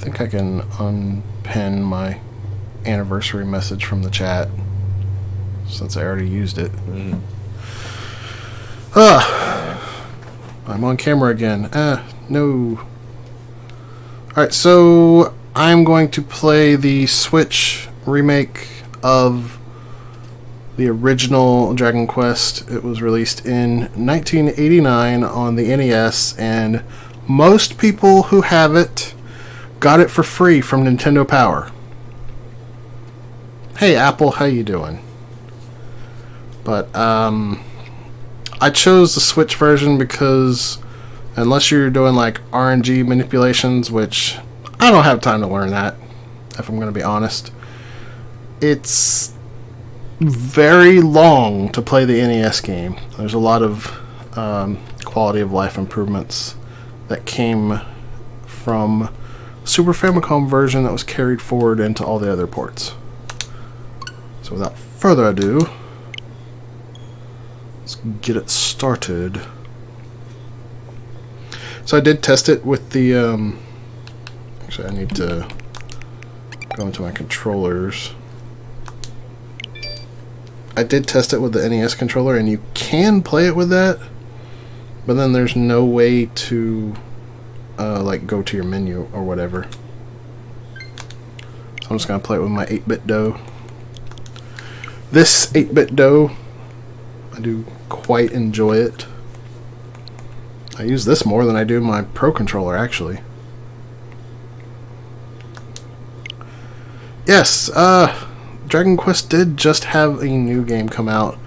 think I can unpin my anniversary message from the chat since I already used it. I'm on camera again. No. Alright, so I'm going to play the Switch remake of the original Dragon Quest. It was released in 1989 on the NES, and most people who have it got it for free from Nintendo Power. Hey Apple, how you doing? But I chose the Switch version because unless you're doing like RNG manipulations, which I don't have time to learn that, if I'm going to be honest, it's very long to play the NES game. There's a lot of quality of life improvements that came from Super Famicom version that was carried forward into all the other ports. So without further ado, let's get it started. So I did test it with the actually I need to go into my controllers. I did test it with the NES controller, and you can play it with that, but then there's no way to like go to your menu or whatever. So I'm just gonna play it with my 8-bit dough. This 8-bit dough, I do quite enjoy it. I use this more than I do my Pro controller, actually. Yes, Dragon Quest did just have a new game come out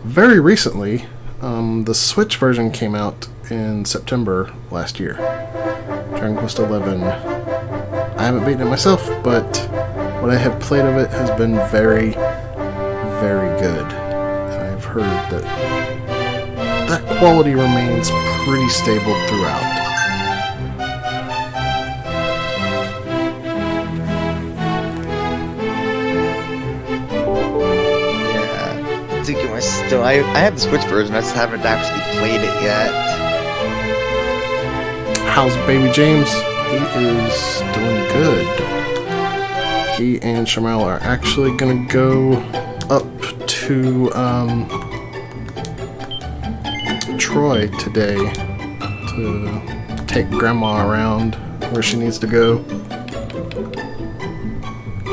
very recently. The Switch version came out in September last year. Dragon Quest XI. I haven't beaten it myself, but what I have played of it has been very, very good. And I've heard that that quality remains pretty stable throughout. I have the Switch version, I just haven't actually played it yet. How's baby James? He is doing good. He and Shamel are actually gonna go up to Troy today to take Grandma around where she needs to go.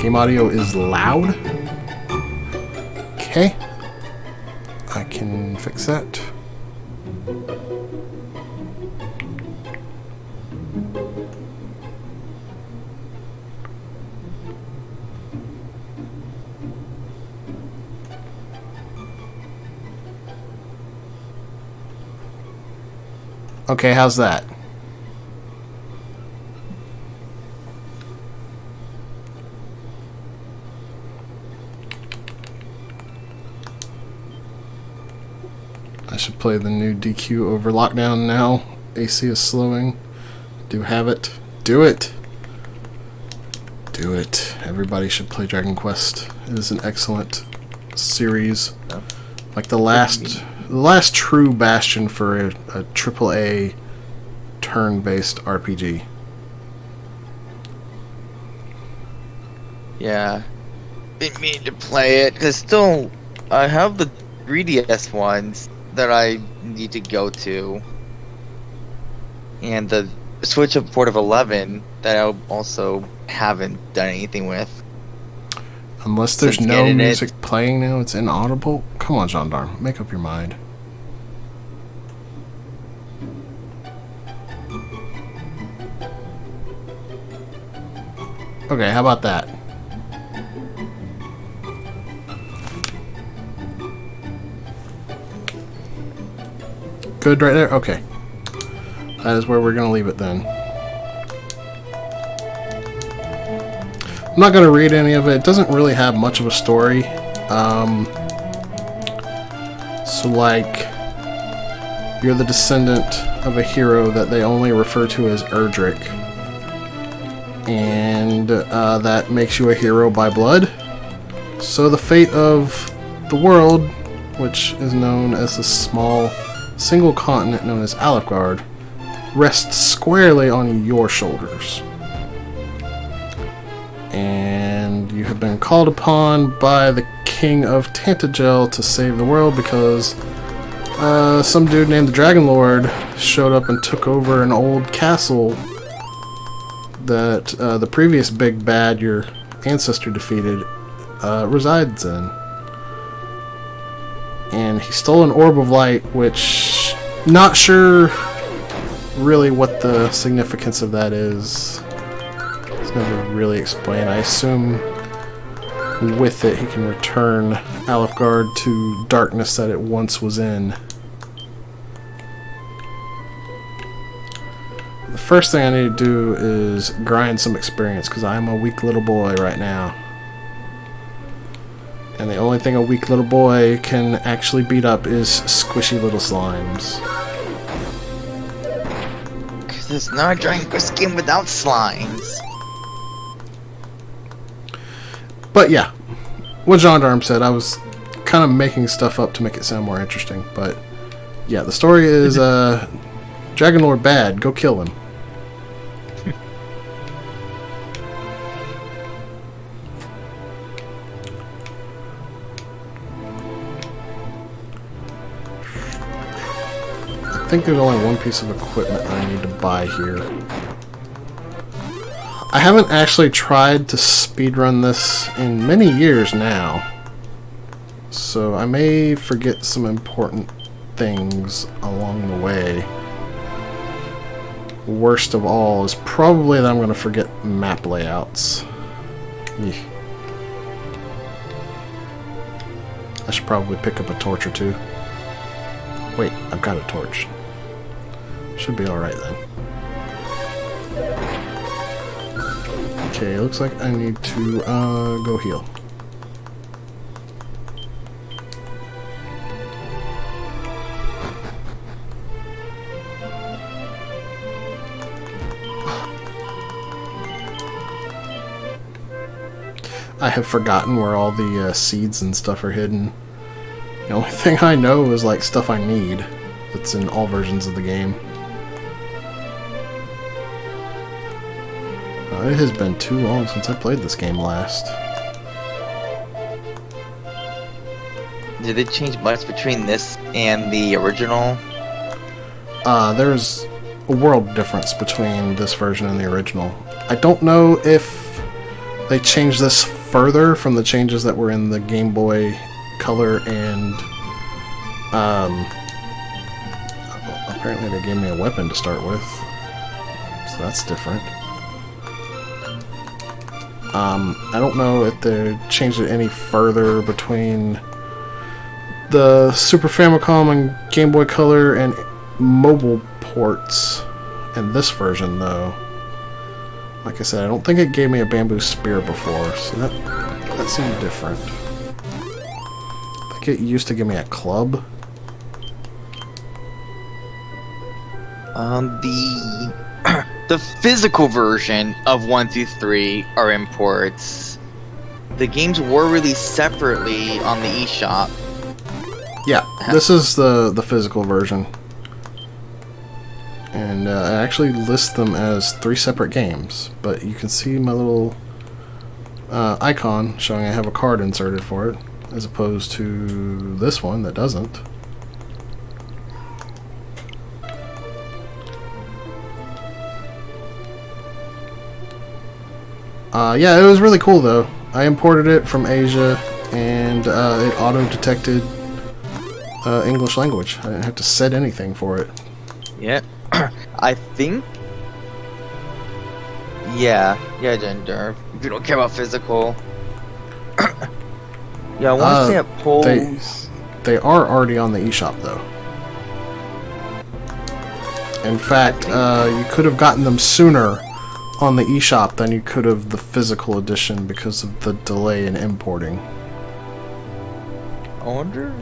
Game audio is loud. Okay. I can fix that. Okay, how's that? I should play the new DQ over lockdown now. AC is slowing. Do have it. Do it! Do it. Everybody should play Dragon Quest. It is an excellent series. Like the last true bastion for a AAA turn-based RPG. Yeah. Didn't mean to play it, because still, I have the 3DS ones that I need to go to. And the Switch port of 11 that I also haven't done anything with. Unless there's no music playing now, it's inaudible? Come on, Gendarme, make up your mind. Okay, how about that? Good right there? Okay. That is where we're going to leave it then. I'm not going to read any of it. It doesn't really have much of a story. So, like, you're the descendant of a hero that they only refer to as Erdrick. And that makes you a hero by blood. So the fate of the world, which is known as the small single continent known as Alefgard, rests squarely on your shoulders. And you have been called upon by the king of Tantagel to save the world because some dude named the Dragon Lord showed up and took over an old castle that the previous big bad your ancestor defeated resides in. And he stole an orb of light, which not sure really what the significance of that is. It's never really explained. I assume with it he can return Alefgard to darkness that it once was in. The first thing I need to do is grind some experience because I'm a weak little boy right now. And the only thing a weak little boy can actually beat up is squishy little slimes. Because it's not a Dragon Quest game without slimes. But yeah, what Gendarme said, I was kind of making stuff up to make it sound more interesting. But yeah, the story is Dragon Lord bad, go kill him. I think there's only one piece of equipment I need to buy here. I haven't actually tried to speedrun this in many years now, so I may forget some important things along the way. Worst of all is probably that I'm going to forget map layouts. Eesh. I should probably pick up a torch or two. Wait, I've got a torch. Should be alright then. Okay, looks like I need to go heal. I have forgotten where all the seeds and stuff are hidden. The only thing I know is like stuff I need that's in all versions of the game. It has been too long since I played this game last. Did it change much between this and the original? There's a world difference between this version and the original. I don't know if they changed this further from the changes that were in the Game Boy Color and apparently they gave me a weapon to start with, so that's different. I don't know if they changed it any further between the Super Famicom and Game Boy Color and mobile ports and this version, though. Like I said, I don't think it gave me a bamboo spear before, so that seemed different. I think it used to give me a club. The physical version of 1 through 3 are imports. The games were released separately on the eShop. Yeah, this is the physical version. And I actually list them as 3 separate games, but you can see my little icon showing I have a card inserted for it, as opposed to this one that doesn't. Yeah, it was really cool though. I imported it from Asia, and it auto-detected English language. I didn't have to set anything for it. Yeah. I think... Yeah, gender. If you don't care about physical. Yeah, I want to say it polls... They are already on the eShop though. In fact, you could have gotten them sooner on the eShop than you could have the physical edition because of the delay in importing. I wonder...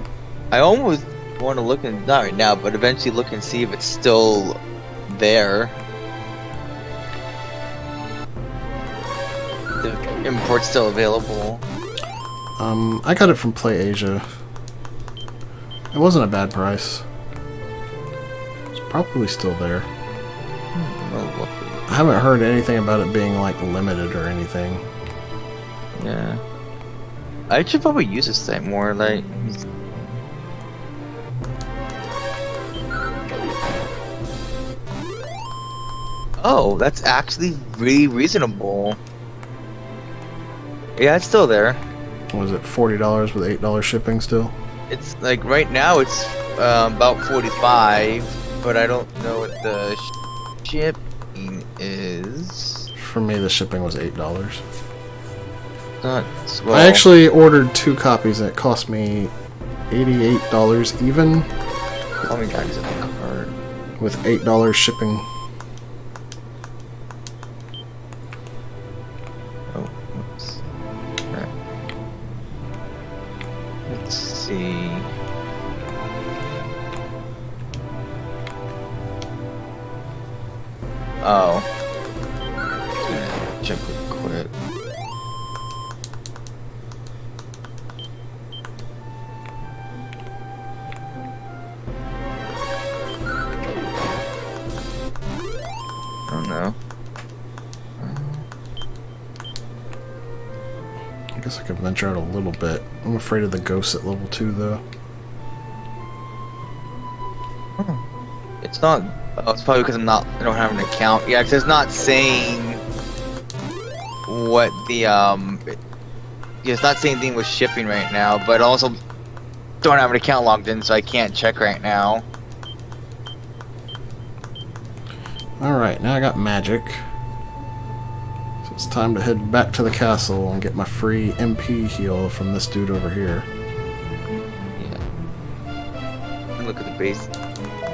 I almost want to look and... Not right now, but eventually look and see if it's still there. The import's still available. I got it from PlayAsia. It wasn't a bad price. It's probably still there. Well, I haven't heard anything about it being like limited or anything. Yeah. I should probably use this site more, like... Oh, that's actually really reasonable. Yeah, it's still there. Was it $40 with $8 shipping still? It's like right now it's about 45, but I don't know what the shipping is. For me, the shipping was $8. Not well, I actually ordered 2 copies and it cost me $88 even. how many times in the cart? With $8 shipping. Oh, whoops. Alright. Let's see. Oh. Check real quick. I don't know. I guess I could venture out a little bit. I'm afraid of the ghosts at level 2 though. It's not. Oh, it's probably because I don't have an account. Yeah, because it's not saying what the yeah, it's not saying anything with shipping right now. But I also don't have an account logged in, so I can't check right now. Alright, now I got magic. So it's time to head back to the castle and get my free MP heal from this dude over here. Yeah. Look at the base.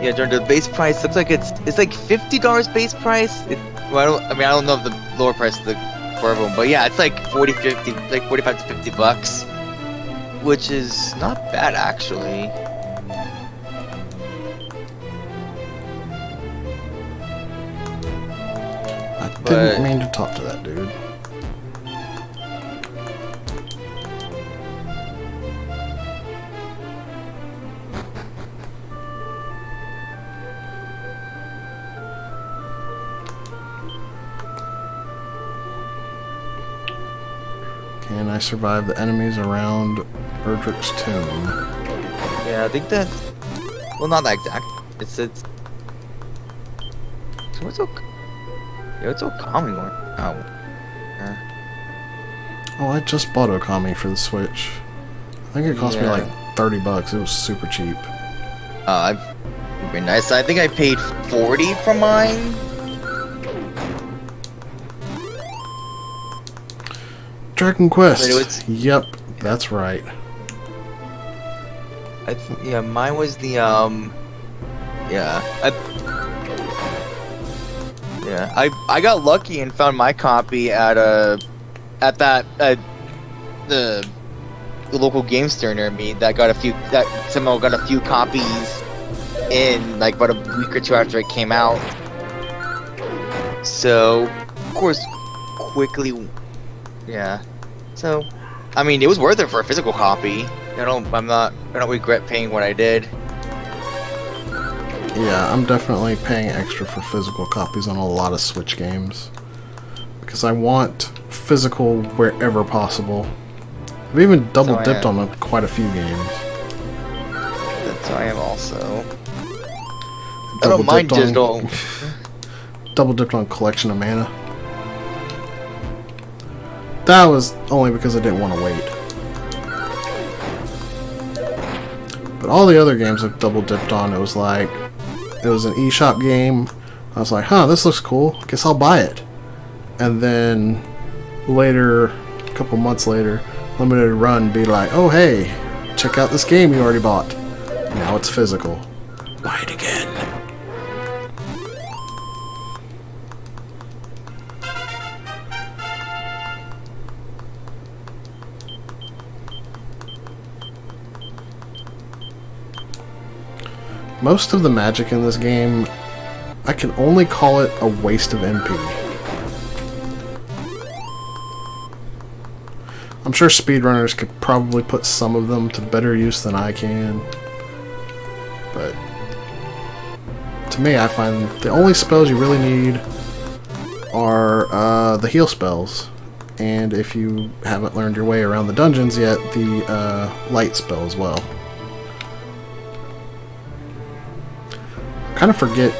Yeah, during the base price looks like it's like $50 base price. Well, I don't know if the lower price of the Corvo, but yeah, it's like 50, like 45 to 50 bucks, which is not bad actually. I didn't mean to talk to that dude. Can I survive the enemies around Erdrick's tomb? Yeah, I think that. Well, not that exact. It's. So what's so? Yeah, it's so calming. Oh. Yeah. Oh, I just bought Okami for the Switch. I think it cost me like 30 bucks. It was super cheap. Very nice. I think I paid 40 for mine. Dragon Quest. Yep, that's right. Yeah, mine was the I got lucky and found my copy at the local game store near me that somehow got a few copies in like about a week or two after it came out. So of course quickly. Yeah, so I mean, it was worth it for a physical copy. I don't regret paying what I did. Yeah, I'm definitely paying extra for physical copies on a lot of Switch games because I want physical wherever possible. I've even double dipped on quite a few games. That's how I am also. I don't mind digital. Double dipped on Collection of Mana. That was only because I didn't want to wait. But all the other games I've double dipped on, it was like, it was an eShop game. I was like, huh, this looks cool. Guess I'll buy it. And then later, a couple months later, Limited Run be like, oh hey, check out this game you already bought. Now it's physical. Buy it again. Most of the magic in this game, I can only call it a waste of MP. I'm sure speedrunners could probably put some of them to better use than I can. But to me, I find the only spells you really need are the heal spells. and if you haven't learned your way around the dungeons yet, the light spell as well. I kind of forget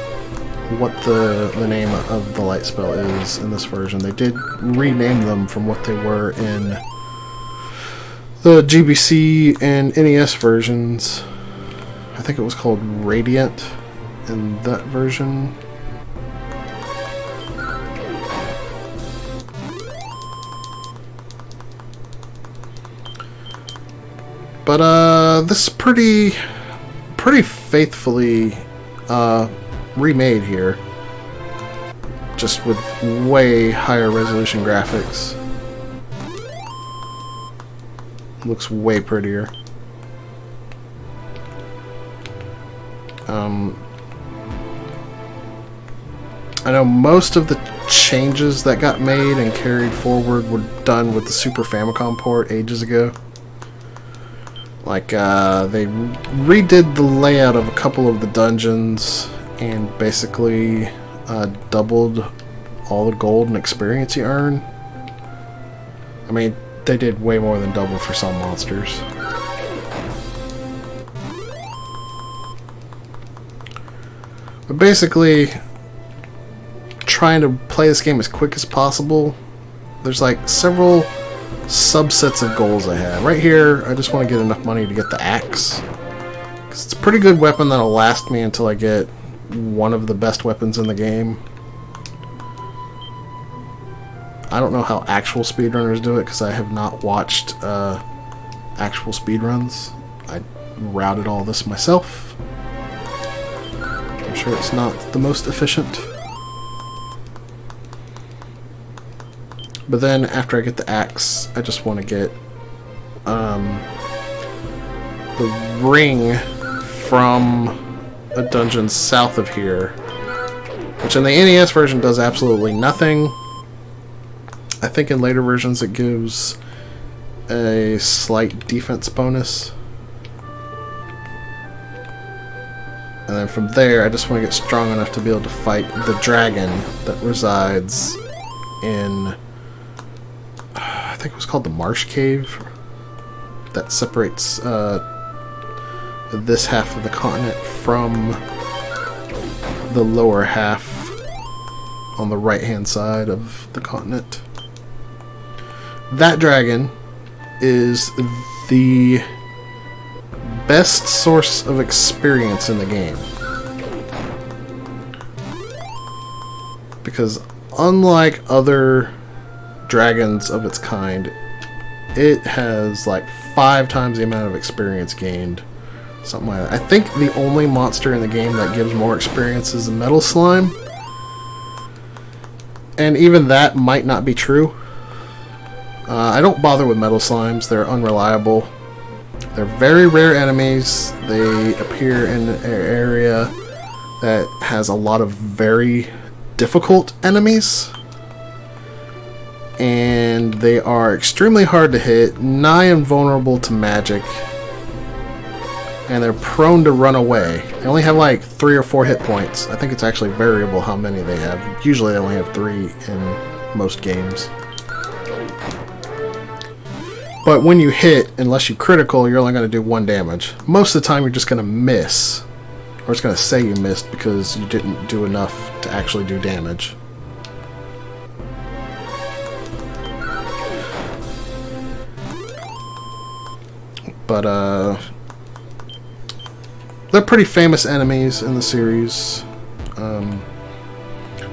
what the name of the light spell is in this version. They did rename them from what they were in the GBC and NES versions. I think it was called Radiant in that version. But this is pretty faithfully remade here, just with way higher resolution graphics. Looks way prettier. I know most of the changes that got made and carried forward were done with the Super Famicom port ages ago. Like, they redid the layout of a couple of the dungeons and basically doubled all the gold and experience you earn. I mean, they did way more than double for some monsters. But basically, trying to play this game as quick as possible, there's like several subsets of goals I have. Right here, I just want to get enough money to get the axe, because it's a pretty good weapon that'll last me until I get one of the best weapons in the game. I don't know how actual speedrunners do it, because I have not watched actual speedruns. I routed all this myself. I'm sure it's not the most efficient. But then after I get the axe, I just want to get the ring from a dungeon south of here, which in the NES version does absolutely nothing. I think in later versions it gives a slight defense bonus. And then from there, I just want to get strong enough to be able to fight the dragon that resides in, I think it was called the Marsh Cave, that separates this half of the continent from the lower half on the right hand side of the continent. That dragon is the best source of experience in the game, because unlike other dragons of its kind, it has like 5 times the amount of experience gained, something like that. I think the only monster in the game that gives more experience is the metal slime, and even that might not be true. I don't bother with metal slimes. They're unreliable. They're very rare enemies. They appear in an area that has a lot of very difficult enemies, and they are extremely hard to hit, nigh invulnerable to magic, and they're prone to run away. They only have like 3 or 4 hit points. I think it's actually variable how many they have. Usually they only have 3 in most games. But when you hit, unless you critical, you're only going to do 1 damage. Most of the time you're just going to miss, or it's going to say you missed because you didn't do enough to actually do damage. But they're pretty famous enemies in the series.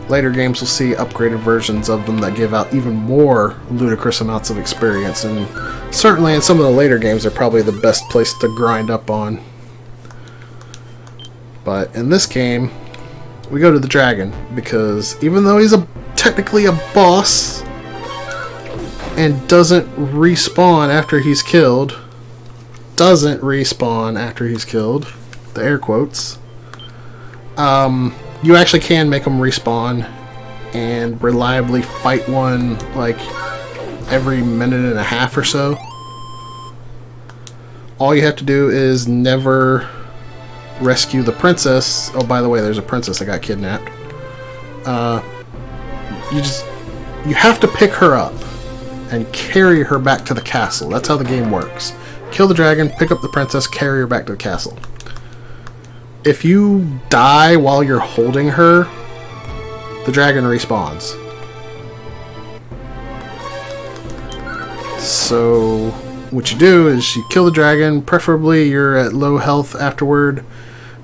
Later games will see upgraded versions of them that give out even more ludicrous amounts of experience, and certainly in some of the later games they're probably the best place to grind up on. But in this game, we go to the dragon, because even though he's technically a boss and doesn't respawn after he's killed, the air quotes, you actually can make them respawn and reliably fight one like every minute and a half or so. All you have to do is never rescue the princess. Oh, by the way, there's a princess that got kidnapped. You have to pick her up. and carry her back to the castle. That's how the game works. Kill the dragon, pick up the princess, carry her back to the castle. If you die while you're holding her, the dragon respawns. So what you do is you kill the dragon, preferably you're at low health afterward,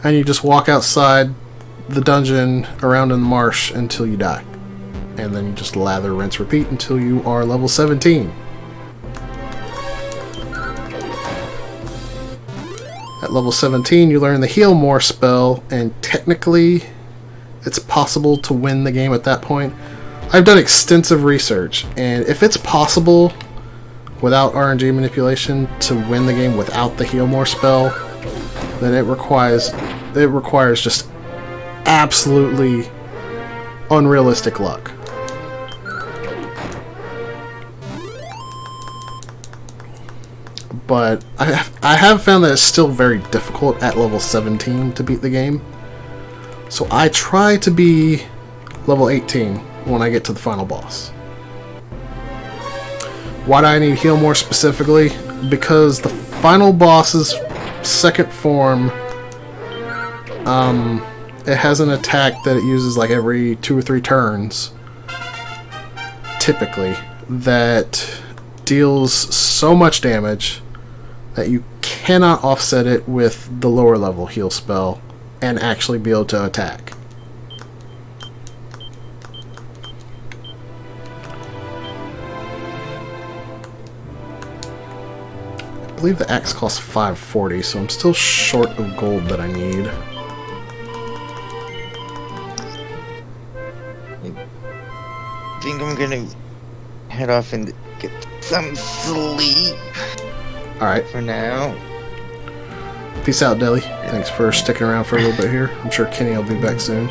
and you just walk outside the dungeon around in the marsh until you die. And then you just lather, rinse, repeat until you are level 17. At level 17 you learn the Heal More spell, and technically it's possible to win the game at that point. I've done extensive research, and if it's possible without RNG manipulation to win the game without the Heal More spell, then it requires just absolutely unrealistic luck. But I have found that it's still very difficult at level 17 to beat the game. So I try to be level 18 when I get to the final boss. Why do I need Heal More specifically? Because the final boss's second form, it has an attack that it uses like every 2 or 3 turns, typically, that deals so much damage that you cannot offset it with the lower level heal spell and actually be able to attack. I believe the axe costs 540, so I'm still short of gold that I need. I think I'm gonna head off and get some sleep. Alright. For now. Peace out, Deli. Thanks for sticking around for a little bit here. I'm sure Kenny will be back soon.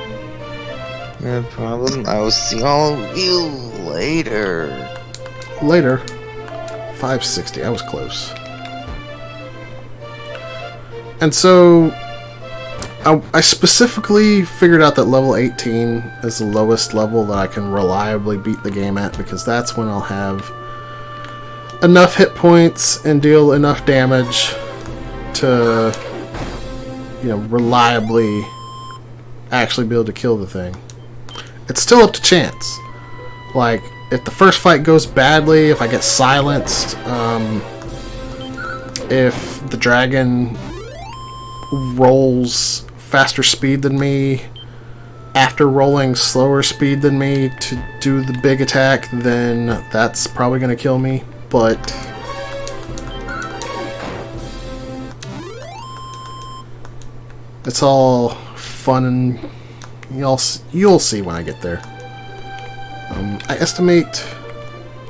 No problem. I will see all of you later. Later. 560. I was close. And so I specifically figured out that level 18 is the lowest level that I can reliably beat the game at, because that's when I'll have enough hit points and deal enough damage to, you know, reliably actually be able to kill the thing. It's still up to chance. Like, if the first fight goes badly, if I get silenced, if the dragon rolls faster speed than me after rolling slower speed than me to do the big attack, then that's probably going to kill me. But it's all fun, and you'll see when I get there. I estimate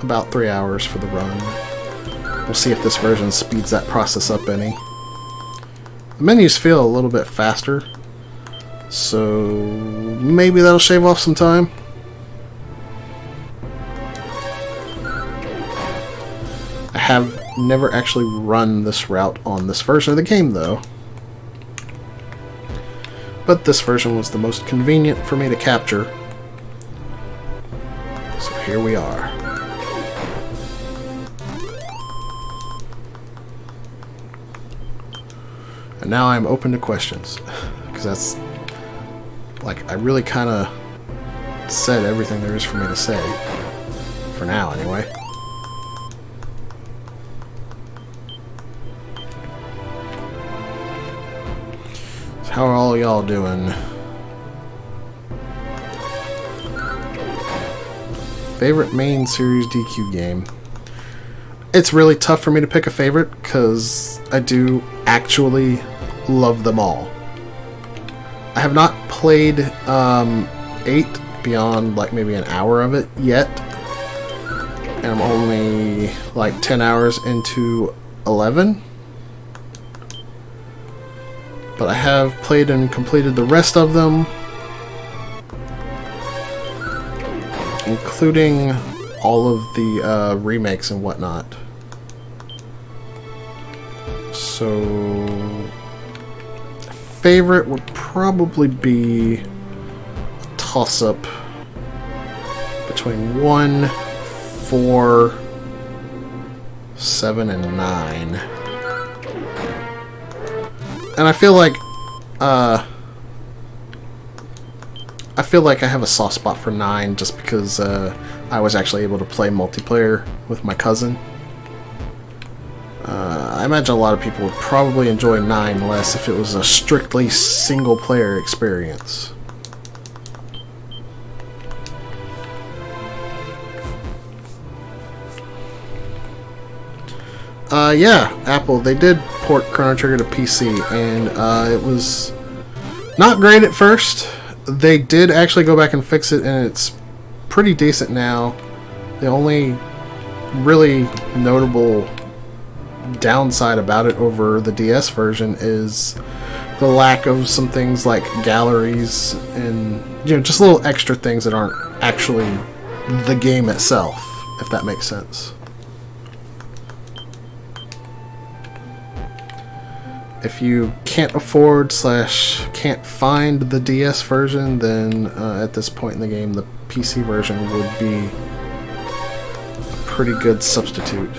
about 3 hours for the run. We'll see if this version speeds that process up any. The menus feel a little bit faster, so maybe that'll shave off some time. I have never actually run this route on this version of the game, though. But this version was the most convenient for me to capture. So here we are. And now I'm open to questions. Because that's... like, I really kind of said everything there is for me to say. For now, anyway. How are all y'all doing? Favorite main series DQ game? It's really tough for me to pick a favorite because I do actually love them all. I have not played 8 beyond like maybe an hour of it yet. And I'm only like 10 hours into 11. But I have played and completed the rest of them, including all of the remakes and whatnot. So, favorite would probably be a toss-up between 1, 4, 7 and 9. And I feel like I have a soft spot for 9 just because I was actually able to play multiplayer with my cousin. I imagine a lot of people would probably enjoy 9 less if it was a strictly single player experience. Yeah, Apple, they did port Chrono Trigger to PC, and it was not great at first. They did actually go back and fix it, and it's pretty decent now. The only really notable downside about it over the DS version is the lack of some things like galleries and, you know, just little extra things that aren't actually the game itself, if that makes sense. If you can't afford / can't find the DS version, then at this point in the game, the PC version would be a pretty good substitute.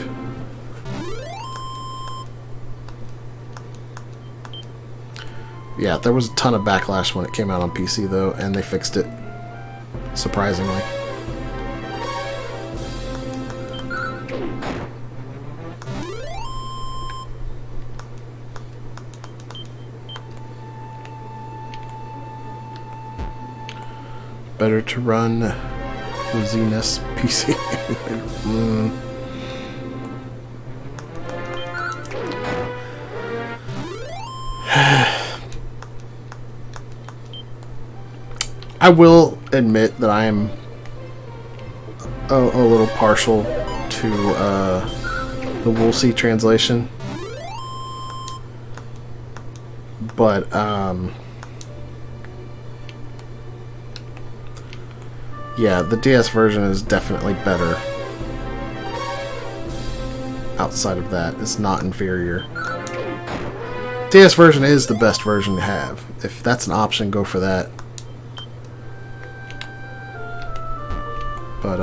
Yeah, there was a ton of backlash when it came out on PC, though, and they fixed it, surprisingly. Better to run the ZNES PC. I will admit that I am a little partial to the Woolsey translation, but yeah, the DS version is definitely better. Outside of that, it's not inferior. DS version is the best version to have. If that's an option, go for that. But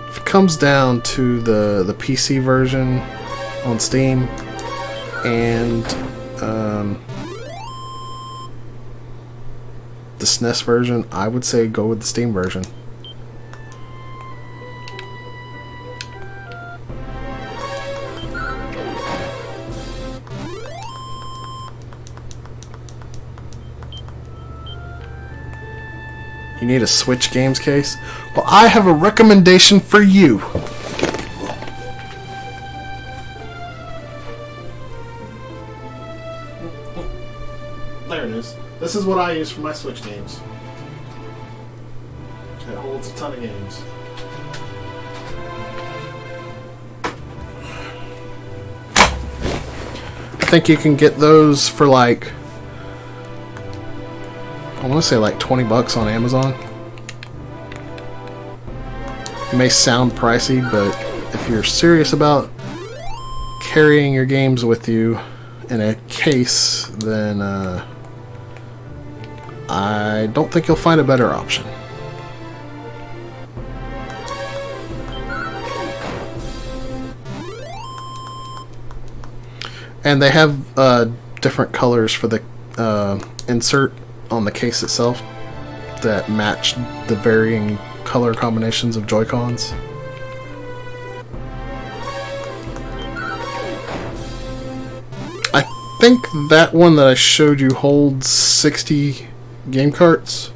if it comes down to the PC version on Steam and the SNES version, I would say go with the Steam version. You need a Switch games case? Well, I have a recommendation for you. There it is. This is what I use for my Switch games. It holds a ton of games. I think you can get those for like, I want to say like 20 bucks on Amazon. It may sound pricey, but if you're serious about carrying your games with you in a case, then I don't think you'll find a better option. And they have different colors for the insert on the case itself that match the varying color combinations of Joy-Cons. I think that one that I showed you holds 60 game carts.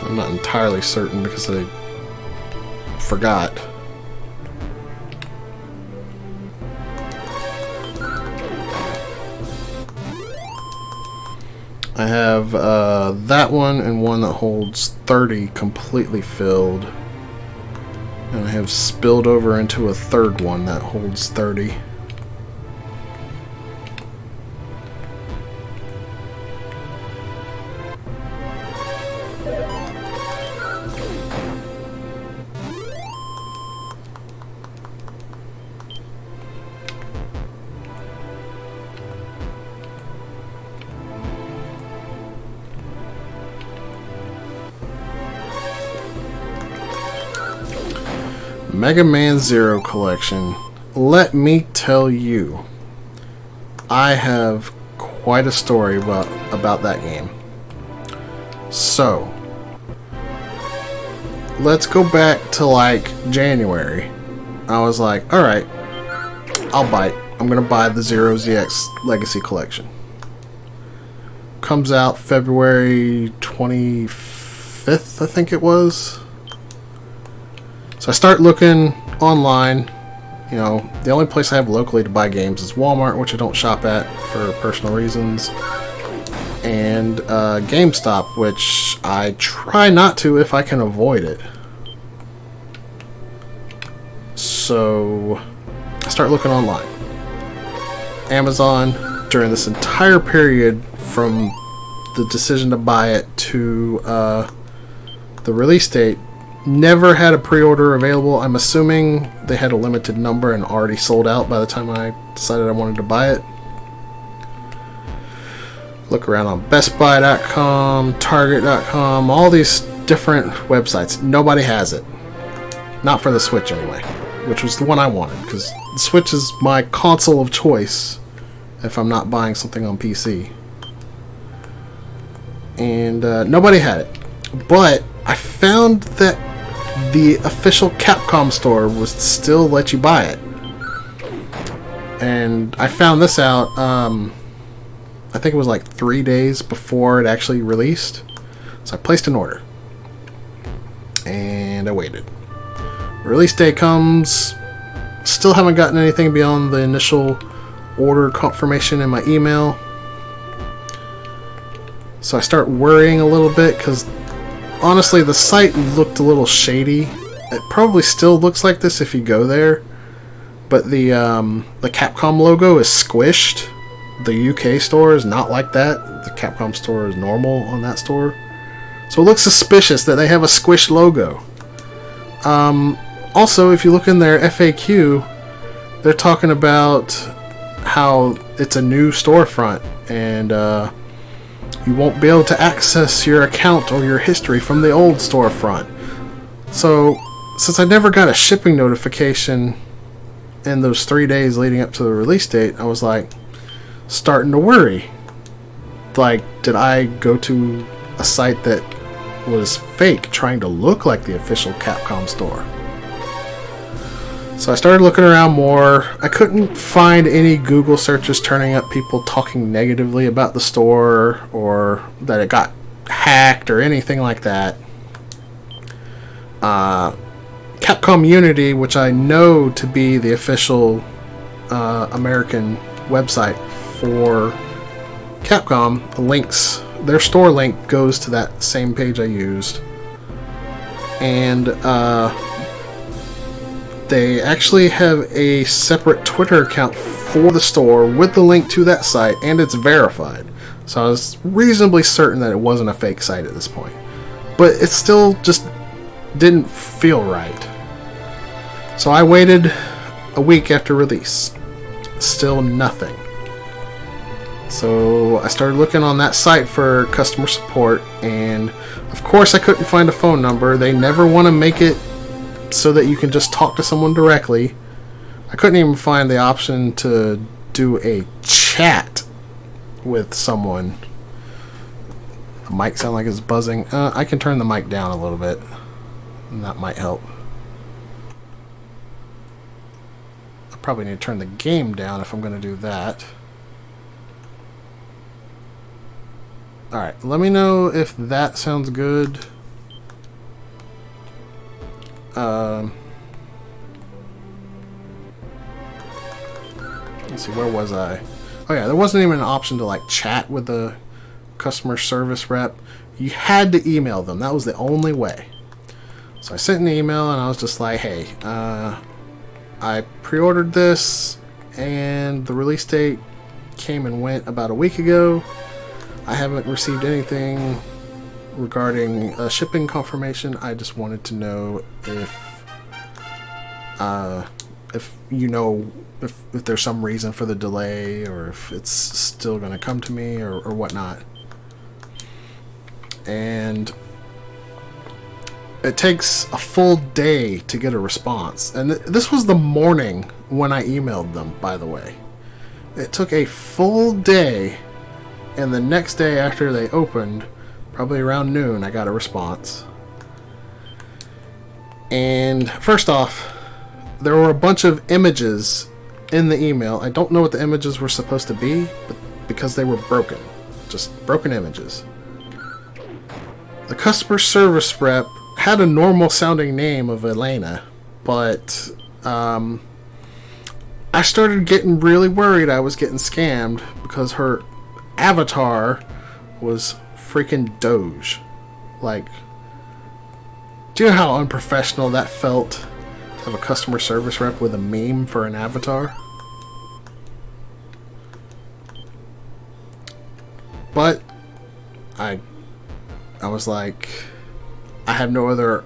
I'm not entirely certain because I forgot. I have that one and one that holds 30 completely filled. And I have spilled over into a third one that holds 30. Mega Man Zero collection. Let me tell you, I have quite a story about that game. So, let's go back to like January. I was like, alright, I'll buy it. I'm going to buy the Zero ZX Legacy Collection. Comes out February 25th, I think it was. So I start looking online. You know, the only place I have locally to buy games is Walmart, which I don't shop at for personal reasons. And GameStop, which I try not to if I can avoid it. So I start looking online. Amazon, during this entire period from the decision to buy it to the release date, never had a pre-order available. I'm assuming they had a limited number and already sold out by the time I decided I wanted to buy it. Look around on BestBuy.com, Target.com, all these different websites. Nobody has it. Not for the Switch anyway, which was the one I wanted, because the Switch is my console of choice if I'm not buying something on PC. And nobody had it. But I found that the official Capcom store would still let you buy it. And I found this out, I think it was like 3 days before it actually released. So I placed an order. And I waited. Release day comes. Still haven't gotten anything beyond the initial order confirmation in my email. So I start worrying a little bit because honestly the site looked a little shady. It probably still looks like this if you go there, but the Capcom logo is squished. The UK store is not like that. The Capcom store is normal on that store. So it looks suspicious that they have a squished logo. Also, if you look in their FAQ, they're talking about how it's a new storefront and you won't be able to access your account or your history from the old storefront. So, since I never got a shipping notification in those 3 days leading up to the release date, I was like, starting to worry. Like, did I go to a site that was fake, trying to look like the official Capcom store? So I started looking around more. I couldn't find any Google searches turning up people talking negatively about the store or that it got hacked or anything like that. Capcom Unity, which I know to be the official American website for Capcom, their store link goes to that same page I used. And they actually have a separate Twitter account for the store with the link to that site, and it's verified. So I was reasonably certain that it wasn't a fake site at this point. But it still just didn't feel right. So I waited a week after release. Still nothing. So I started looking on that site for customer support, and of course I couldn't find a phone number. They never want to make it so that you can just talk to someone directly. I couldn't even find the option to do a chat with someone. The mic sounds like it's buzzing. I can turn the mic down a little bit, and that might help. I probably need to turn the game down if I'm going to do that. Alright, let me know if that sounds good. Let's see, where was I? Oh yeah, there wasn't even an option to like chat with the customer service rep. You had to email them. That was the only way. So I sent an email and I was just like, hey, I pre-ordered this and the release date came and went about a week ago. I haven't received anything regarding a shipping confirmation. I just wanted to know if you know if there's some reason for the delay, or if it's still going to come to me, or whatnot. And it takes a full day to get a response. And this was the morning when I emailed them, by the way. It took a full day, and the next day after they opened, probably around noon, I got a response. And first off, there were a bunch of images in the email. I don't know what the images were supposed to be, but because they were broken. Just broken images. The customer service rep had a normal sounding name of Elena, but I started getting really worried I was getting scammed because her avatar was freaking Doge. Like, do you know how unprofessional that felt to have a customer service rep with a meme for an avatar? But I was like, I have no other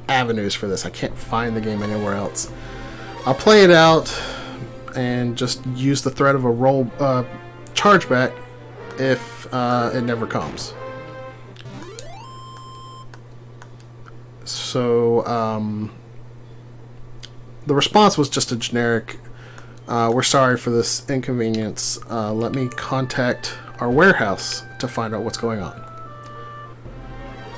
avenues for this. I can't find the game anywhere else. I'll play it out and just use the threat of a roll chargeback if it never comes. So the response was just a generic, we're sorry for this inconvenience. Let me contact our warehouse to find out what's going on.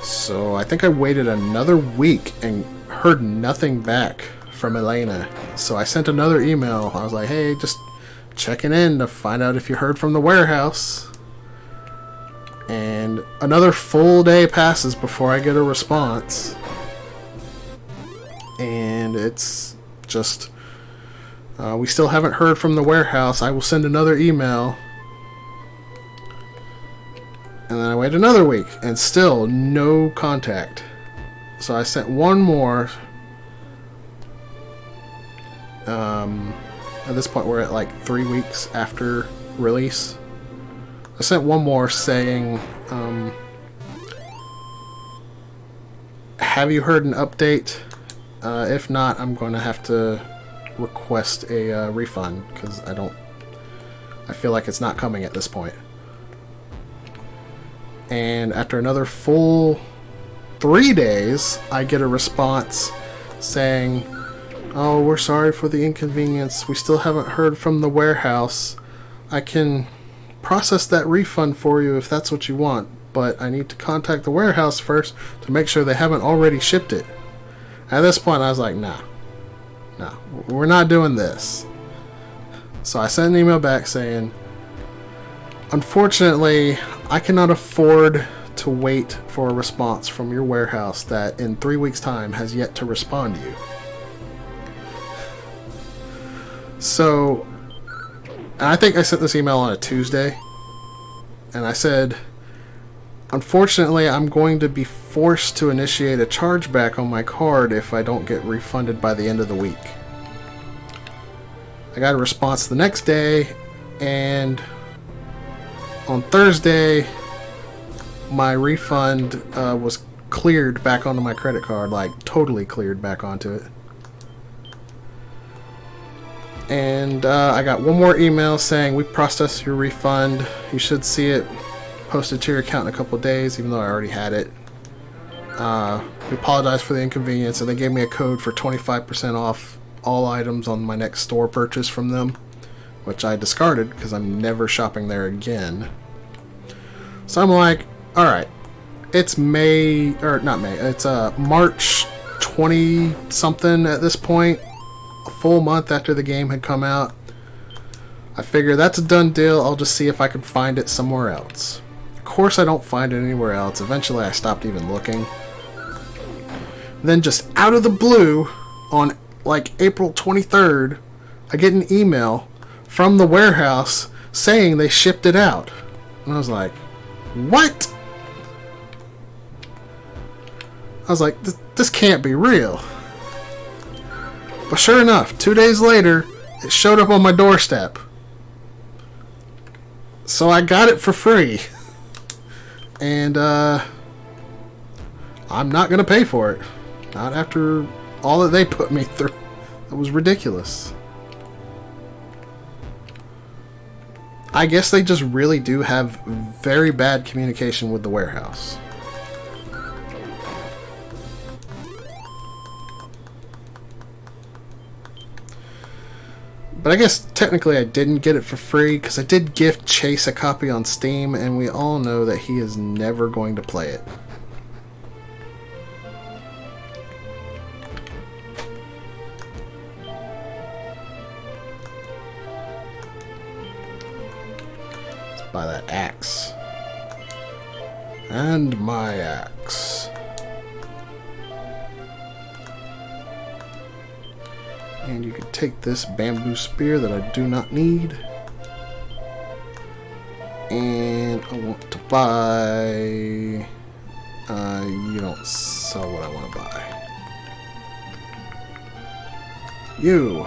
So I think I waited another week and heard nothing back from Elena. So I sent another email. I was like, hey, just checking in to find out if you heard from the warehouse. And another full day passes before I get a response. And it's just, we still haven't heard from the warehouse. I will send another email. And then I wait another week, and still no contact. So I sent one more. At this point, we're at like 3 weeks after release. I sent one more saying, have you heard an update? If not, I'm going to have to request a refund, because I feel like it's not coming at this point. And after another full 3 days, I get a response saying, oh, we're sorry for the inconvenience. We still haven't heard from the warehouse. I can process that refund for you if that's what you want, but I need to contact the warehouse first to make sure they haven't already shipped it. At this point, I was like, nah, we're not doing this. So I sent an email back saying, unfortunately, I cannot afford to wait for a response from your warehouse that in 3 weeks' time has yet to respond to you. So, I think I sent this email on a Tuesday, and I said, unfortunately, I'm going to be forced to initiate a chargeback on my card if I don't get refunded by the end of the week. I got a response the next day, and on Thursday, my refund was cleared back onto my credit card, like totally cleared back onto it. And I got one more email saying, we processed your refund. You should see it posted to your account in a couple of days, even though I already had it. We apologize for the inconvenience, and they gave me a code for 25% off all items on my next store purchase from them, which I discarded because I'm never shopping there again. So I'm like, alright, it's it's March 20 something at this point, a full month after the game had come out. I figure that's a done deal. I'll just see if I can find it somewhere else. Of course I don't find it anywhere else. Eventually I stopped even looking. Then just out of the blue, on like April 23rd, I get an email from the warehouse saying they shipped it out. And I was like, what? I was like, this can't be real. But sure enough, 2 days later, it showed up on my doorstep. So I got it for free. And I'm not going to pay for it. Not after all that they put me through. That was ridiculous. I guess they just really do have very bad communication with the warehouse. But I guess technically I didn't get it for free because I did gift Chase a copy on Steam, and we all know that he is never going to play it. Let's buy that axe. And my axe. And you can take this bamboo spear that I do not need. And I want to buy... you don't sell what I want to buy. You!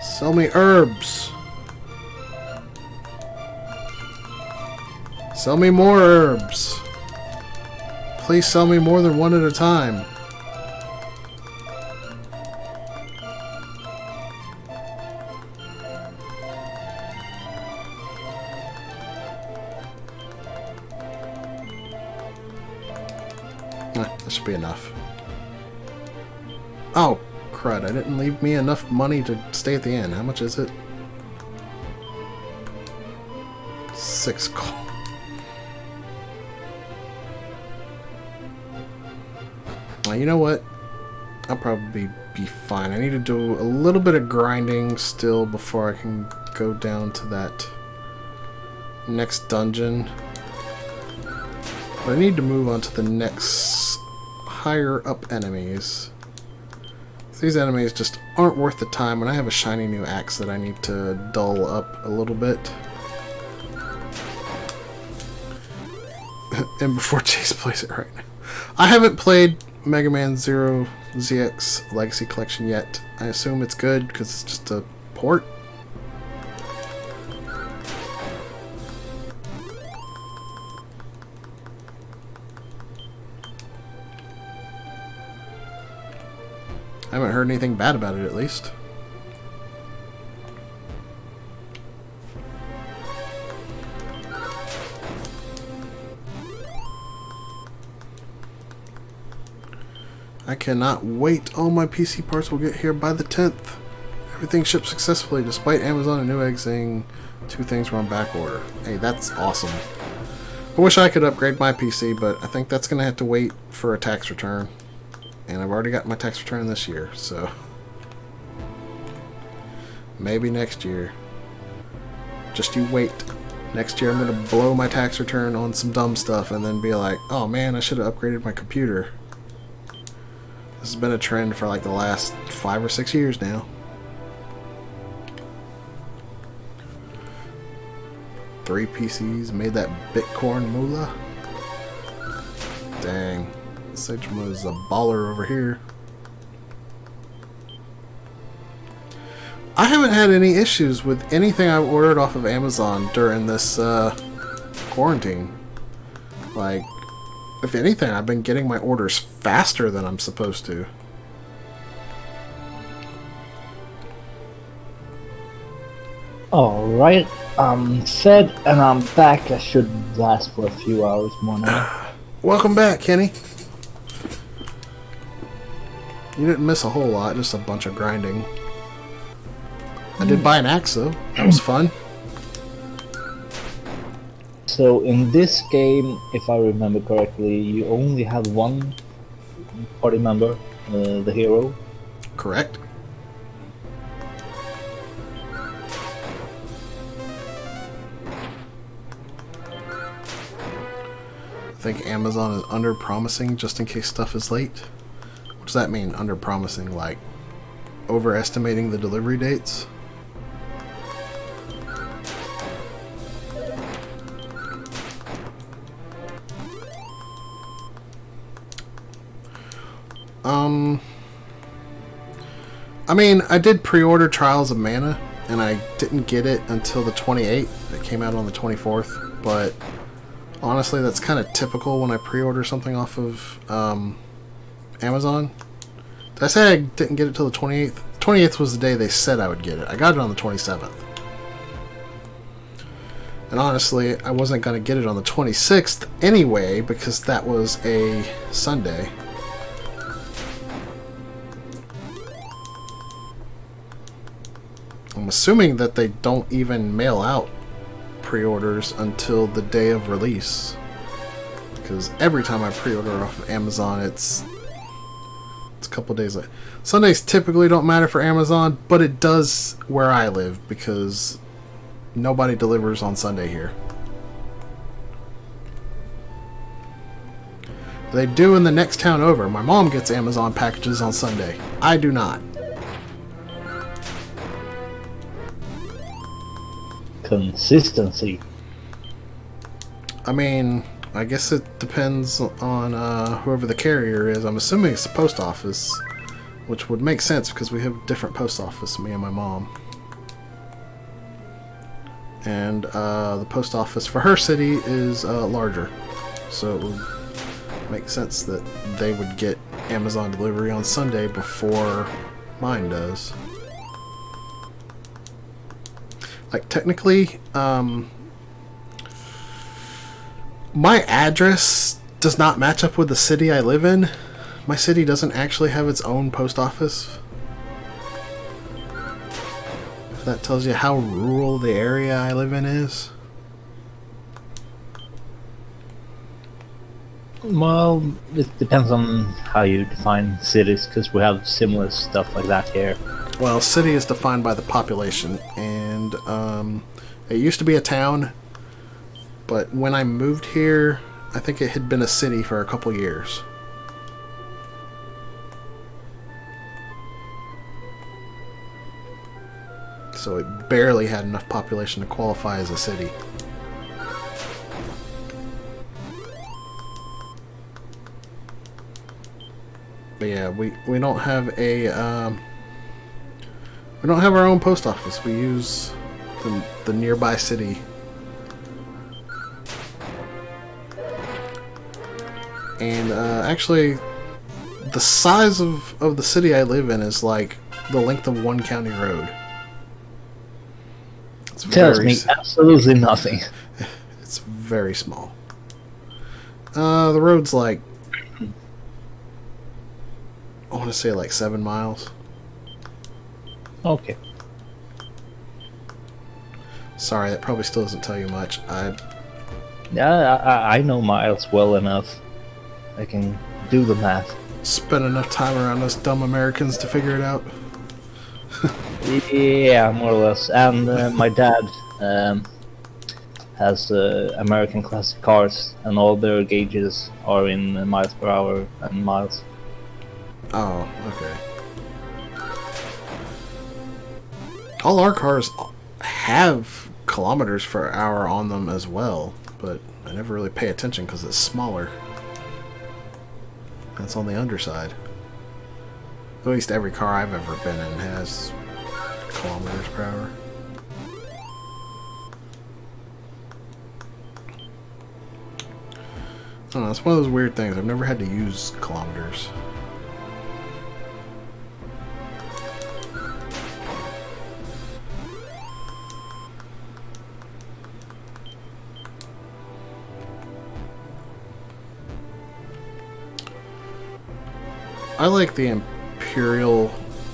Sell me herbs! Sell me more herbs! Please sell me more than one at a time. That should be enough. Oh, crud. I didn't leave me enough money to stay at the inn. How much is it? 6 gold. Well, you know what? I'll probably be fine. I need to do a little bit of grinding still before I can go down to that next dungeon. But I need to move on to the next higher up enemies. These enemies just aren't worth the time, and I have a shiny new axe that I need to dull up a little bit. And before Chase plays it right now. I haven't played Mega Man Zero ZX Legacy Collection yet. I assume it's good because it's just a port. I haven't heard anything bad about it, at least. I cannot wait. All my PC parts will get here by the 10th. Everything shipped successfully, despite Amazon and Newegg saying 2 things were on back order. Hey, that's awesome. I wish I could upgrade my PC, but I think that's going to have to wait for a tax return. And I've already got my tax return this year, so maybe next year. Just you wait. Next year I'm going to blow my tax return on some dumb stuff and then be like, oh man, I should have upgraded my computer. This has been a trend for like the last 5 or 6 years now. Three PCs made that Bitcoin moolah. Dang. Sagema is a baller over here. I haven't had any issues with anything I've ordered off of Amazon during this quarantine. Like, if anything, I've been getting my orders faster than I'm supposed to. Alright, I'm set and I'm back. I should last for a few hours more now. Welcome back, Kenny. You didn't miss a whole lot, just a bunch of grinding. I did buy an axe though. That was fun. So in this game, if I remember correctly, you only have one party member, the hero. Correct. I think Amazon is under-promising just in case stuff is late. What does that mean, under-promising? Like, overestimating the delivery dates? I mean, I did pre-order Trials of Mana, and I didn't get it until the 28th. It came out on the 24th, but honestly, that's kind of typical when I pre-order something off of Amazon. Did I say I didn't get it till the 28th? The 28th was the day they said I would get it. I got it on the 27th. And honestly, I wasn't going to get it on the 26th anyway, because that was a Sunday. assuming that they don't even mail out pre-orders until the day of release. Because every time I pre-order off of Amazon, it's a couple days late. Sundays typically don't matter for Amazon, but it does where I live because nobody delivers on Sunday here. They do in the next town over. My mom gets Amazon packages on Sunday. I do not. Consistency. I mean, I guess it depends on whoever the carrier is. I'm assuming it's the post office, which would make sense because we have a different post office, me and my mom. And the post office for her city is larger, so it would make sense that they would get Amazon delivery on Sunday before mine does. Like, technically, my address does not match up with the city I live in. My city doesn't actually have its own post office. If that tells you how rural the area I live in is. Well, it depends on how you define cities, because we have similar stuff like that here. Well, city is defined by the population, and it used to be a town, but when I moved here, I think it had been a city for a couple years. So it barely had enough population to qualify as a city. But yeah, we don't have a we don't have our own post office. We use the nearby city. And actually, the size of the city I live in is like the length of one county road. It's Tells me absolutely nothing. It's very small. The road's like, I want to say like 7 miles. Okay. Sorry, that probably still doesn't tell you much. Yeah, I know miles well enough. I can do the math. Spent enough time around us dumb Americans to figure it out. Yeah, more or less. And my dad has American classic cars, and all their gauges are in miles per hour and miles. Oh, okay. All our cars have kilometers per hour on them as well, but I never really pay attention because it's smaller. That's on the underside. At least every car I've ever been in has kilometers per hour. I don't know, it's one of those weird things. I've never had to use kilometers. I like the imperial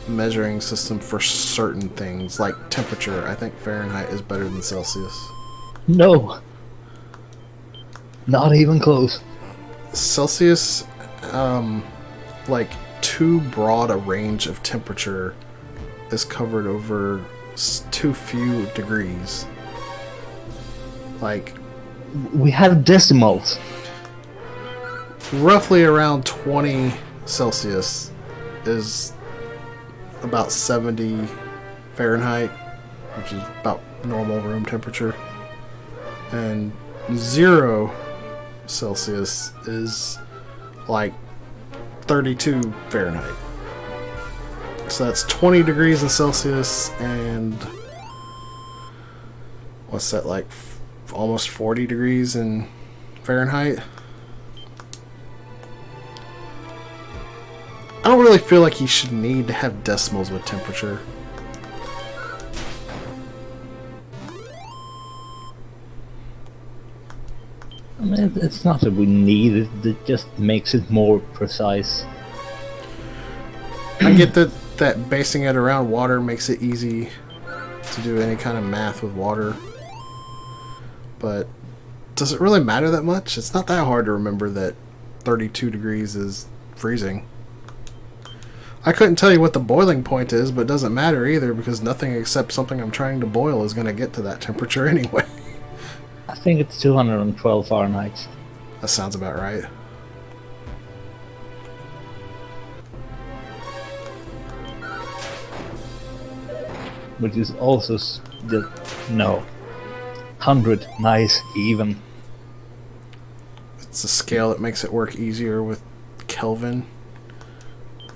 measuring system for certain things, like temperature. I think Fahrenheit is better than Celsius. No. Not even close. Celsius, like, too broad a range of temperature is covered over too few degrees. Like, we have decimals. Roughly around 20 Celsius is about 70 Fahrenheit, which is about normal room temperature. And 0 Celsius is like 32 Fahrenheit. So that's 20 degrees in Celsius and what's that, like almost 40 degrees in Fahrenheit. I don't really feel like you should need to have decimals with temperature. I mean, it's not that we need it, it just makes it more precise. I get that basing it around water makes it easy to do any kind of math with water. But does it really matter that much? It's not that hard to remember that 32 degrees is freezing. I couldn't tell you what the boiling point is, but it doesn't matter either because nothing except something I'm trying to boil is going to get to that temperature anyway. I think it's 212 Fahrenheit. That sounds about right. Which is also no 100. Nice, even. It's a scale that makes it work easier with Kelvin.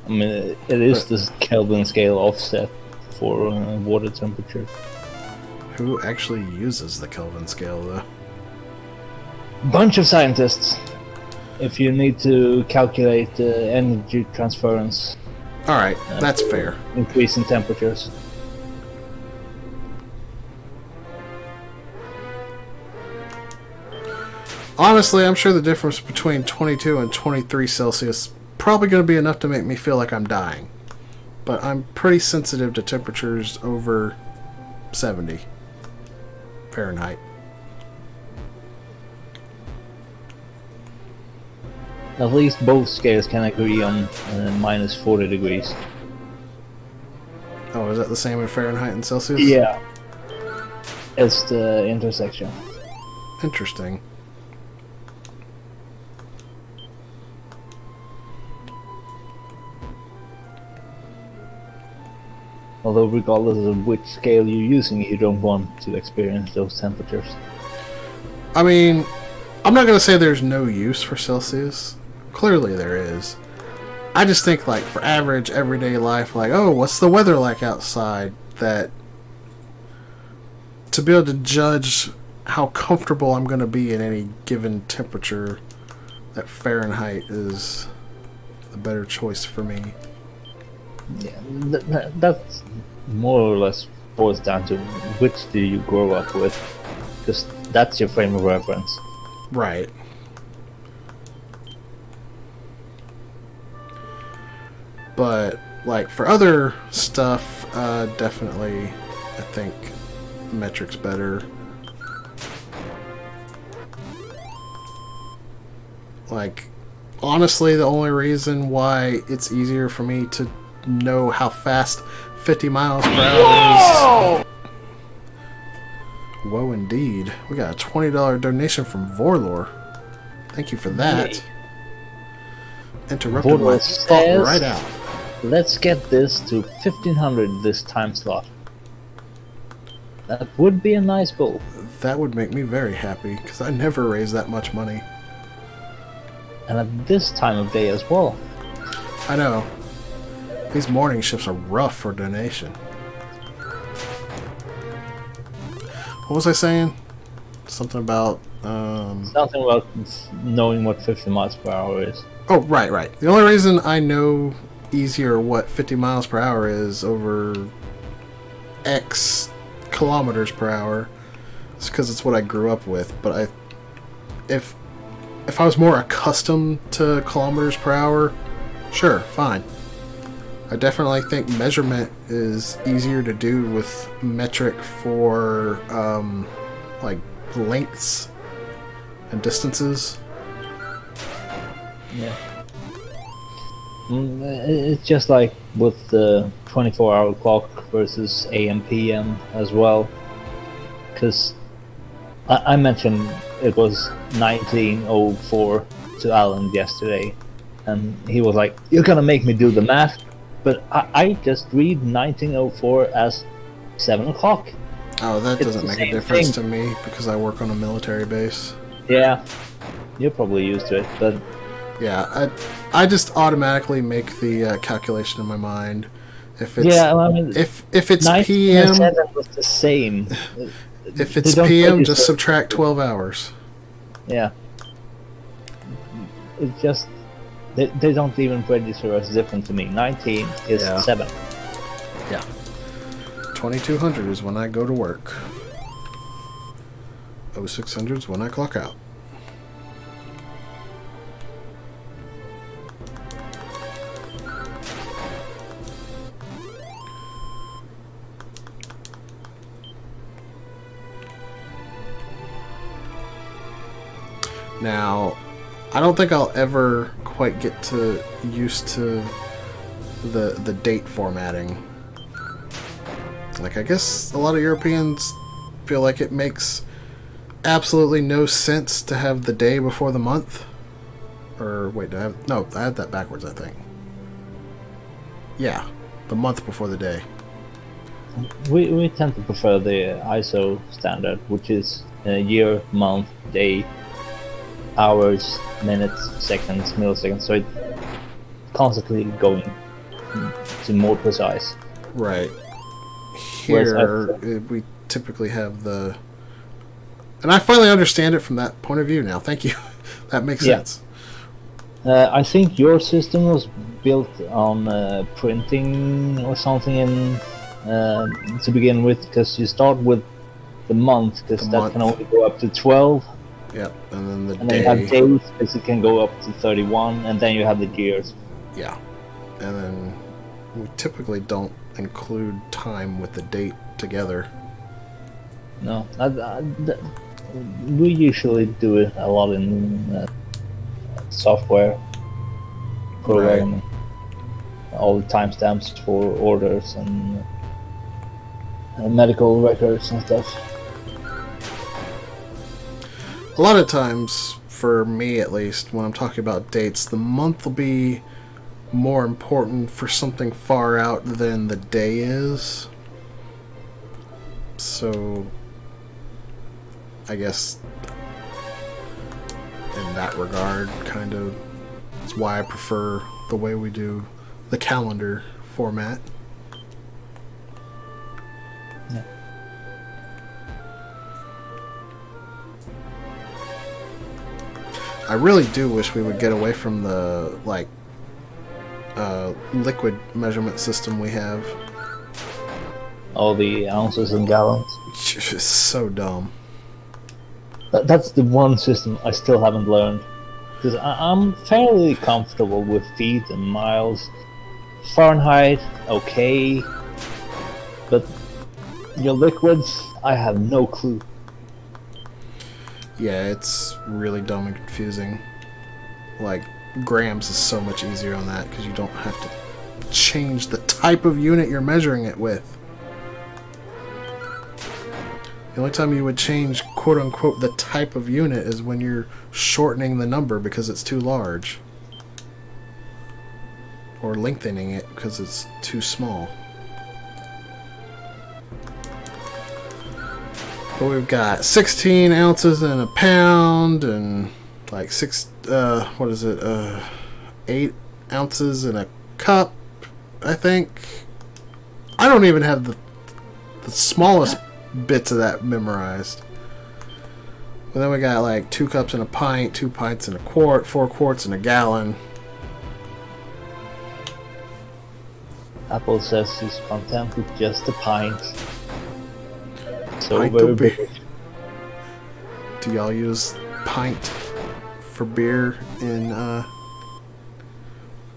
I mean, it is the Kelvin scale offset for water temperature. Who actually uses the Kelvin scale, though? Bunch of scientists. If you need to calculate energy transference. Alright, that's fair. Increase in temperatures. Honestly, I'm sure the difference between 22 and 23 Celsius probably going to be enough to make me feel like I'm dying. But I'm pretty sensitive to temperatures over 70 Fahrenheit. At least both scales can agree on minus 40 degrees. Oh, is that the same in Fahrenheit and Celsius? Yeah. It's the intersection. Interesting. Although regardless of which scale you're using, you don't want to experience those temperatures. I mean, I'm not going to say there's no use for Celsius. Clearly there is. I just think, like, for average, everyday life, like, oh, what's the weather like outside? That to be able to judge how comfortable I'm going to be in any given temperature, that Fahrenheit is a better choice for me. Yeah, that's more or less boils down to which do you grow up with, because that's your frame of reference. Right. But, like, for other stuff, definitely, I think metric's better. Like, honestly, the only reason why it's easier for me to know how fast 50 miles per hour is... Whoa, indeed. We got a $20 donation from Vorlor. Thank you for that. Interrupted my thought right out. Let's get this to 1500 this time slot. That would be a nice goal. That would make me very happy, because I never raise that much money. And at this time of day as well. I know. These morning shifts are rough for donation. What was I saying? Something about... Something about knowing what 50 miles per hour is. Oh, right. The only reason I know easier what 50 miles per hour is over X kilometers per hour is because it's what I grew up with. But if I was more accustomed to kilometers per hour, sure, fine. I definitely think measurement is easier to do with metric for like lengths and distances. Yeah. It's just like with the 24-hour clock versus AM PM as well. Because I mentioned it was 1904 to Alan yesterday, and he was like, "You're gonna make me do the math." But I just read 1904 as 7 o'clock. Oh, that doesn't make a difference to me because I work on a military base. Yeah, you're probably used to it, but... Yeah, I just automatically make the calculation in my mind. If it's, yeah, I mean, if it's PM... 1907 was the same. If it's PM, just subtract 12 hours. Yeah. It's just... They don't even register as different to me. 19 is 7. Yeah. 2200 is when I go to work. 0600 is when I clock out. Now, I don't think I'll ever quite get used to the date formatting. Like, I guess a lot of Europeans feel like it makes absolutely no sense to have the day before the month. Or, wait, I had that backwards, I think. Yeah, the month before the day. We tend to prefer the ISO standard, which is year, month, day, hours, minutes, seconds, milliseconds. So it's constantly going to more precise. Right. Here, we typically have the... And I finally understand it from that point of view now. Thank you. That makes sense. I think your system was built on printing or something to begin with, because you start with the month, because that can only go up to 12. Yep, and then the and day. then you have days, because it can go up to 31, and then you have the years. Yeah, and then we typically don't include time with the date together. No, we usually do it a lot in software programming. Right. All the timestamps for orders and medical records and stuff. A lot of times, for me at least, when I'm talking about dates, the month will be more important for something far out than the day is. So, I guess in that regard, kind of, it's why I prefer the way we do the calendar format. Yeah. I really do wish we would get away from the liquid measurement system we have. All the ounces and gallons. It's so dumb. That's the one system I still haven't learned. Because I'm fairly comfortable with feet and miles. Fahrenheit, okay. But your liquids, I have no clue. Yeah, it's really dumb and confusing. Like, grams is so much easier on that because you don't have to change the type of unit you're measuring it with. The only time you would change, quote-unquote, the type of unit is when you're shortening the number because it's too large. Or lengthening it because it's too small. But we've got 16 ounces in a pound and like 8 ounces in a cup, I think. I don't even have the smallest bits of that memorized. But then we got like 2 cups in a pint, 2 pints in a quart, 4 quarts in a gallon. Apple says he's content with just a pint. So Pint very of beer. big. Do y'all use pint for beer in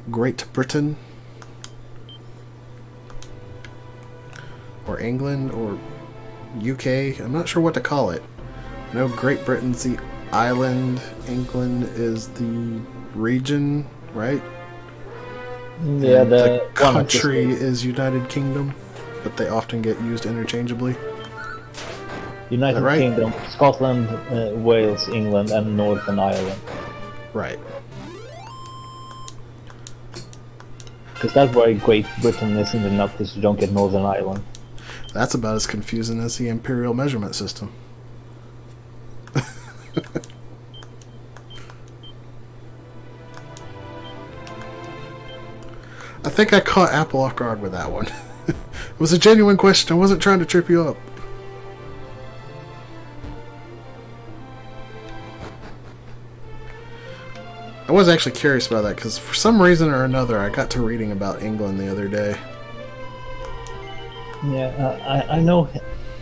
Great Britain? Or England? Or UK? I'm not sure what to call it. I know Great Britain's the island, England is the region, right? Yeah, And the one of the country states. is United Kingdom, but they often get used interchangeably. United right? Kingdom, Scotland, Wales, England, and Northern Ireland. Right. Because that's why Great Britain isn't enough, because you don't get Northern Ireland. That's about as confusing as the imperial measurement system. I think I caught Apple off guard with that one. It was a genuine question. I wasn't trying to trip you up. I was actually curious about that because for some reason or another I got to reading about England the other day. Yeah, I know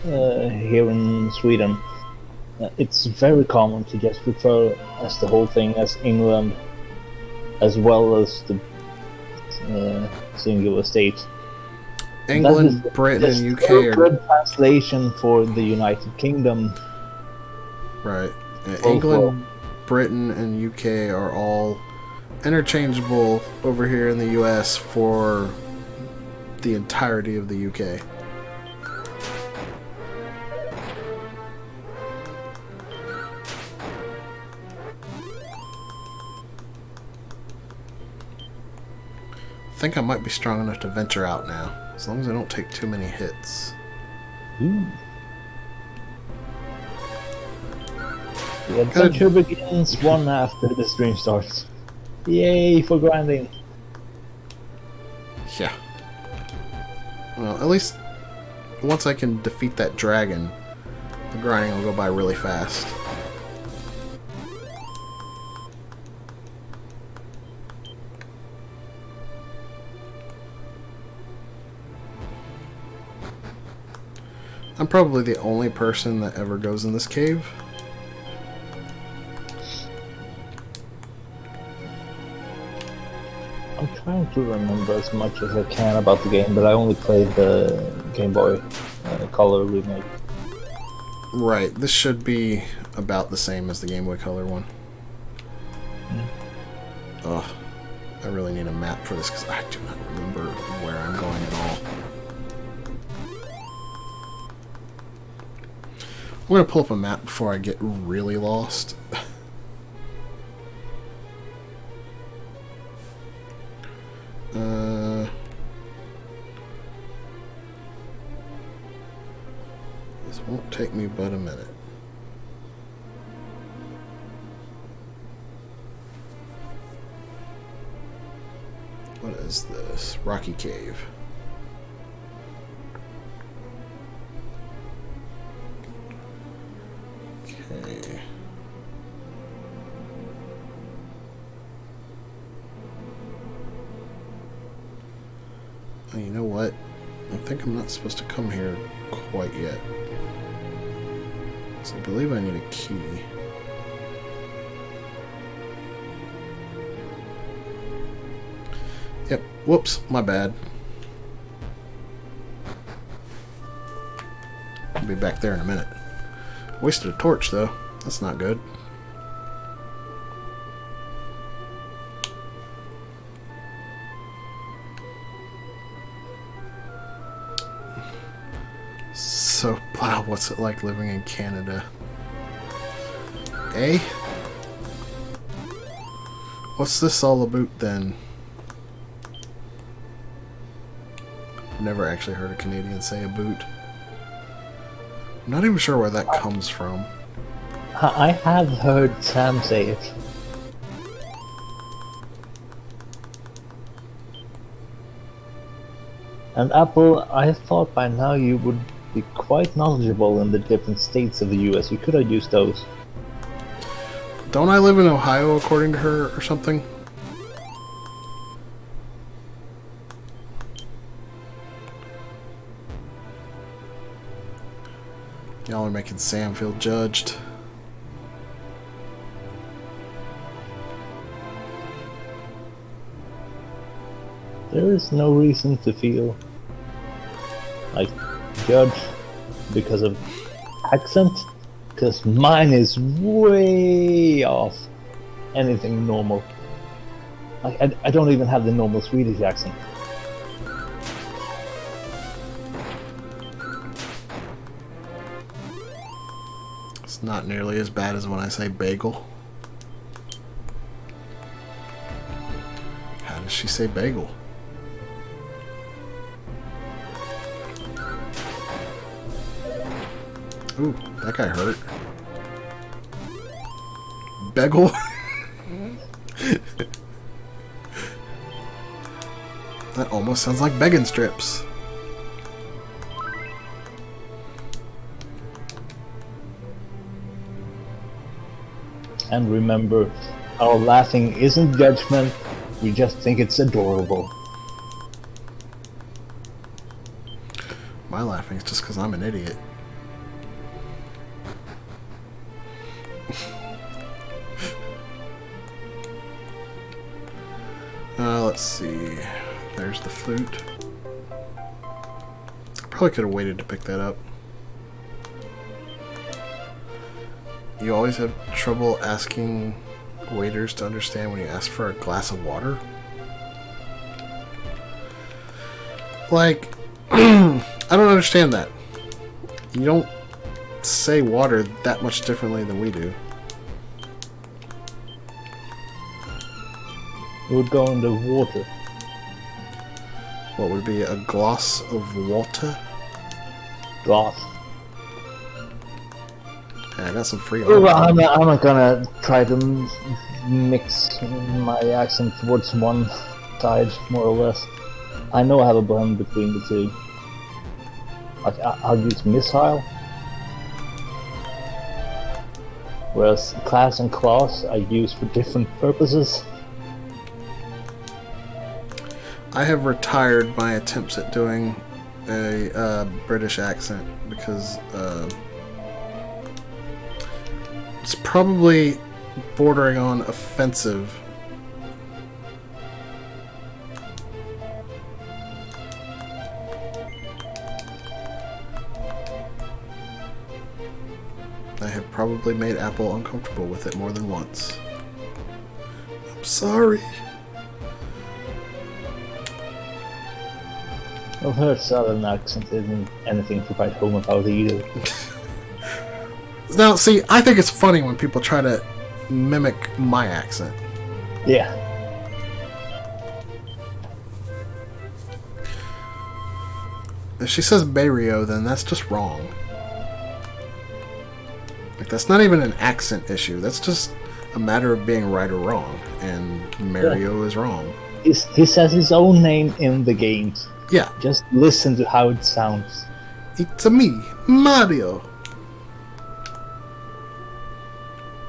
here in Sweden, it's very common to just refer as the whole thing as England, as well as the singular state. England, Britain, and UK a are good translation for the United Kingdom. right. Yeah, Oh, England, Britain and UK are all interchangeable over here in the US for the entirety of the UK. I think I might be strong enough to venture out now, as long as I don't take too many hits. Ooh. The adventure begins one after the stream starts. Yay for grinding! Yeah. Well, at least once I can defeat that dragon, the grinding will go by really fast. I'm probably the only person that ever goes in this cave. I'm trying to remember as much as I can about the game, but I only played the Game Boy Color remake. Right, this should be about the same as the Game Boy Color one. Ugh, I really need a map for this because I do not remember where I'm going at all. I'm going to pull up a map before I get really lost. This won't take me but a minute. What is this? Rocky Cave. Okay. Oh, you know what? I think I'm not supposed to come here quite yet. So I believe I need a key. Yep. Whoops. My bad. I'll be back there in a minute. Wasted a torch, though. That's not good. So, wow, what's it like living in Canada? Eh? What's this all about, then? Never actually heard a Canadian say a boot. I'm not even sure where that comes from. I have heard Sam say it. And Apple, I thought by now you would be quite knowledgeable in the different states of the US. You could have used those. Don't I live in Ohio, according to her, or something? Y'all are making Sam feel judged. There is no reason to feel like judged because of accent, because mine is way off anything normal. Like I don't even have the normal Swedish accent. It's not nearly as bad as when I say bagel. How does she say bagel? Ooh, that guy hurt. Bagel? That almost sounds like begging strips. And remember, our laughing isn't judgment, we just think it's adorable. My laughing is just because I'm an idiot. Let's see. There's the flute. Probably could have waited to pick that up. you always have trouble asking waiters to understand when you ask for a glass of water? Like, I don't understand that. You don't say water that much differently than we do. It would go into water. What would be a glass of water? Glass. Yeah, I got some free Oh, armor. I'm not gonna try to mix my accent towards one side, more or less. I know I have a blend between the two. Like, I'll use missile. Whereas class and class I use for different purposes. I have retired my attempts at doing a British accent because it's probably bordering on offensive. I have probably made Apple uncomfortable with it more than once. I'm sorry. Well, her southern accent isn't anything to write home about either. Now, see, I think it's funny when people try to mimic my accent. Yeah. If she says Barrio, then that's just wrong. Like, that's not even an accent issue. That's just a matter of being right or wrong. And Mario is wrong. He says his own name in the games. Yeah. Just listen to how it sounds. It's me, Mario.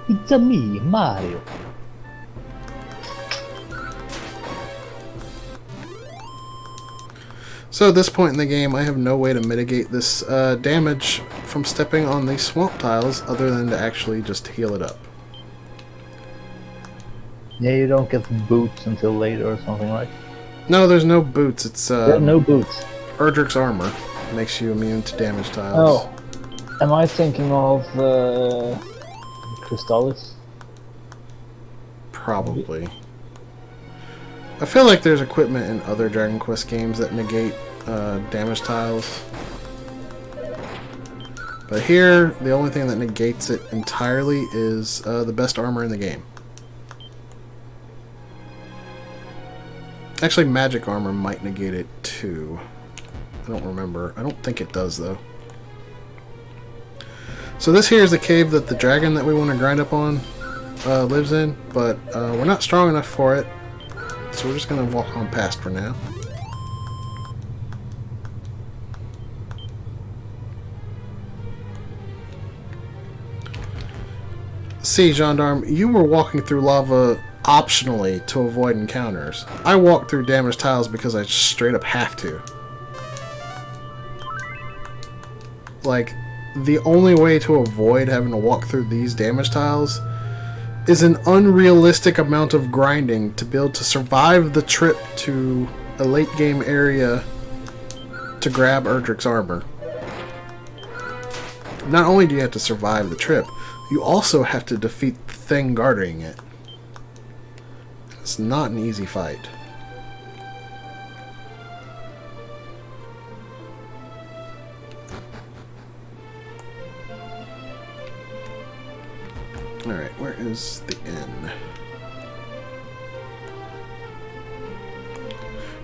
It's a me, Mario. So at this point in the game, I have no way to mitigate this damage from stepping on these swamp tiles other than to actually just heal it up. Yeah, you don't get boots until later or something, right? No, there's no boots. It's There are no boots. Erdrick's armor makes you immune to damage tiles. Oh, am I thinking of Crystallis? Probably. I feel like there's equipment in other Dragon Quest games that negate damage tiles. But here, the only thing that negates it entirely is the best armor in the game. Actually, magic armor might negate it too. I don't remember. I don't think it does, though. So this here is the cave that the dragon that we want to grind up on lives in, but we're not strong enough for it, so we're just going to walk on past for now. See, Gendarme, you were walking through lava optionally to avoid encounters. I walk through damaged tiles because I straight up have to. Like, the only way to avoid having to walk through these damaged tiles is an unrealistic amount of grinding to be able to survive the trip to a late game area to grab Erdrick's armor. Not only do you have to survive the trip, you also have to defeat the thing guarding it. It's not an easy fight. Alright, where is the inn?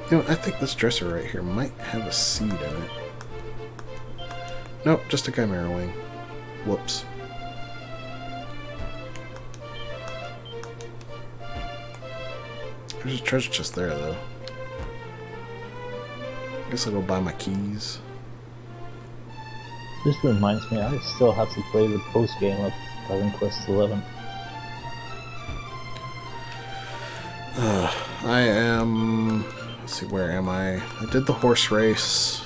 You know, I think this dresser right here might have a seed in it. Nope, just a chimera wing. Whoops. There's a treasure chest there, though. I guess I'll go buy my keys. This reminds me, I still have to play the post game of Dragon Quest XI. I am... Let's see, where am I? I did the horse race.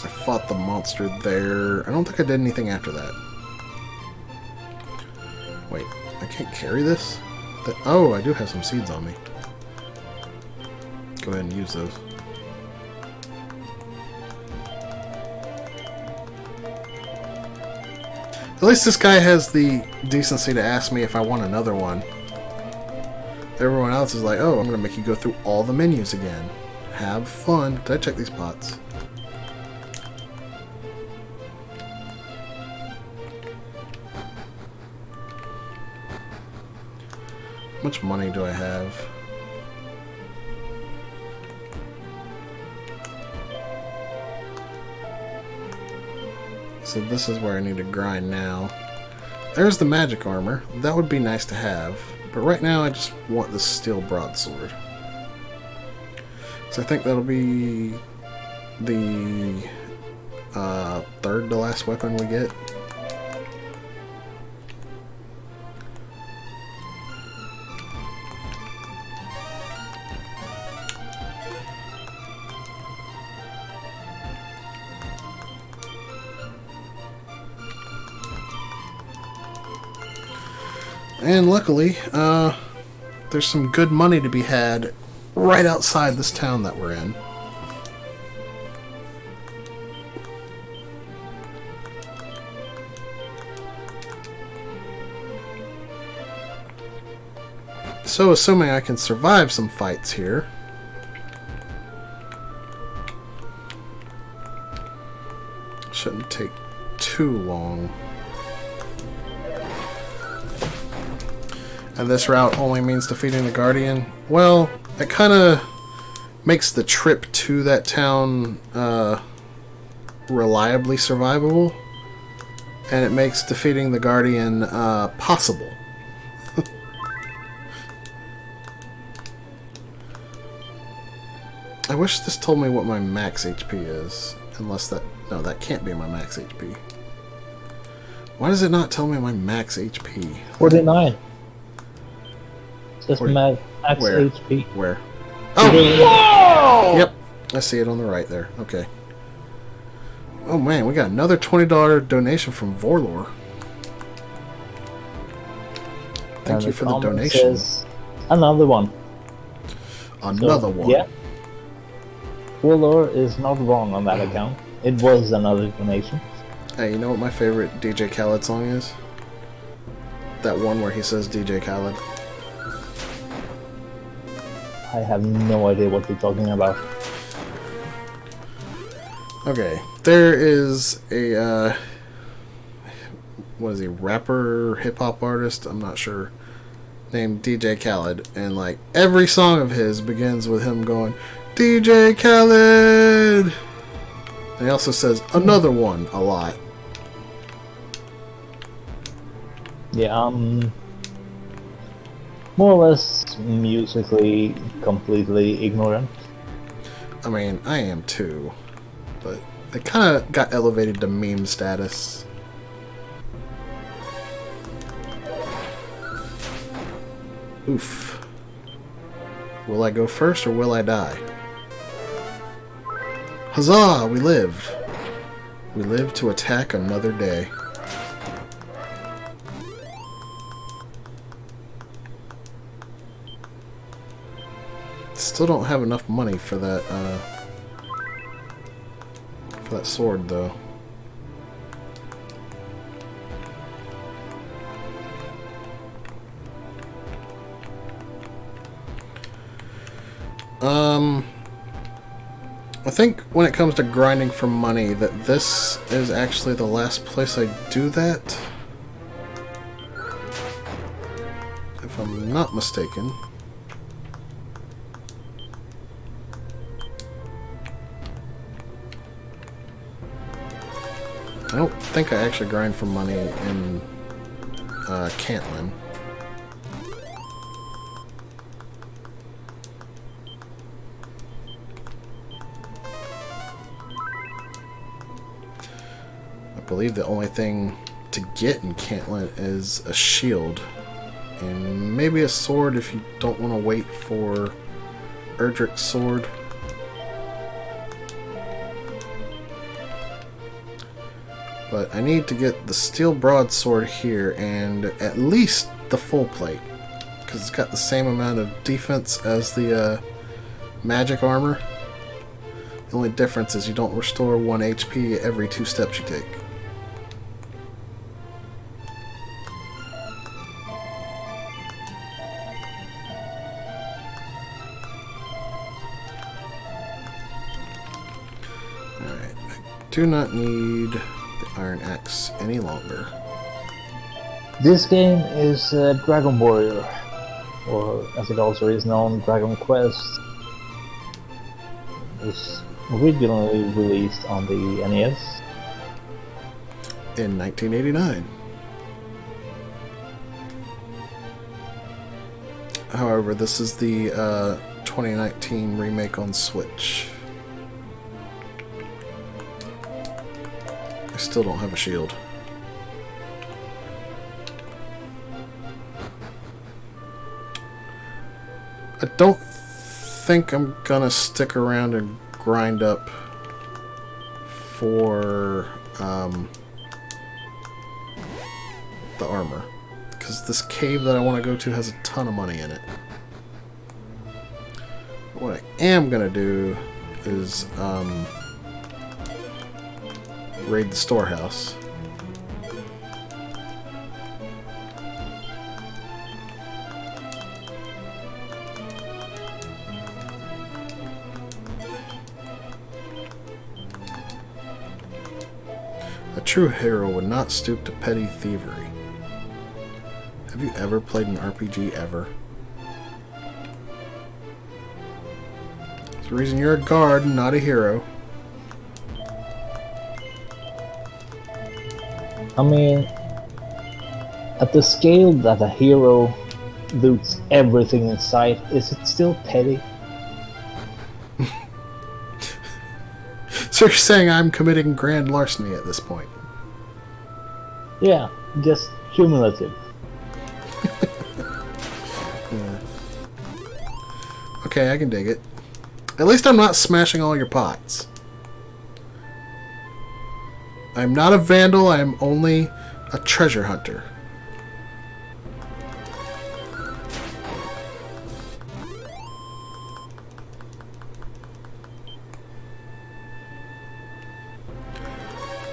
I fought the monster there. I don't think I did anything after that. Wait, I can't carry this? Oh, I do have some seeds on me. Go ahead and use those. At least this guy has the decency to ask me if I want another one. Everyone else is like, oh, I'm going to make you go through all the menus again. Have fun. Did I check these pots? How much money do I have? So this is where I need to grind now. There's the magic armor. That would be nice to have. But right now I just want the steel broadsword. So I think that'll be the third to last weapon we get. And luckily, there's some good money to be had right outside this town that we're in. So, assuming I can survive some fights here, shouldn't take too long. And this route only means defeating the Guardian. Well, it kind of makes the trip to that town reliably survivable. And it makes defeating the Guardian possible. I wish this told me what my max HP is. Unless that... No, that can't be my max HP. Why does it not tell me my max HP? 49. Just 40. max Where? HP. Where? Oh! Whoa! Yep. I see it on the right there. Okay. Oh man, we got another $20 donation from Vorlor. Thank you for the donation. Another one. Another one. Yeah. Vorlor is not wrong on that account. It was another donation. Hey, you know what my favorite DJ Khaled song is? That one where he says DJ Khaled. I have no idea what you're talking about. Okay, there is a, what is he, rapper, hip-hop artist, I'm not sure, named DJ Khaled, and like, every song of his begins with him going, DJ Khaled! And he also says, another one, a lot. Yeah, more or less musically completely ignorant. I mean, I am too, but it kind of got elevated to meme status. Oof. Will I go first or will I die? Huzzah! We live. We live to attack another day. Still don't have enough money for that sword though. I think when it comes to grinding for money that this is actually the last place I do that. If I'm not mistaken. I don't think I actually grind for money in Cantlin. I believe the only thing to get in Cantlin is a shield. And maybe a sword if you don't want to wait for Erdrick's sword. But I need to get the steel broadsword here and at least the full plate. Because it's got the same amount of defense as the magic armor. The only difference is you don't restore 1 HP every 2 steps you take. do not need the Iron Axe any longer. This game is Dragon Warrior, or as it also is known, Dragon Quest. It was originally released on the NES in 1989. However, this is the 2019 remake on Switch. I still don't have a shield. I don't think I'm gonna stick around and grind up for the armor, because this cave that I want to go to has a ton of money in it. But what I am gonna do is raid the storehouse. A true hero would not stoop to petty thievery. Have you ever played an RPG ever? It's the reason you're a guard and not a hero. I mean, at the scale that a hero loots everything in sight, is it still petty? So you're saying I'm committing grand larceny at this point? Yeah, just cumulative. Yeah. Okay, I can dig it. At least I'm not smashing all your pots. I'm not a vandal, I am only a treasure hunter.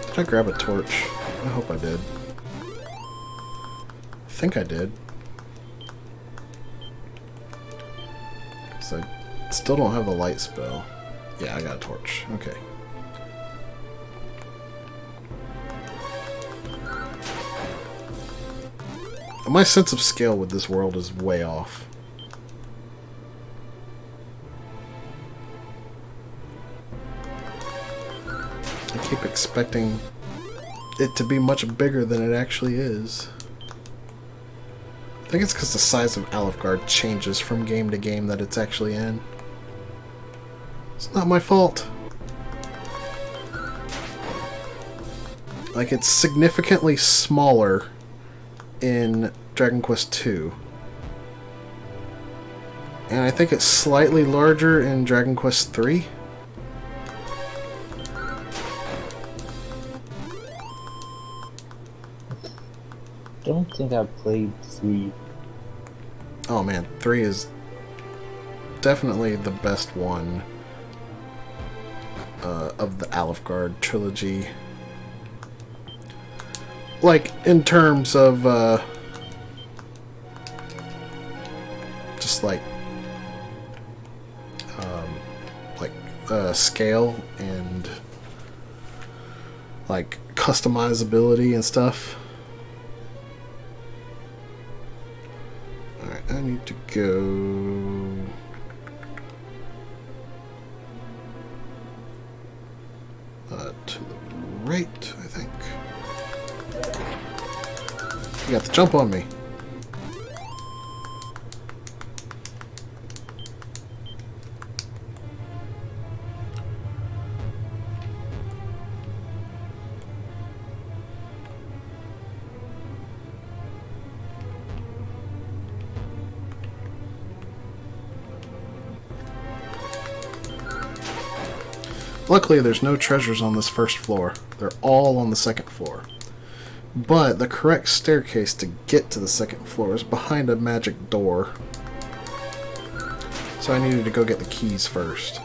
Did I grab a torch? I hope I did. I think I did. So I still don't have the light spell. Yeah, I got a torch. Okay. My sense of scale with this world is way off. I keep expecting it to be much bigger than it actually is. I think it's because the size of Alfgard changes from game to game that it's actually in. It's not my fault. Like, it's significantly smaller in Dragon Quest II. And I think it's slightly larger in Dragon Quest III. Don't think I played 3. Oh man, 3 is definitely the best one of the Alfgard trilogy. Like, in terms of just like scale and like customizability and stuff. Alright, I need to go to the right, I think. You got the jump on me. Luckily, there's no treasures on this first floor. They're all on the second floor. But the correct staircase to get to the second floor is behind a magic door. So I needed to go get the keys first.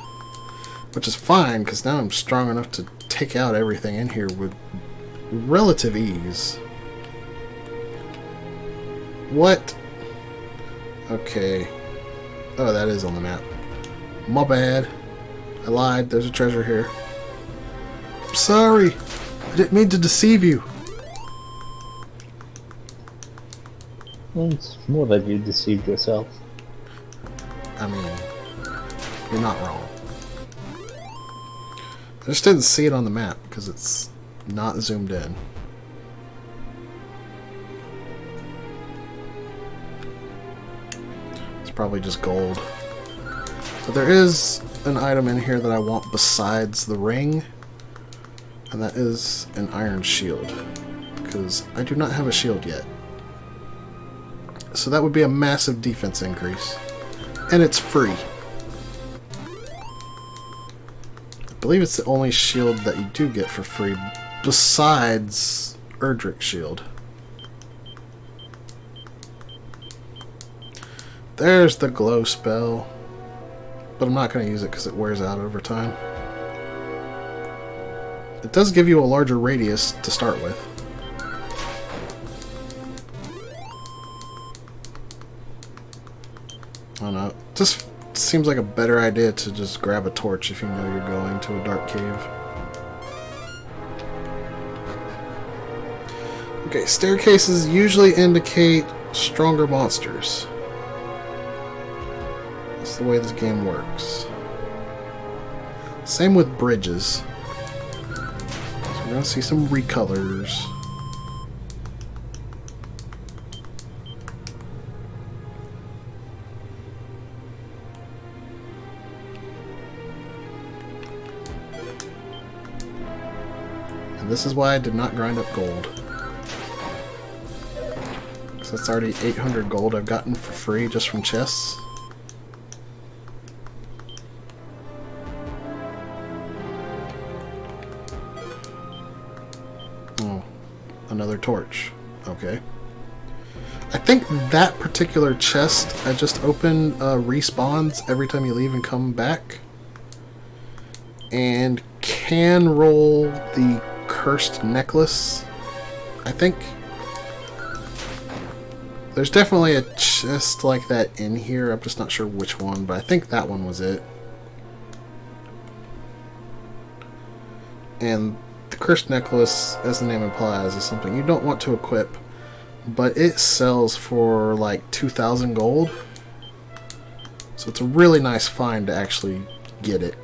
Which is fine, because now I'm strong enough to take out everything in here with relative ease. What? Okay. Oh, that is on the map. My bad. I lied. There's a treasure here. sorry. I didn't mean to deceive you. Well, it's more that you deceived yourself. I mean, you're not wrong. I just didn't see it on the map because it's not zoomed in. It's probably just gold. But there is an item in here that I want besides the ring, and that is an iron shield, because I do not have a shield yet. So that would be a massive defense increase, and it's free. I believe it's the only shield that you do get for free besides Erdrick's shield. There's the glow spell, but I'm not going to use it because it wears out over time. It does give you a larger radius to start with. I don't know. It just seems like a better idea to just grab a torch if you know you're going to a dark cave. Okay, staircases usually indicate stronger monsters. That's the way this game works. Same with bridges. So we're going to see some recolors. And this is why I did not grind up gold. Because that's already 800 gold I've gotten for free just from chests. Oh, another torch. Okay. I think that particular chest I just opened respawns every time you leave and come back. And can roll the cursed necklace, I think. There's definitely a chest like that in here. I'm just not sure which one, but I think that one was it. And the cursed necklace, as the name implies, is something you don't want to equip, but it sells for like 2,000 gold. So it's a really nice find to actually get it.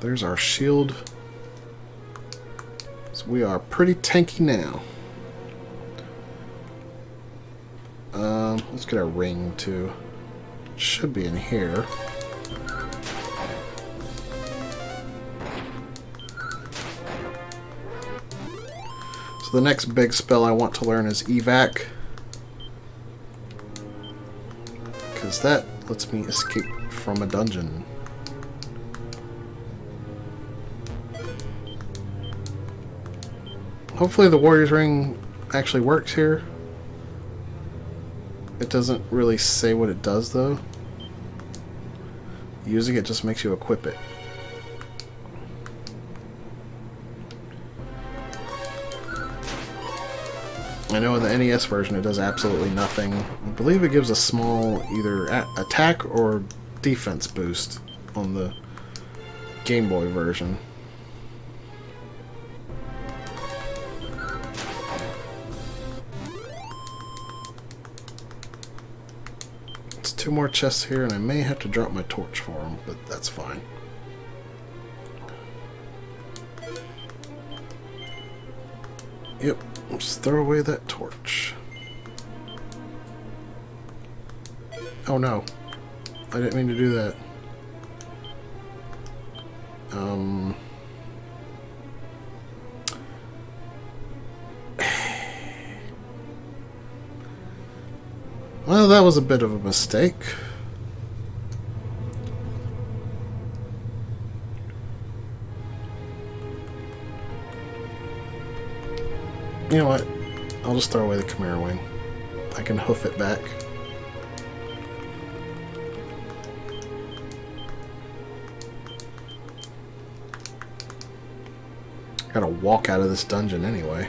There's our shield. So we are pretty tanky now. Let's get our ring too. Should be in here. So the next big spell I want to learn is evac, because that lets me escape from a dungeon. Hopefully the Warrior's Ring actually works here. It doesn't really say what it does though. Using it just makes you equip it. I know in the NES version it does absolutely nothing. I believe it gives a small either attack or defense boost on the Game Boy version. It's 2 more chests here, and I may have to drop my torch for them, but that's fine. Yep, just throw away that torch. Oh no, I didn't mean to do that. Well, that was a bit of a mistake. You know what? I'll just throw away the Chimera Wing. I can hoof it back. I gotta walk out of this dungeon anyway.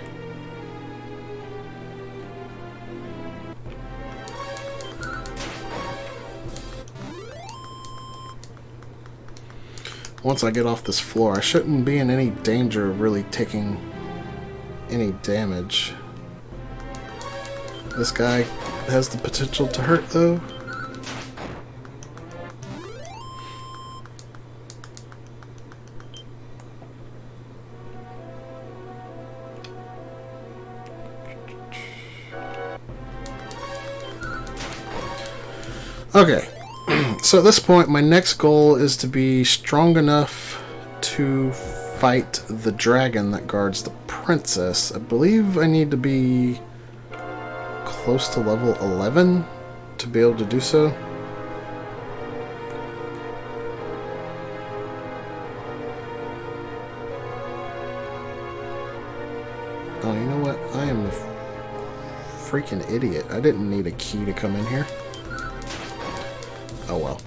once I get off this floor, I shouldn't be in any danger of really taking any damage. This guy has the potential to hurt, though. Okay, so at this point, my next goal is to be strong enough to fight the dragon that guards the princess. I believe I need to be close to level 11 to be able to do so. Oh, you know what? I am a freaking idiot. I didn't need a key to come in here. Oh well.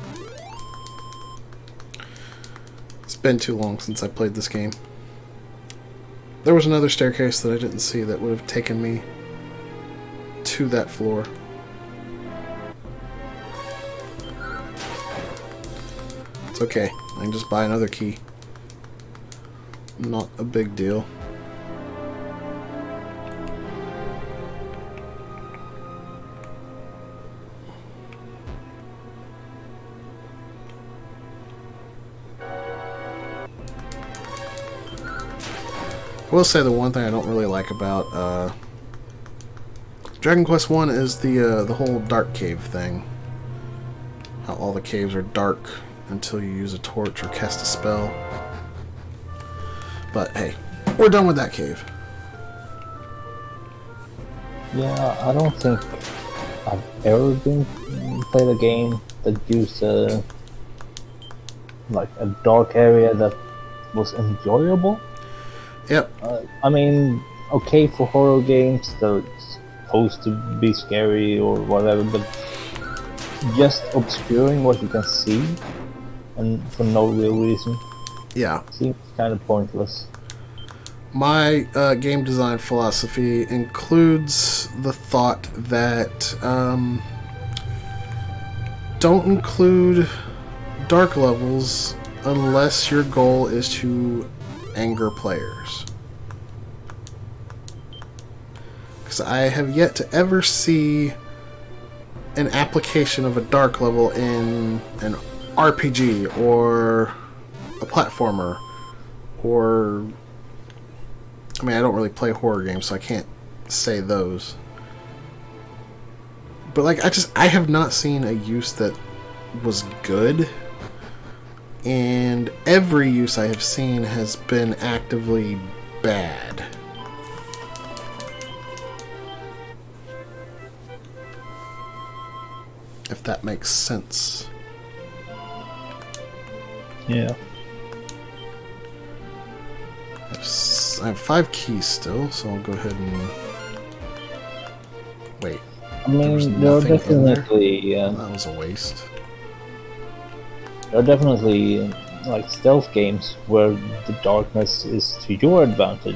It's been too long since I played this game. There was another staircase that I didn't see that would have taken me to that floor. It's okay. I can just buy another key. Not a big deal. I will say the one thing I don't really like about Dragon Quest 1 is the whole dark cave thing. How all the caves are dark until you use a torch or cast a spell. But hey, we're done with that cave. Yeah, I don't think I've ever played a game that used like a dark area that was enjoyable. Yep. I mean, okay, for horror games, they're supposed to be scary or whatever, but just obscuring what you can see and for no real reason Yeah. seems kind of pointless. My game design philosophy includes the thought that don't include dark levels unless your goal is to anger players. Because I have yet to ever see an application of a dark level in an RPG or a platformer or... I mean, I don't really play horror games, so I can't say those. But, like, I have not seen a use that was good. And every use I have seen has been actively bad. If that makes sense. Yeah. I have 5 keys still, so I'll go ahead and... Wait. I was mean, there are nothing in there? definitely That was a waste. there are definitely like stealth games where the darkness is to your advantage.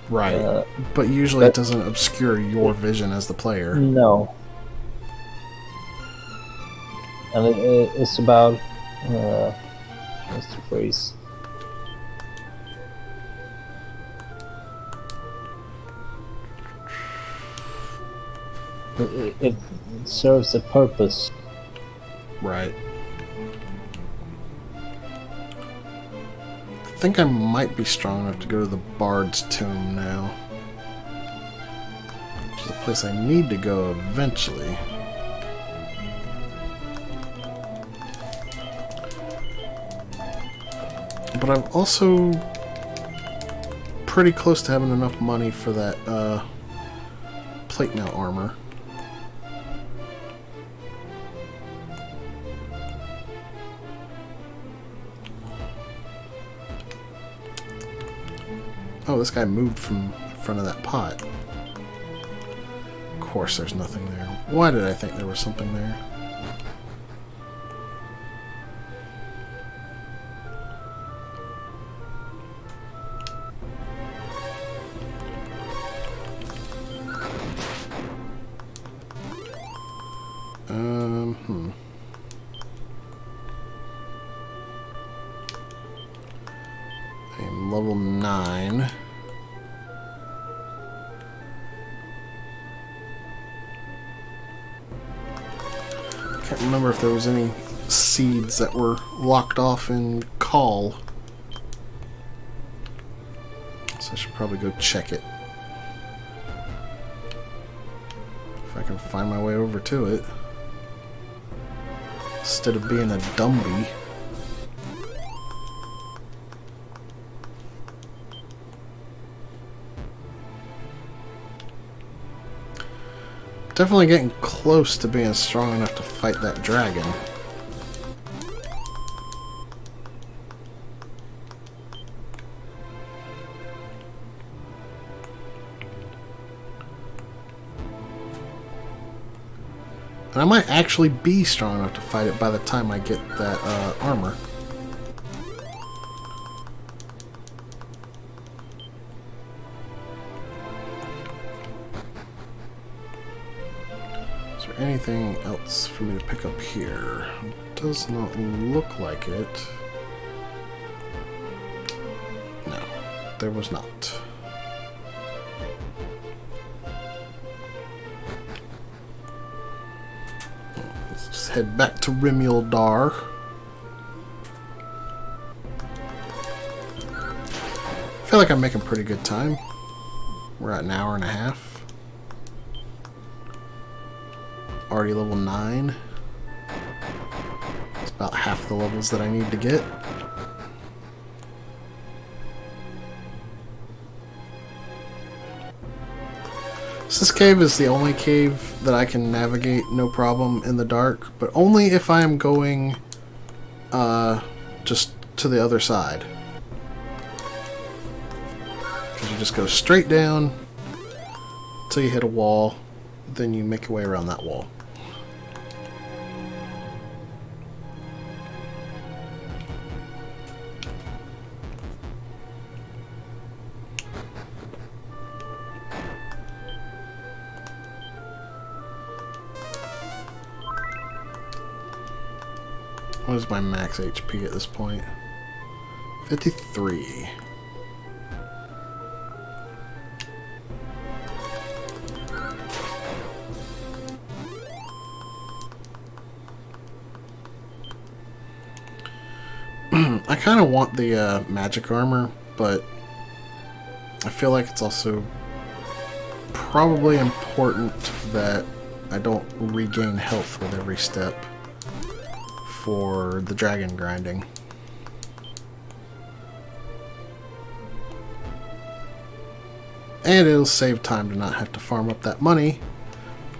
Right. But usually it but- doesn't obscure your vision as the player. No. And it's about what's the phrase? It serves a purpose. Right. I think I might be strong enough to go to the Bard's Tomb now. Which is a place I need to go eventually. But I'm also pretty close to having enough money for that plate mail armor. Oh, this guy moved from in front of that pot. Of course there's nothing there. Why did I think there was something there? Can't remember if there was any seeds that were locked off in call. So I should probably go check it. If I can find my way over to it. Instead of being a dumbie. Definitely getting close to being strong enough to fight that dragon. And I might actually be strong enough to fight it by the time I get that armor. Is there anything else for me to pick up here? It does not look like it. No, there was not. Let's just head back to Rimuldar. I feel like I'm making pretty good time. We're at an hour and a half. Already level 9. It's about half the levels that I need to get. So this cave is the only cave that I can navigate no problem in the dark, but only if I am going just to the other side. Because you just go straight down until you hit a wall, then you make your way around that wall. What is my max HP at this point? 53. I kind of want the magic armor, but I feel like it's also probably important that I don't regain health with every step for the dragon grinding. And it'll save time to not have to farm up that money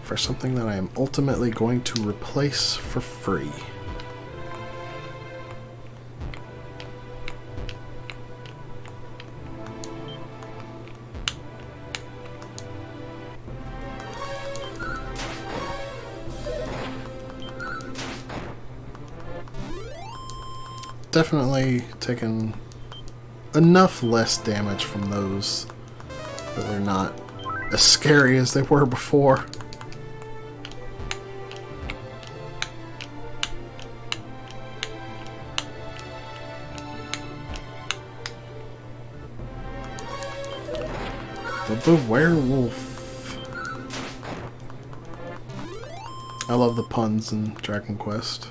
for something that I am ultimately going to replace for free. Definitely taken enough less damage from those that they're not as scary as they were before. The werewolf. I love the puns in Dragon Quest.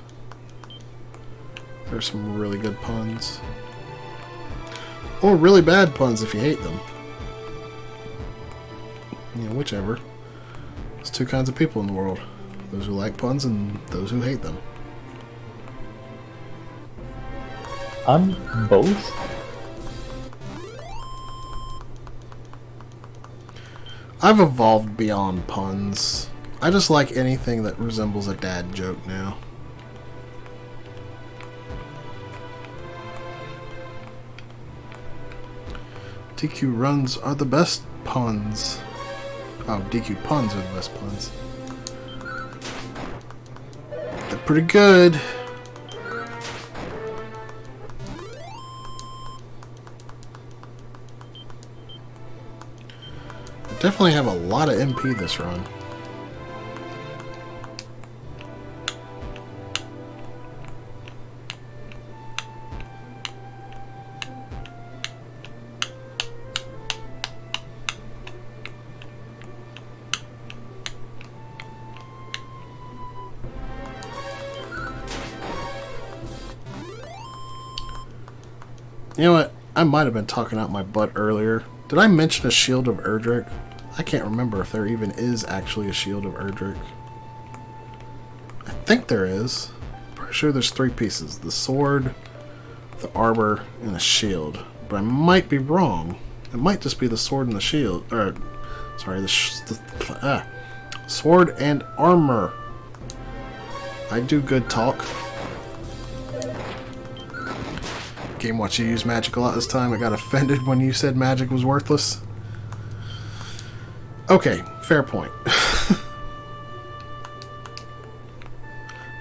There's some really good puns. Or really bad puns if you hate them. You know, whichever. There's two kinds of people in the world. Those who like puns and those who hate them. I'm both. I've evolved beyond puns. I just like anything that resembles a dad joke now. DQ runs are the best puns. Oh, DQ puns are the best puns. They're pretty good. I definitely have a lot of MP this run. You know what? I might have been talking out my butt earlier. Did I mention a Shield of Erdrick? I can't remember if there even is actually a Shield of Erdrick. I think there is. Pretty sure there's 3 pieces. The sword, the armor, and a shield. But I might be wrong. It might just be the sword and the shield. Or, sorry, the sword and armor. I do good talk. Game watched you use magic a lot this time. I got offended when you said magic was worthless. Okay, fair point.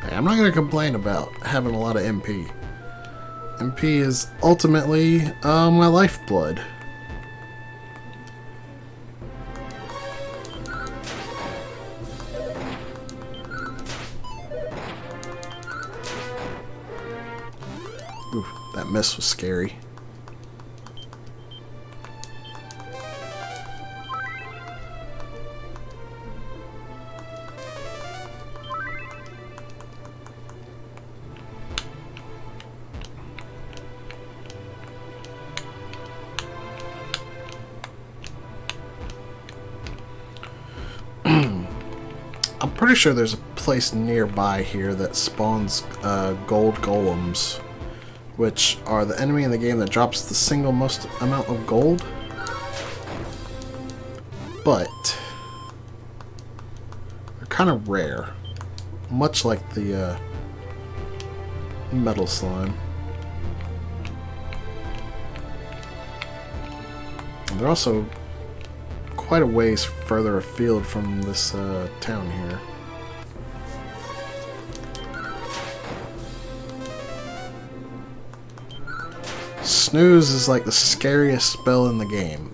Hey, I'm not going to complain about having a lot of MP. MP is ultimately my lifeblood. Ooh, that miss was scary. I'm pretty sure there's a place nearby here that spawns gold golems, which are the enemy in the game that drops the single most amount of gold. But they're kind of rare, much like the metal slime. And they're also quite a ways further afield from this town here. Snooze is like the scariest spell in the game.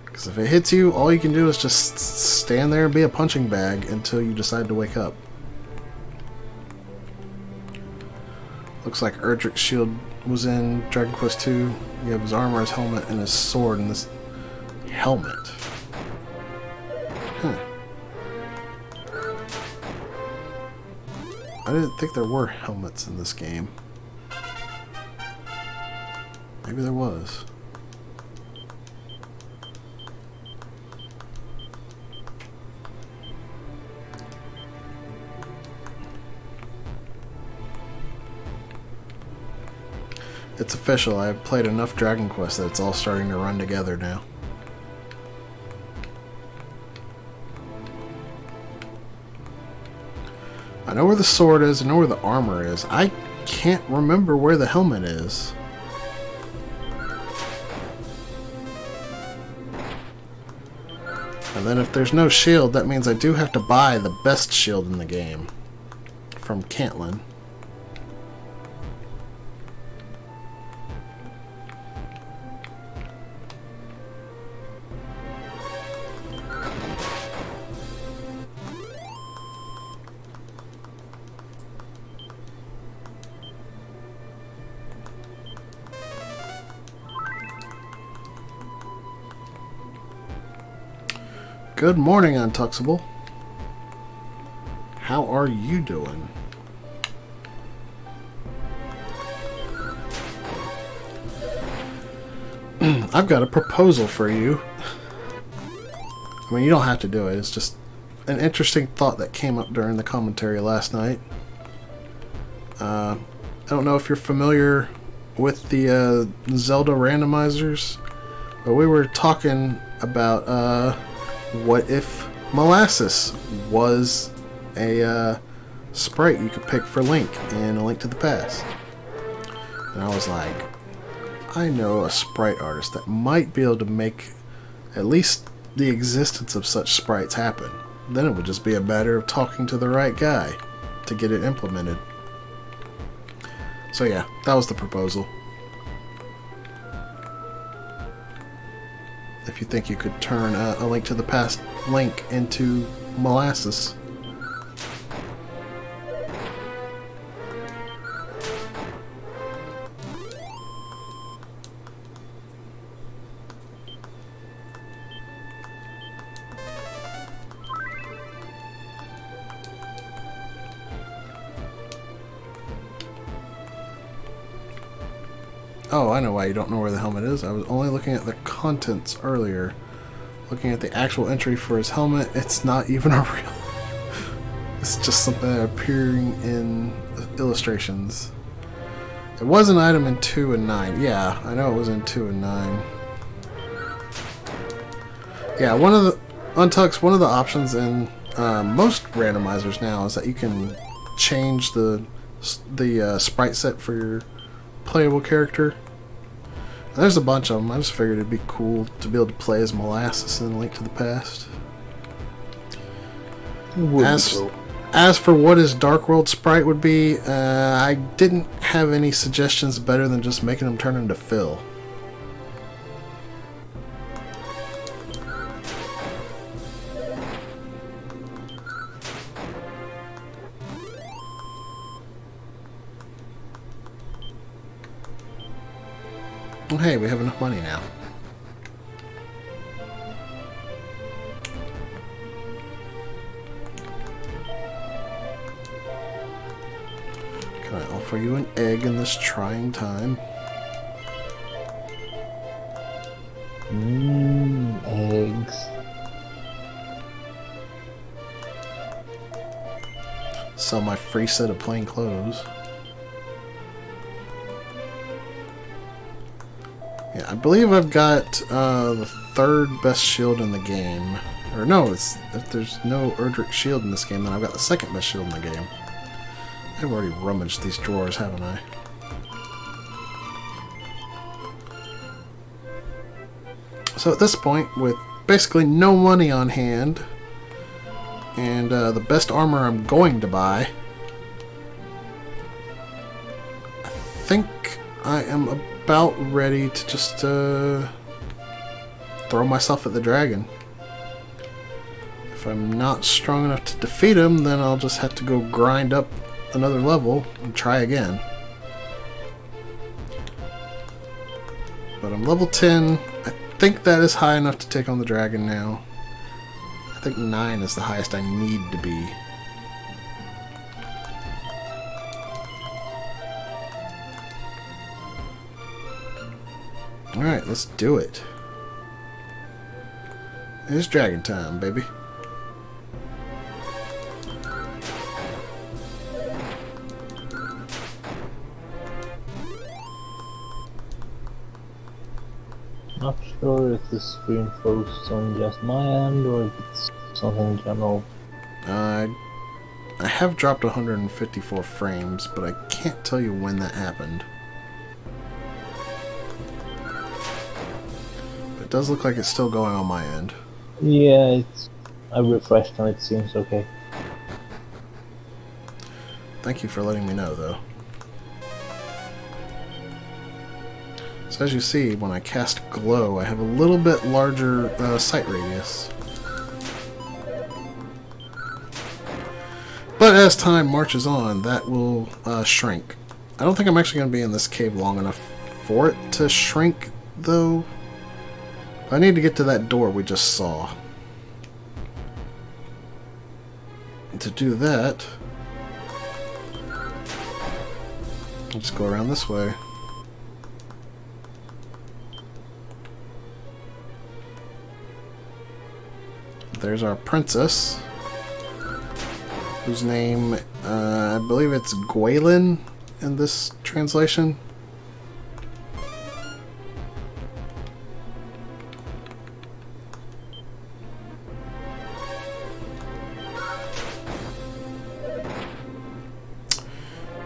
Because if it hits you, all you can do is just stand there and be a punching bag until you decide to wake up. Looks like Erdrick's shield was in Dragon Quest II. You have his armor, his helmet, and his sword, and this helmet. Huh. I didn't think there were helmets in this game. Maybe there was. It's official. I've played enough Dragon Quest that it's all starting to run together now. I know where the sword is, I know where the armor is. I can't remember where the helmet is. And then if there's no shield, that means I do have to buy the best shield in the game from Cantlin. Good morning, Untuxable. How are you doing? I've got a proposal for you. I mean, you don't have to do it. It's just an interesting thought that came up during the commentary last night. I don't know if you're familiar with the Zelda randomizers, but we were talking about what if Molasses was a sprite you could pick for Link in A Link to the Past? And I was like, I know a sprite artist that might be able to make at least the existence of such sprites happen. Then it would just be a matter of talking to the right guy to get it implemented. So yeah, that was the proposal. If you think you could turn A Link to the Past Link into Molasses. Oh, I know why you don't know where the helmet is. I was only looking at the contents earlier. Looking at the actual entry for his helmet, it's not even a real... It's just something appearing in illustrations. It was an item in 2 and 9. Yeah, I know it was in 2 and 9. Yeah, one of the... Untux, one of the options in most randomizers now is that you can change the sprite set for your playable character. And there's a bunch of them. I just figured it'd be cool to be able to play as Molasses in Link to the Past. As for what his Dark World sprite would be, I didn't have any suggestions better than just making him turn into Phil. Well, hey, we have enough money now. Can I offer you an egg in this trying time? Eggs. Sell my free set of plain clothes. Yeah, I believe I've got the 3rd best shield in the game. Or no, if there's no Erdrick shield in this game, then I've got the 2nd best shield in the game. I've already rummaged these drawers, haven't I? So at this point, with basically no money on hand, and the best armor I'm going to buy, I think I am about ready to just throw myself at the dragon. If I'm not strong enough to defeat him, then I'll just have to go grind up another level and try again. But I'm level 10. I think that is high enough to take on the dragon now. I think 9 is the highest I need to be. Alright, let's do it. It's dragon time, baby. Not sure if the screen froze on just my end or if it's something general. I have dropped 154 frames, but I can't tell you when that happened. It does look like it's still going on my end. Yeah, I refreshed and it seems okay. Thank you for letting me know, though. So as you see, when I cast Glow, I have a little bit larger sight radius. But as time marches on, that will shrink. I don't think I'm actually going to be in this cave long enough for it to shrink, though. I need to get to that door we just saw. And to do that, I'll just go around this way. There's our princess, whose name, I believe it's Gwaelin in this translation.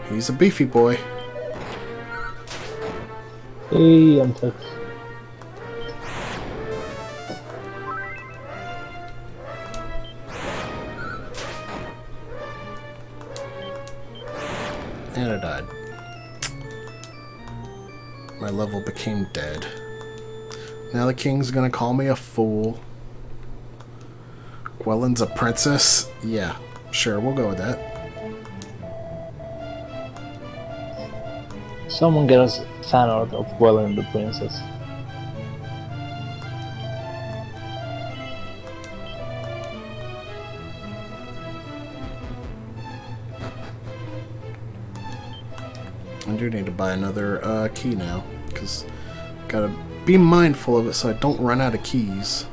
He's a beefy boy. Hey, I'm Tux. And I died. My level became dead. Now the king's gonna call me a fool. Gwelin's a princess? Yeah, sure, we'll go with that. Someone get us fan art of Gwelin the princess. I do need to buy another key now, because gotta be mindful of it so I don't run out of keys.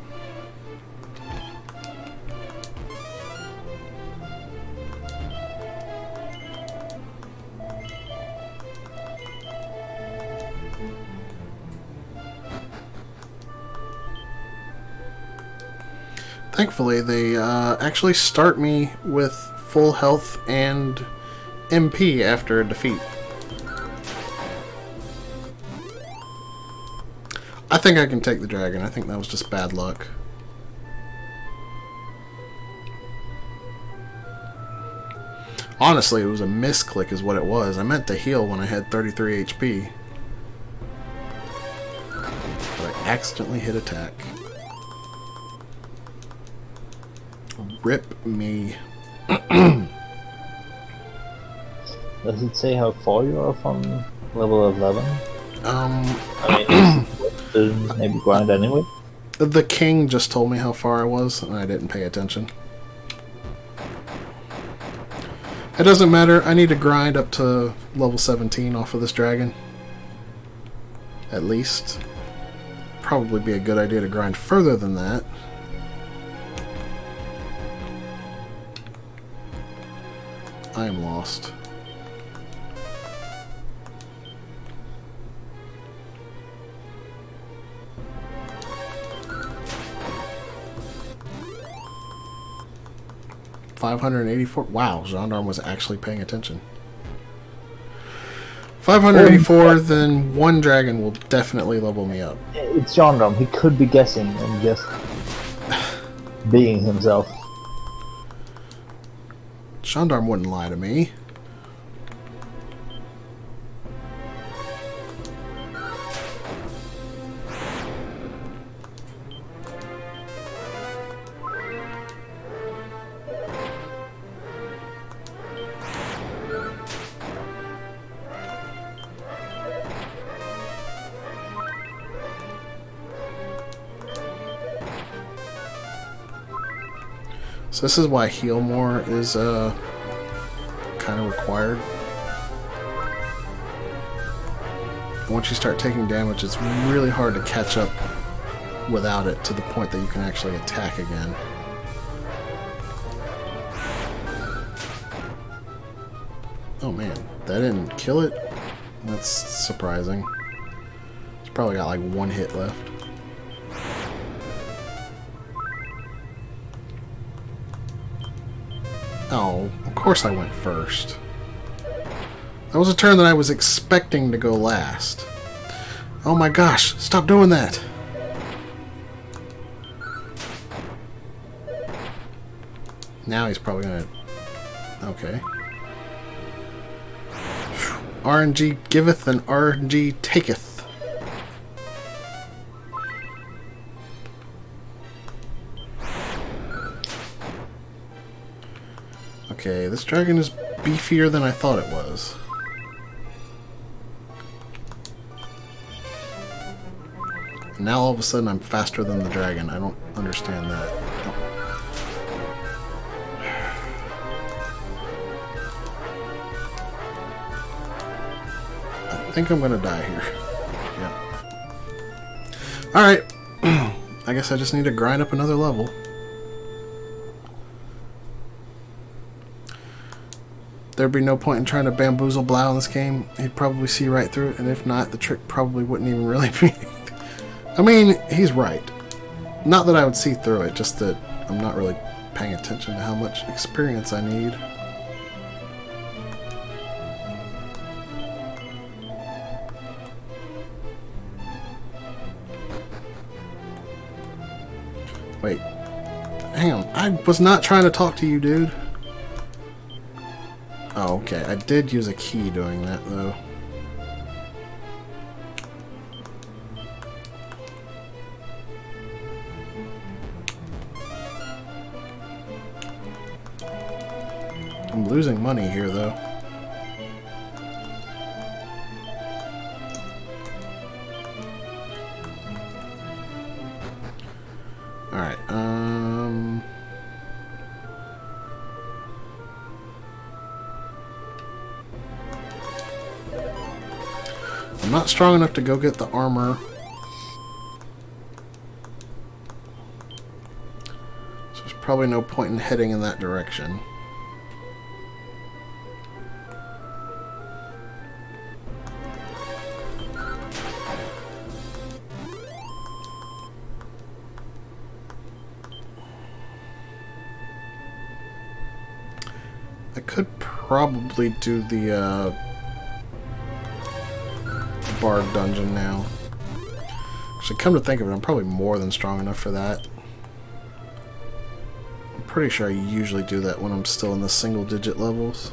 Thankfully, they actually start me with full health and MP after a defeat. I think I can take the dragon. I think that was just bad luck. Honestly, it was a misclick is what it was. I meant to heal when I had 33 HP. But I accidentally hit attack. Rip me. Does it say how far you are from level 11? I mean, maybe grind anyway? The king just told me how far I was, and I didn't pay attention. It doesn't matter. I need to grind up to level 17 off of this dragon. At least. Probably be a good idea to grind further than that. I am lost. $584. Wow, Gendarme was actually paying attention. 584, then one dragon will definitely level me up. It's Gendarme. He could be guessing and just being himself. Gendarme wouldn't lie to me. So this is why heal more is kind of required. Once you start taking damage, it's really hard to catch up without it to the point that you can actually attack again. Oh man, that didn't kill it? That's surprising. It's probably got like one hit left. Oh, of course I went first. That was a turn that I was expecting to go last. Oh my gosh, stop doing that! Now he's probably gonna... Okay. RNG giveth and RNG taketh. Okay, this dragon is beefier than I thought it was. And now all of a sudden I'm faster than the dragon. I don't understand that. Oh. I think I'm gonna die here. Yeah. Alright. I guess I just need to grind up another level. There'd be no point in trying to bamboozle Blau in this game. He'd probably see right through it, and if not, the trick probably wouldn't even really be... I mean, he's right. Not that I would see through it, just that I'm not really paying attention to how much experience I need. Wait. Hang on. I was not trying to talk to you, dude. Oh, okay. I did use a key doing that, though. I'm losing money here, though. Alright, I'm not strong enough to go get the armor. So there's probably no point in heading in that direction. I could probably do the Bard dungeon now. Actually, come to think of it, I'm probably more than strong enough for that. I'm pretty sure I usually do that when I'm still in the single-digit levels.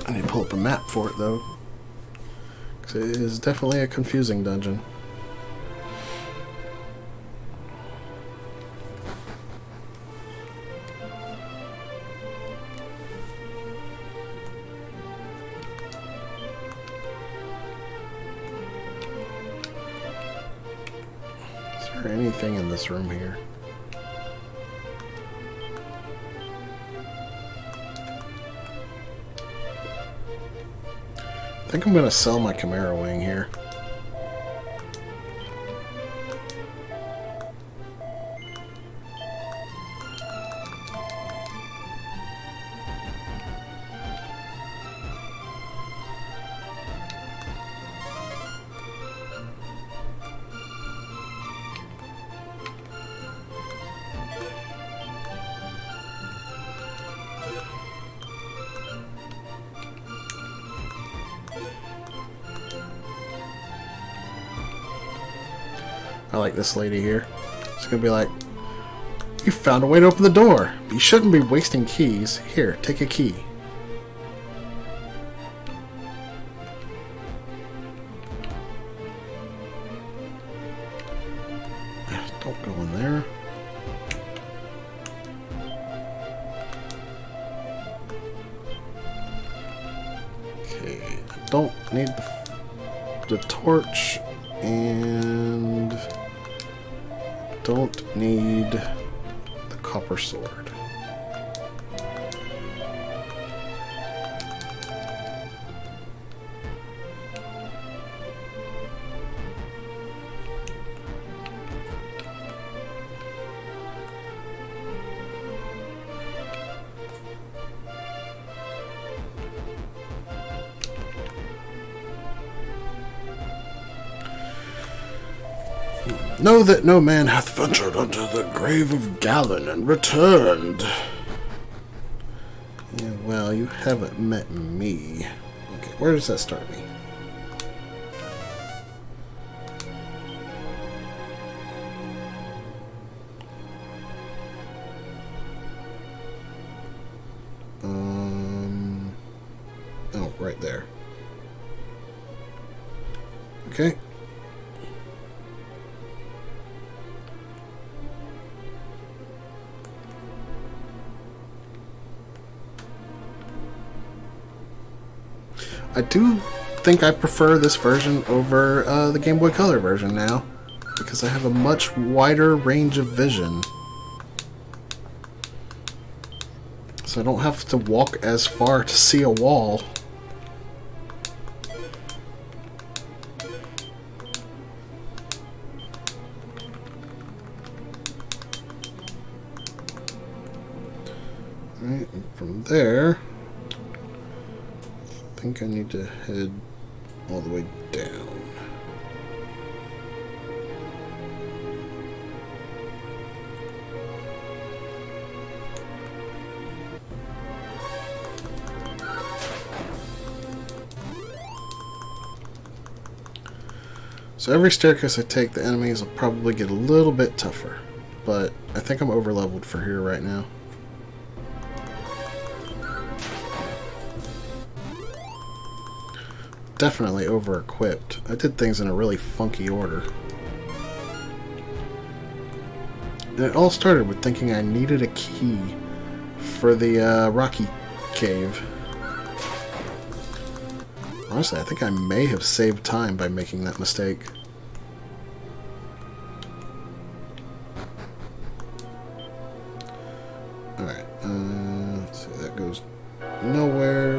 I need to pull up a map for it, though. Because it is definitely a confusing dungeon. Is there anything in this room here? I think I'm going to sell my Chimera Wing here. I like this lady here. She's gonna be like, "You found a way to open the door. You shouldn't be wasting keys. Here, take a key." Don't go in there. Okay, I don't need the torch, and don't need the copper sword. Know that no man hath ventured unto the grave of Galen and returned. Yeah, well, you haven't met me. Okay, where does that start me? Oh, right there. Okay. I do think I prefer this version over the Game Boy Color version now, because I have a much wider range of vision. So I don't have to walk as far to see a wall. Alright, and from there, I think I need to head all the way down. So every staircase I take, the enemies will probably get a little bit tougher, but I think I'm over leveled for here right now. Definitely over equipped. I did things in a really funky order. And it all started with thinking I needed a key for the Rocky Cave. Honestly, I think I may have saved time by making that mistake. Alright, let's see, that goes nowhere.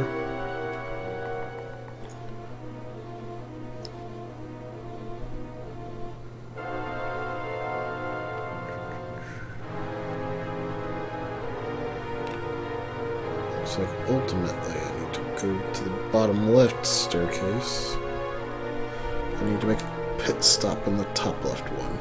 Looks like ultimately I need to go to the bottom left staircase. I need to make a pit stop in the top left one.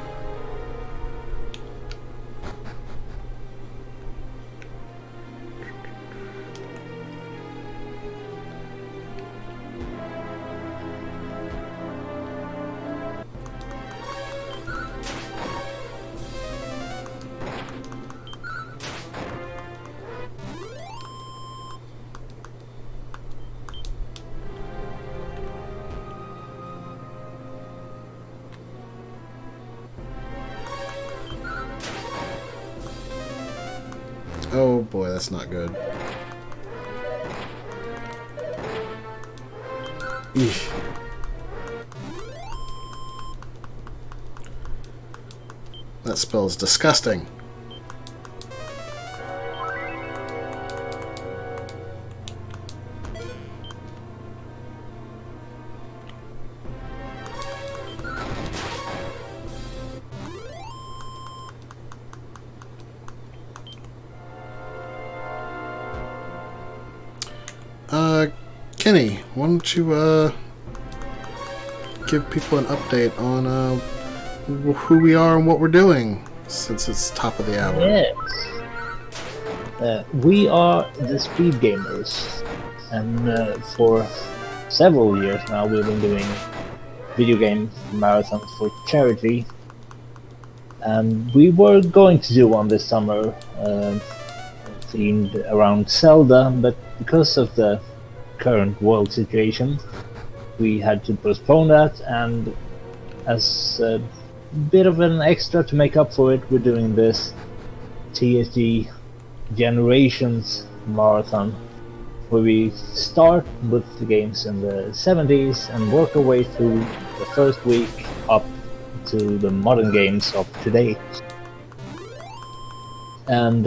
Oh boy, that's not good. Eesh. That spell is disgusting. Kenny, why don't you, give people an update on, who we are and what we're doing, since it's top of the hour. Yes. We are the Speed Gamers, and for several years now we've been doing video game marathons for charity. And we were going to do one this summer, themed around Zelda, but because of the current world situation, we had to postpone that, and as a bit of an extra to make up for it, we're doing this TSG Generations Marathon, where we start with the games in the 70s and work our way through the first week up to the modern games of today. And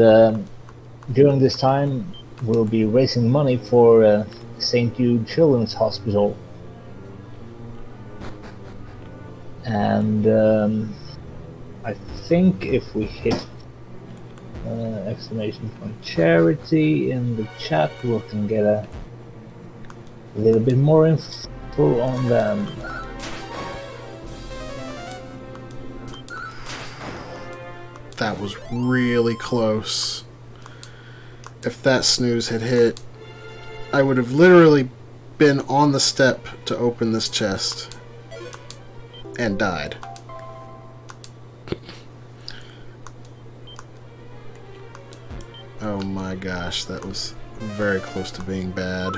during this time, we'll be raising money for St. Jude Children's Hospital. And I think if we hit exclamation point charity in the chat, we can get a little bit more info on them. That was really close. If that snooze had hit, I would have literally been on the step to open this chest and died. Oh my gosh, that was very close to being bad.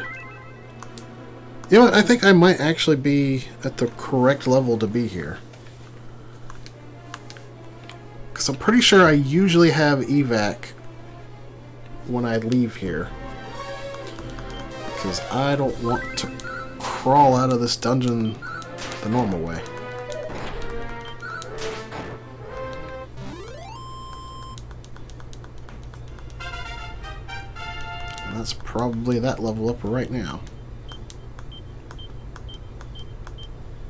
You know what, I think I might actually be at the correct level to be here. Because I'm pretty sure I usually have evac when I leave here. Because I don't want to crawl out of this dungeon the normal way. And that's probably that level up right now.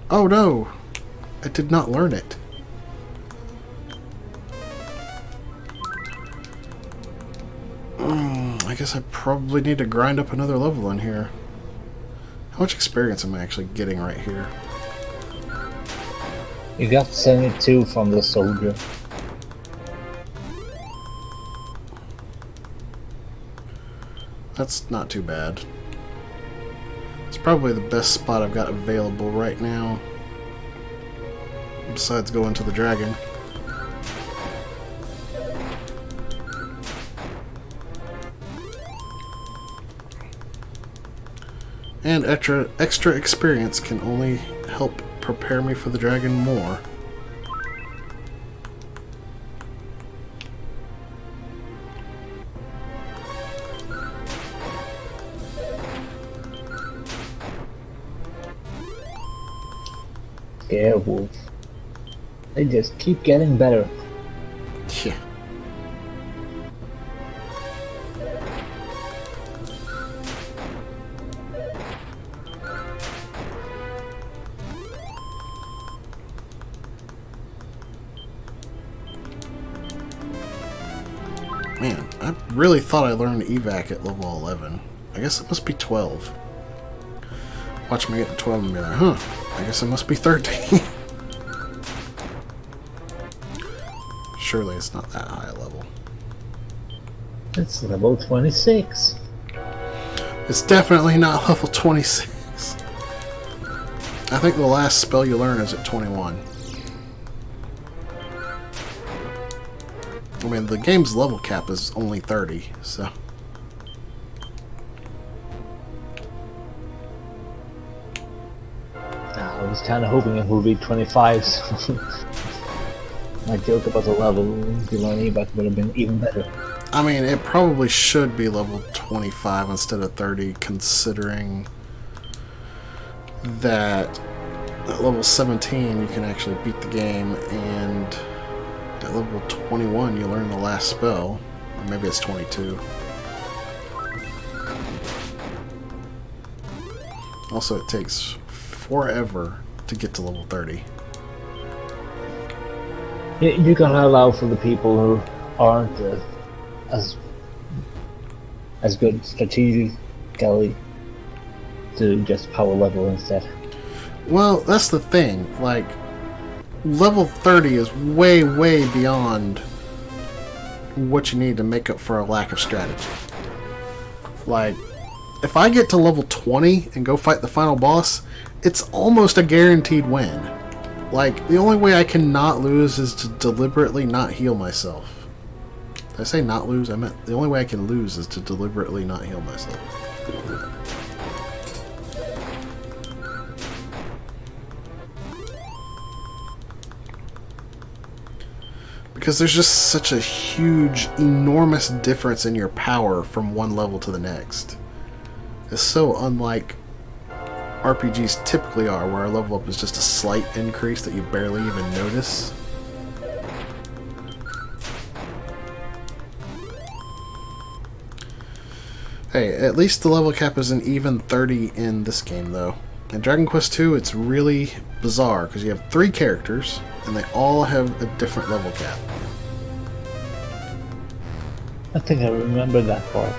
Oh no! I did not learn it. I guess I probably need to grind up another level in here. How much experience am I actually getting right here? You got 72 from the soldier. That's not too bad. It's probably the best spot I've got available right now. Besides going to the dragon. And extra experience can only help prepare me for the dragon more. Scarewolf. They just keep getting better. Yeah. Man, I really thought I learned evac at level 11. I guess it must be 12. Watch me get to 12 and be like, huh, I guess it must be 13. Surely it's not that high a level. It's level 26. It's definitely not level 26. I think the last spell you learn is at 21. I mean, the game's level cap is only 30, so... I was kind of hoping it would be 25, so... My joke about the level below evac would have been even better. I mean, it probably should be level 25 instead of 30, considering that at level 17 you can actually beat the game, and at level 21 you learn the last spell. Or maybe it's 22. Also, it takes forever to get to level 30. You gotta allow for the people who aren't as good strategically to just power level instead. Well, that's the thing. Like, level 30 is way, way beyond what you need to make up for a lack of strategy. Like, if I get to level 20 and go fight the final boss, it's almost a guaranteed win. Like, the only way I can not lose is to deliberately not heal myself. Did I say not lose? I meant the only way I can lose is to deliberately not heal myself. Because there's just such a huge, enormous difference in your power from one level to the next. It's so unlike RPGs typically are, where a level up is just a slight increase that you barely even notice. Hey, at least the level cap is an even 30 in this game, though. In Dragon Quest II, it's really bizarre, because you have 3 characters, and they all have a different level cap. I think I remember that part.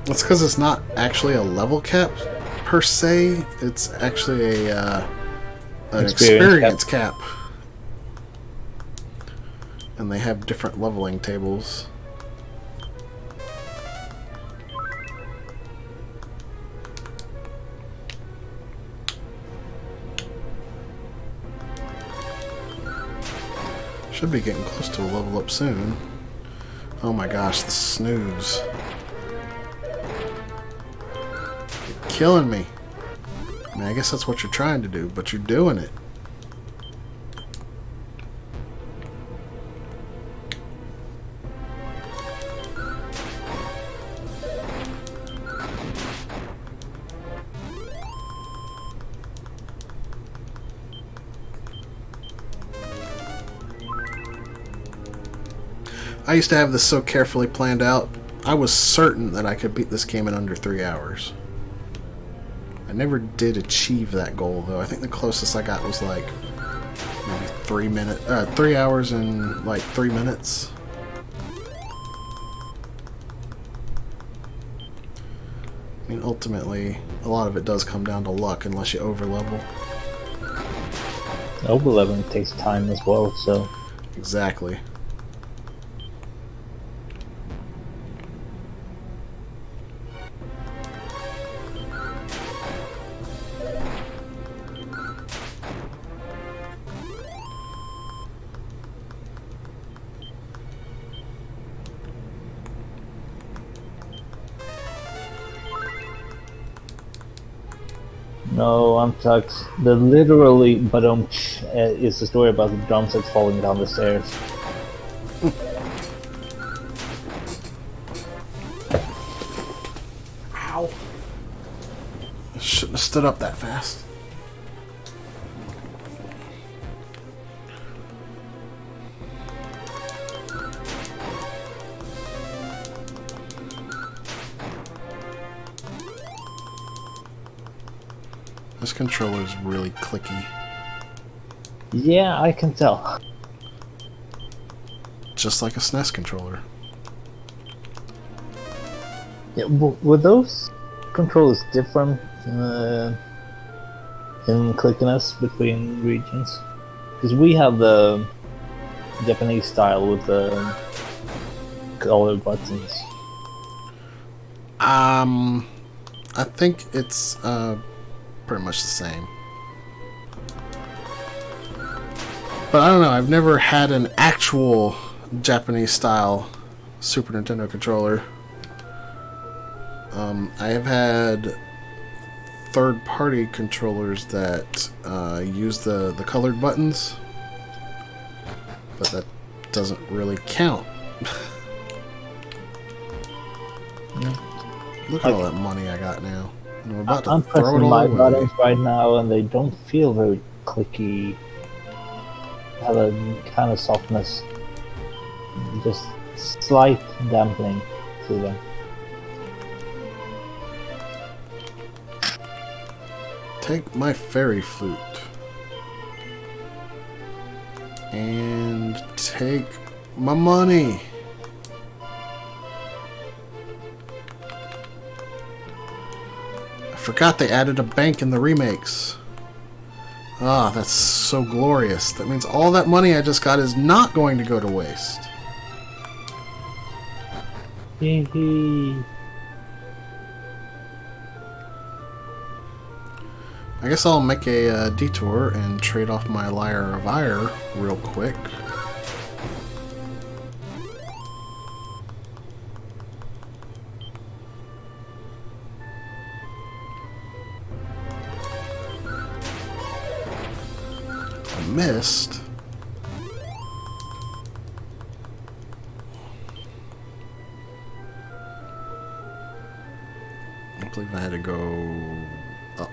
That's because it's not actually a level cap, per se. It's actually an experience cap. And they have different leveling tables. Should be getting close to a level up soon. Oh my gosh, the snooze. You're killing me. I mean, I guess that's what you're trying to do, but you're doing it. I used to have this so carefully planned out, I was certain that I could beat this game in under 3 hours. I never did achieve that goal, though. I think the closest I got was like maybe 3 hours and like 3 minutes. I mean, ultimately, a lot of it does come down to luck unless you overlevel. Overleveling takes time as well, so... Exactly. No, Untucked. The literally is the story about the drum set falling down the stairs. Ow. Shouldn't have stood up that fast. This controller is really clicky. Yeah, I can tell. Just like a SNES controller. Yeah, were those controls different in clickiness between regions? Because we have the Japanese style with the colored buttons. I think it's pretty much the same. But I don't know, I've never had an actual Japanese style Super Nintendo controller. I have had third-party controllers that use the colored buttons, but that doesn't really count. Look at all that money I got now. And I'm about to I'm throw it pressing all my away. buttons right now, and they don't feel very clicky. Have a kind of softness, just slight dampening to them. Take my fairy flute. And take my money. I forgot they added a bank in the remakes. Ah, that's so glorious. That means all that money I just got is not going to go to waste. Hee hee. I guess I'll make a detour and trade off my Lyre of Ire real quick. I missed. I believe I had to go up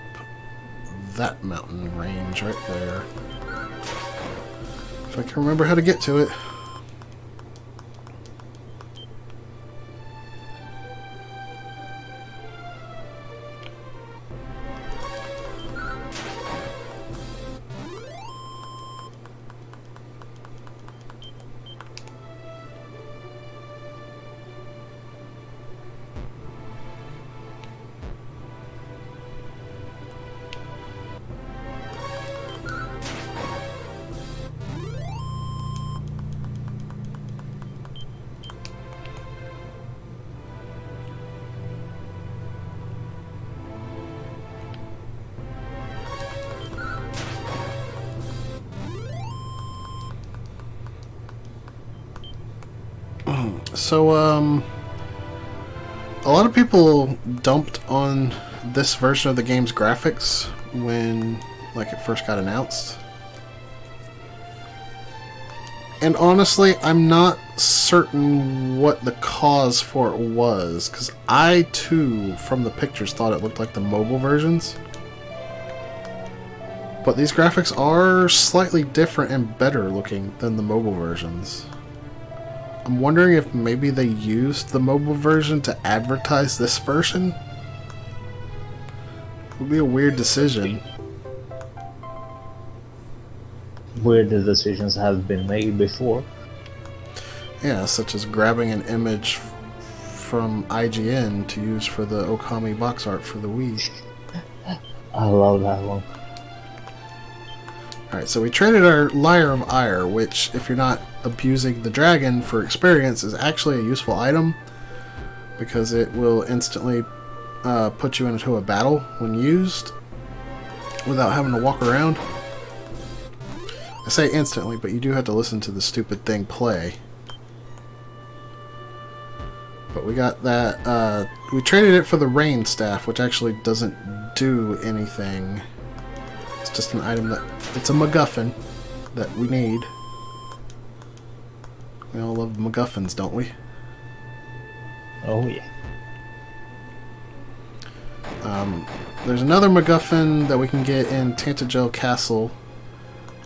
that mountain range right there. If I can remember how to get to it. So, a lot of people dumped on this version of the game's graphics when, like, it first got announced. And honestly, I'm not certain what the cause for it was, because I, too, from the pictures, thought it looked like the mobile versions. But these graphics are slightly different and better looking than the mobile versions. I'm wondering if maybe they used the mobile version to advertise this version? It would be a weird decision. Weird decisions have been made before. Yeah, such as grabbing an image from IGN to use for the Okami box art for the Wii. I love that one. Alright, so we traded our Lyre of Ire, which, if you're not abusing the dragon for experience, is actually a useful item, because it will instantly put you into a battle when used, without having to walk around. I say instantly, but you do have to listen to the stupid thing play. But we got that, we traded it for the Rain Staff, which actually doesn't do anything. It's just an item that, it's a MacGuffin that we need. We all love MacGuffins, don't we? Oh yeah. There's another MacGuffin that we can get in Tantagel Castle,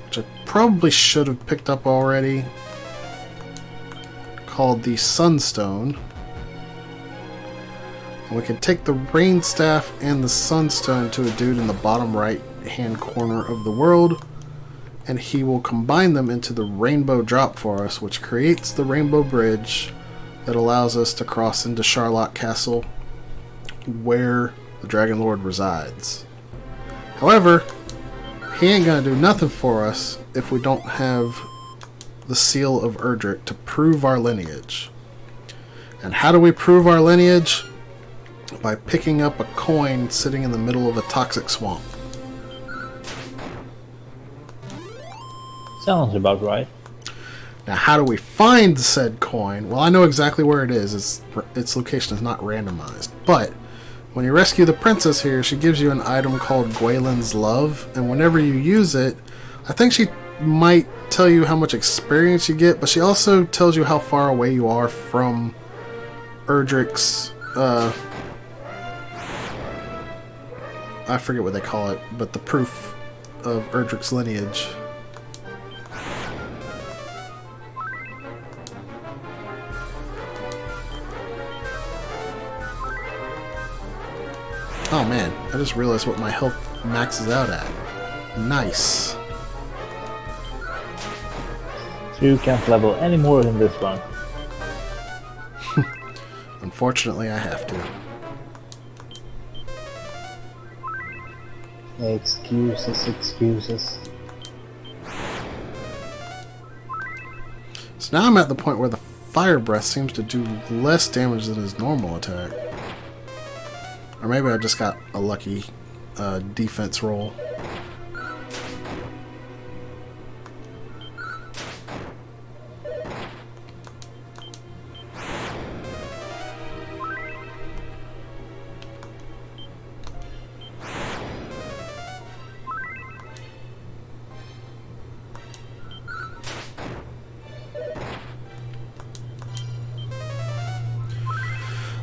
which I probably should have picked up already, called the Sunstone. And we can take the Rain Staff and the Sunstone to a dude in the bottom right hand corner of the world, and he will combine them into the Rainbow Drop for us, which creates the Rainbow Bridge that allows us to cross into Charlotte Castle, where the Dragon Lord resides. However, he ain't gonna do nothing for us if we don't have the Seal of Erdrick to prove our lineage. And how do we prove our lineage? By picking up a coin sitting in the middle of a toxic swamp. Sounds about right. Now, how do we find said coin? Well, I know exactly where it is. Its location is not randomized. But when you rescue the princess here, she gives you an item called Gwaelin's Love. And whenever you use it, I think she might tell you how much experience you get, but she also tells you how far away you are from Erdrick's... I forget what they call it, but the proof of Erdrick's lineage. Oh man, I just realized what my health maxes out at. Nice. So you can't level any more in this one. Unfortunately, I have to. Excuses, excuses. So now I'm at the point where the Fire Breath seems to do less damage than his normal attack. Or maybe I just got a lucky defense roll.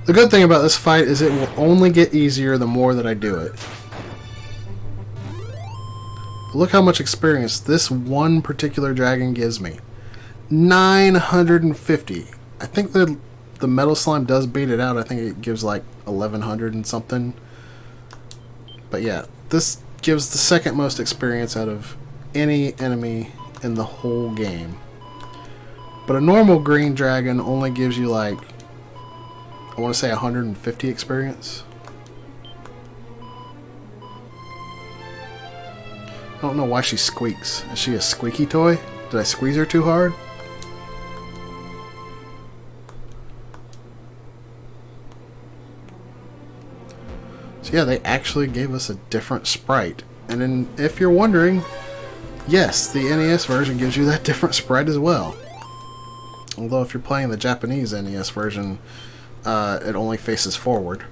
The good thing about this fight is it will only get easier the more that I do it. Look how much experience this one particular dragon gives me. 950. I think the Metal Slime does beat it out. I think it gives like 1100 and something. But yeah, this gives the second most experience out of any enemy in the whole game. But a normal green dragon only gives you like, I want to say 150 experience. I don't know why she squeaks. Is she a squeaky toy? Did I squeeze her too hard? So yeah, they actually gave us a different sprite. And then, if you're wondering, yes, the NES version gives you that different sprite as well. Although if you're playing the Japanese NES version, it only faces forward.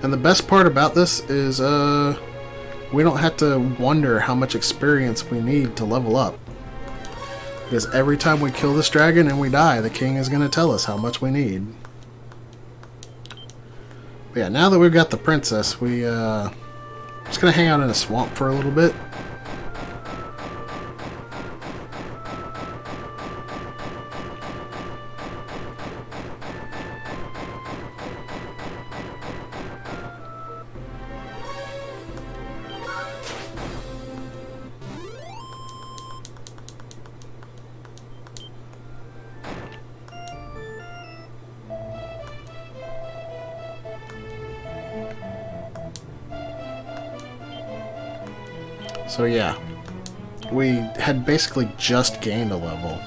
And the best part about this is we don't have to wonder how much experience we need to level up. Because every time we kill this dragon and we die, the king is going to tell us how much we need. But yeah, now that we've got the princess, we just gonna hang out in a swamp for a little bit. So yeah, we had basically just gained a level.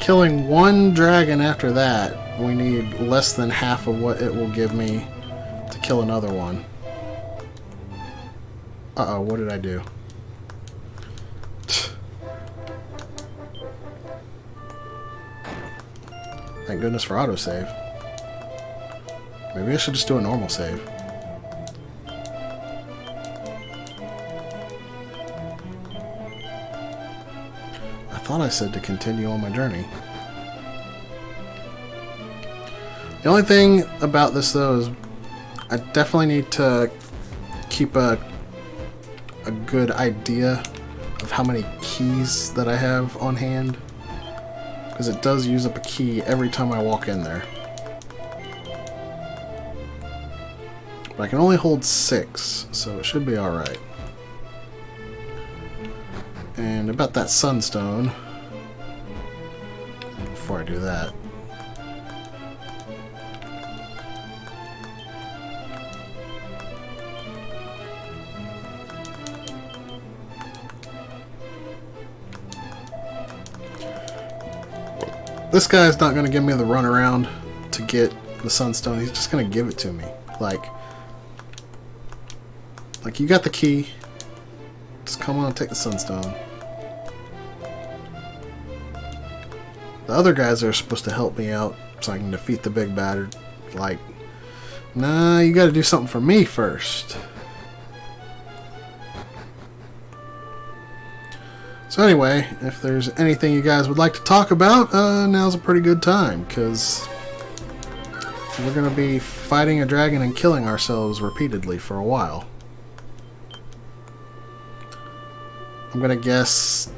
Killing one dragon after that, we need less than half of what it will give me to kill another one. Uh-oh, what did I do? Thank goodness for autosave. Maybe I should just do a normal save. I thought I said to continue on my journey. The only thing about this though is I definitely need to keep a good idea of how many keys that I have on hand, because it does use up a key every time I walk in there. But I can only hold 6, so it should be alright. And about that sunstone, before I do that, this guy's not going to give me the runaround to get the sunstone. He's just going to give it to me. Like, you got the key. Just come on and take the sunstone. The other guys are supposed to help me out so I can defeat the big bad. Like, nah, you got to do something for me first. So anyway, if there's anything you guys would like to talk about, now's a pretty good time, because we're going to be fighting a dragon and killing ourselves repeatedly for a while. I'm going to guess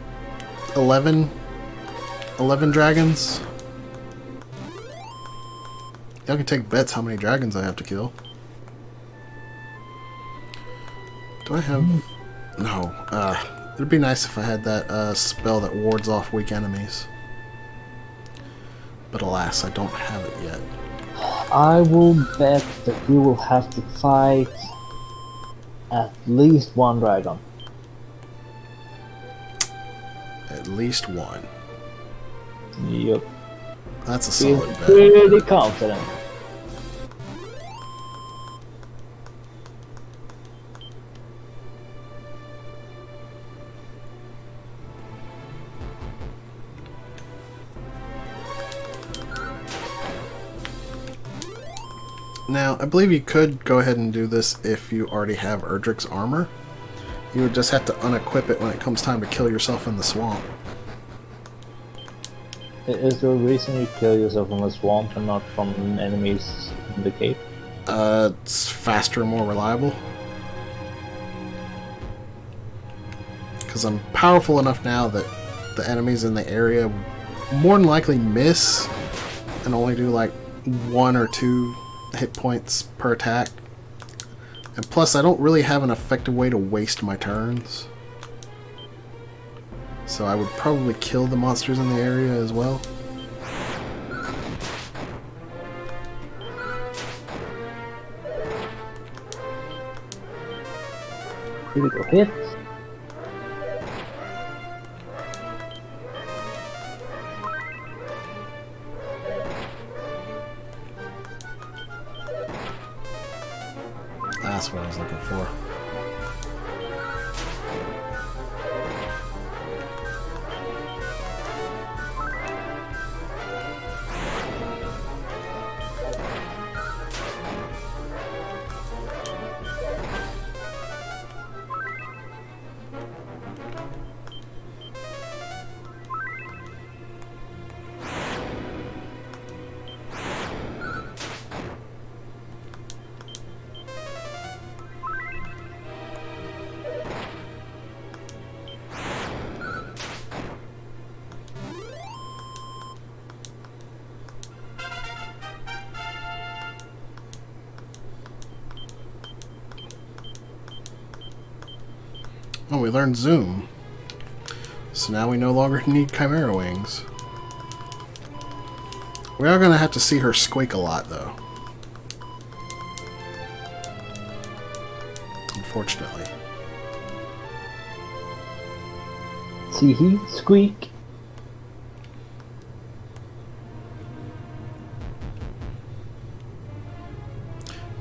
11 dragons. Y'all can take bets how many dragons I have to kill. Do I have... No, it'd be nice if I had that spell that wards off weak enemies. But alas, I don't have it yet. I will bet that you will have to fight at least one dragon. At least one. Yep. That's a Feel solid bet. pretty confident. Now, I believe you could go ahead and do this if you already have Erdrick's armor. You would just have to unequip it when it comes time to kill yourself in the swamp. Is there a reason you kill yourself in the swamp and not from enemies in the cave? It's faster and more reliable. Because I'm powerful enough now that the enemies in the area more than likely miss and only do like 1 or 2 hit points per attack. And plus, I don't really have an effective way to waste my turns. So I would probably kill the monsters in the area as well. Critical hit. That's what I was looking for. Oh, we learned Zoom. So now we no longer need Chimera Wings. We are going to have to see her squeak a lot, though. Unfortunately. See he squeak.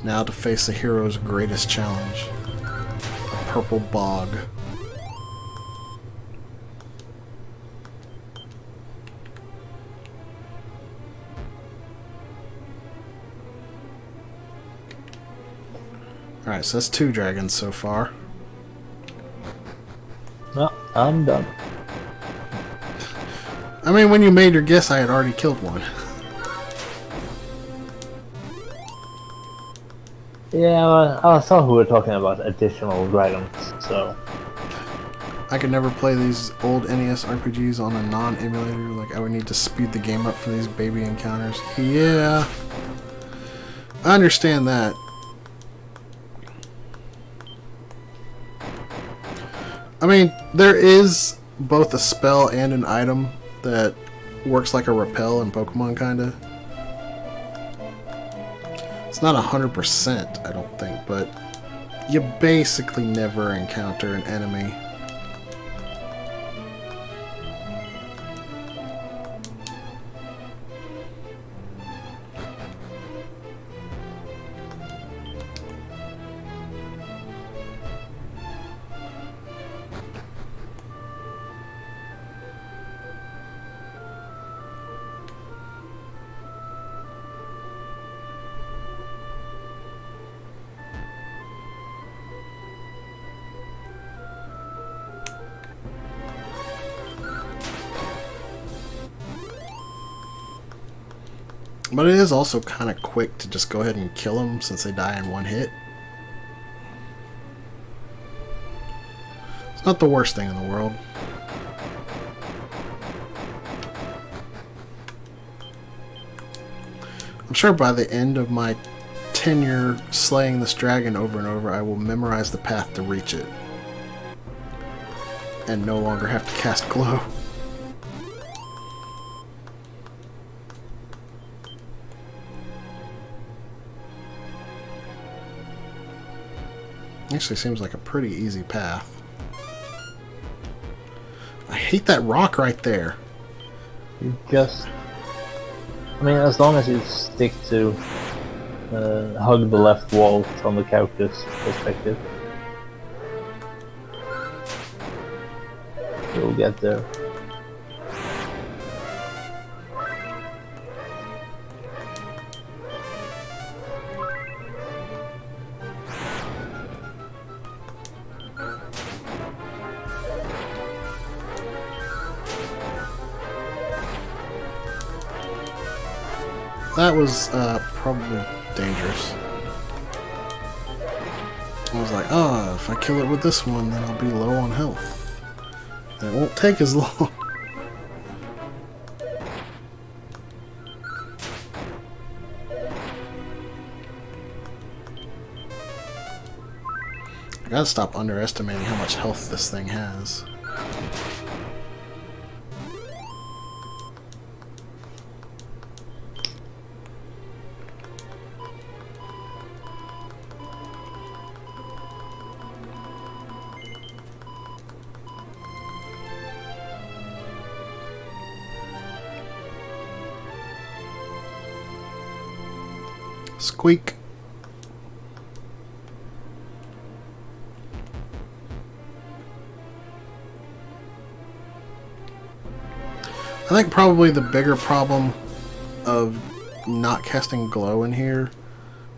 Now to face the hero's greatest challenge. A purple bog. Alright, so that's 2 dragons so far. No, I'm done. I mean, when you made your guess, I had already killed one. Yeah, well, I thought we were talking about additional dragons, so... I could never play these old NES RPGs on a non-emulator. Like, I would need to speed the game up for these baby encounters. Yeah. I understand that. I mean, there is both a spell and an item that works like a repel in Pokemon, kinda. It's not 100%, I don't think, but you basically never encounter an enemy. But it is also kind of quick to just go ahead and kill them since they die in one hit. It's not the worst thing in the world. I'm sure by the end of my tenure slaying this dragon over and over, I will memorize the path to reach it. And no longer have to cast glow. Actually seems like a pretty easy path. I hate that rock right there. You just... I mean, as long as you stick to hug the left wall from the character's perspective, you'll get there. That was probably dangerous. I was like, oh, if I kill it with this one, then I'll be low on health. And it won't take as long. I gotta stop underestimating how much health this thing has. Squeak. I think probably the bigger problem of not casting glow in here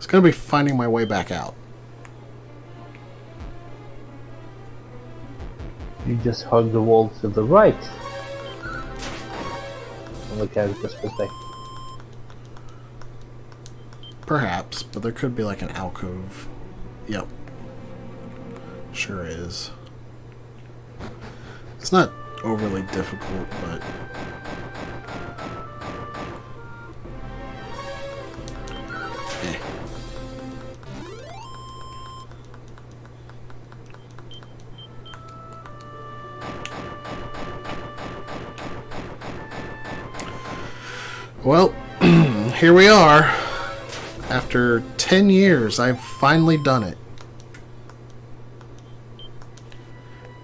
is going to be finding my way back out. You just hug the wall to the right from the character's perspective. Perhaps, but there could be like an alcove. Yep. Sure is. It's not overly difficult, but... eh. Well, here we are. After 10 years, I've finally done it.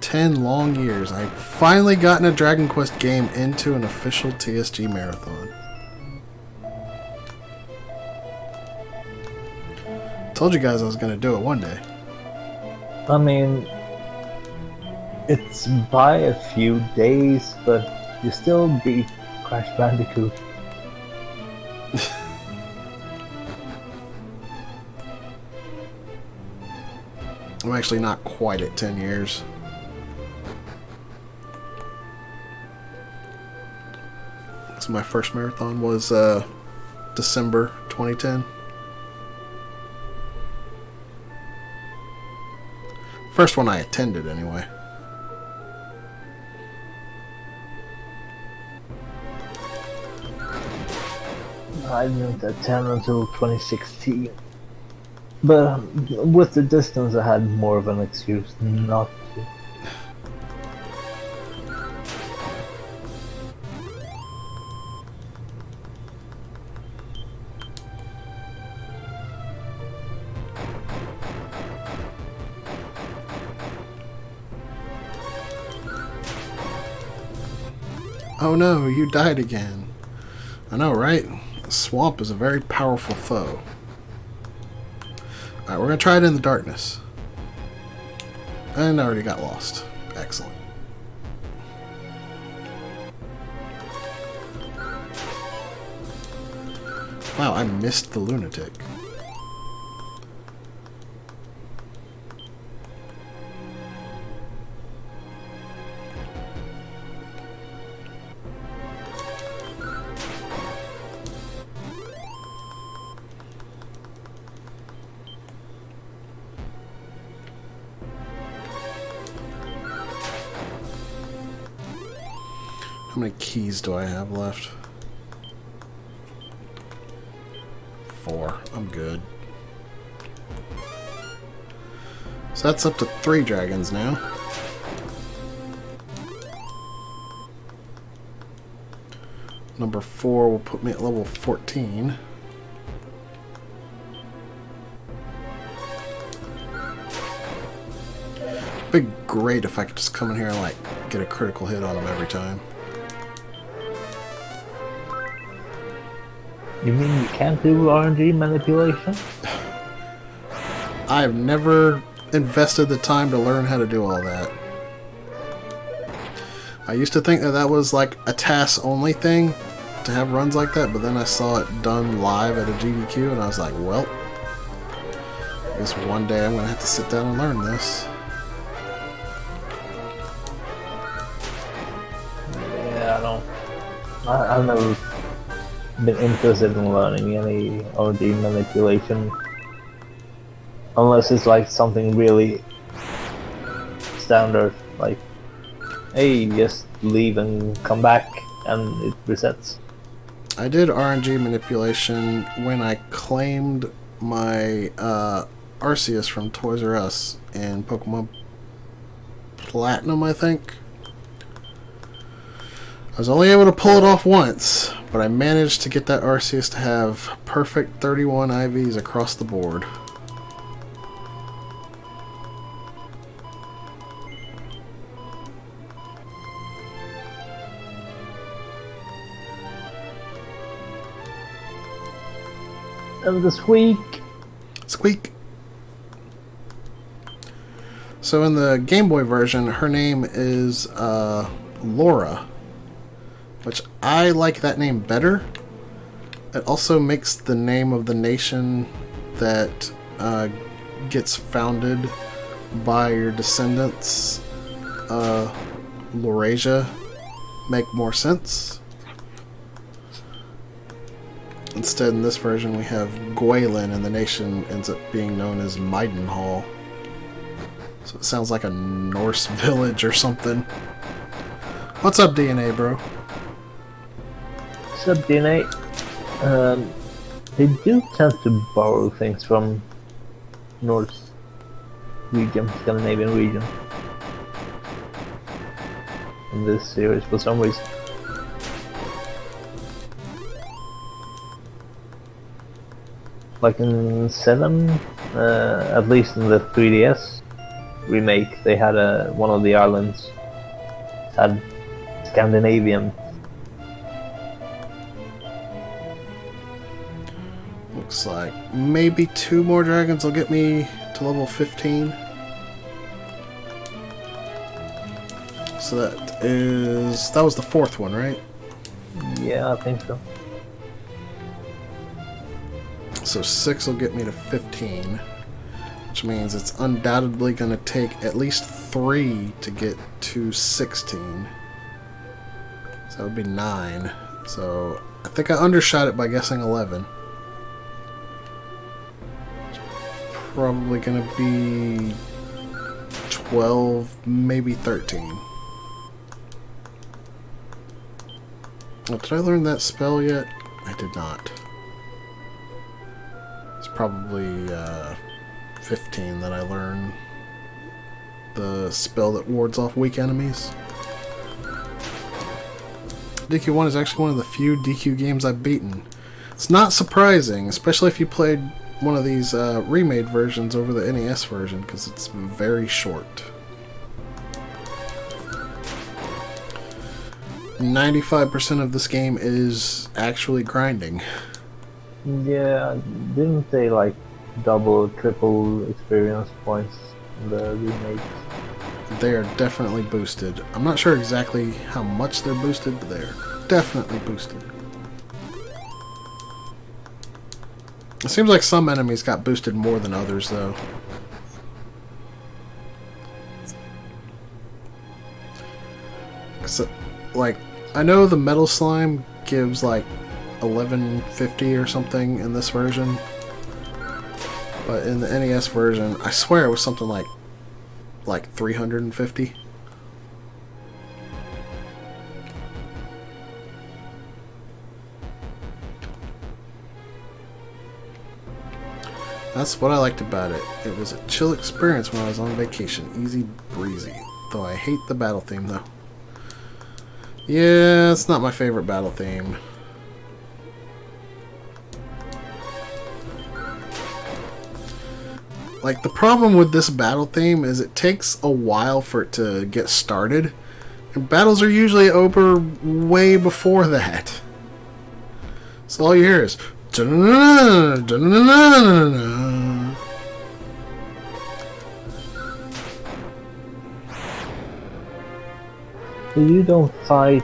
10 long years. I've finally gotten a Dragon Quest game into an official TSG marathon. Told you guys I was going to do it one day. I mean, it's by a few days, but you still beat Crash Bandicoot. I'm actually not quite at 10 years. So my first marathon was December 2010. First one I attended, anyway. I didn't attend until 2016. But with the distance, I had more of an excuse not to. Oh no, you died again. I know, right? Swamp is a very powerful foe. Alright, we're going to try it in the darkness. And I already got lost. Excellent. Wow, I missed the lunatic. How many keys do I have left? 4. I'm good. So that's up to 3 dragons now. Number 4 will put me at level 14. It'd be great if I could just come in here and like get a critical hit on him every time. You mean you can't do RNG manipulation? I've never invested the time to learn how to do all that. I used to think that that was like a TAS only thing to have runs like that, but then I saw it done live at a GDQ and I was like, well, I guess one day I'm going to have to sit down and learn this. Yeah, I've never been interested in learning any RNG manipulation. Unless it's like something really standard, like, hey, just leave and come back and it resets. I did RNG manipulation when I claimed my Arceus from Toys R Us in Pokemon Platinum, I think. I was only able to pull it off once, but I managed to get that Arceus to have perfect 31 IVs across the board. And the squeak. Squeak. So in the Game Boy version, her name is Laura, which I like that name better. It also makes the name of the nation that gets founded by your descendants, Laurasia, make more sense. Instead, in this version, we have Gwaylin, and the nation ends up being known as Maidenhall. So it sounds like a Norse village or something. What's up, DNA, bro? What's up, DNA? They do tend to borrow things from Norse region, Scandinavian region, in this series for some reason. Like in 7, at least in the 3DS remake, they had one of the islands had Scandinavian. Looks like maybe 2 more dragons will get me to level 15. So that was the 4th one, right? Yeah, I think so. So 6 will get me to 15, which means it's undoubtedly going to take at least 3 to get to 16. So that would be 9. So I think I undershot it by guessing 11. It's probably going to be 12, maybe 13. Oh, did I learn that spell yet? I did not. It's probably 15 that I learned the spell that wards off weak enemies. DQ1 is actually one of the few DQ games I've beaten. It's not surprising, especially if you played one of these remade versions over the NES version, because it's very short. 95% of this game is actually grinding. Yeah, didn't they like double, triple experience points in the remakes? They are definitely boosted. I'm not sure exactly how much they're boosted, but they're definitely boosted. It seems like some enemies got boosted more than others, though. So, like, I know the metal slime gives like 1150 or something in this version, but in the NES version, I swear it was something like 350. That's what I liked about it. It was a chill experience when I was on vacation. Easy breezy. Though I hate the battle theme, though. Yeah, it's not my favorite battle theme. Like, the problem with this battle theme is it takes a while for it to get started. And battles are usually over way before that. So all you hear is... You don't fight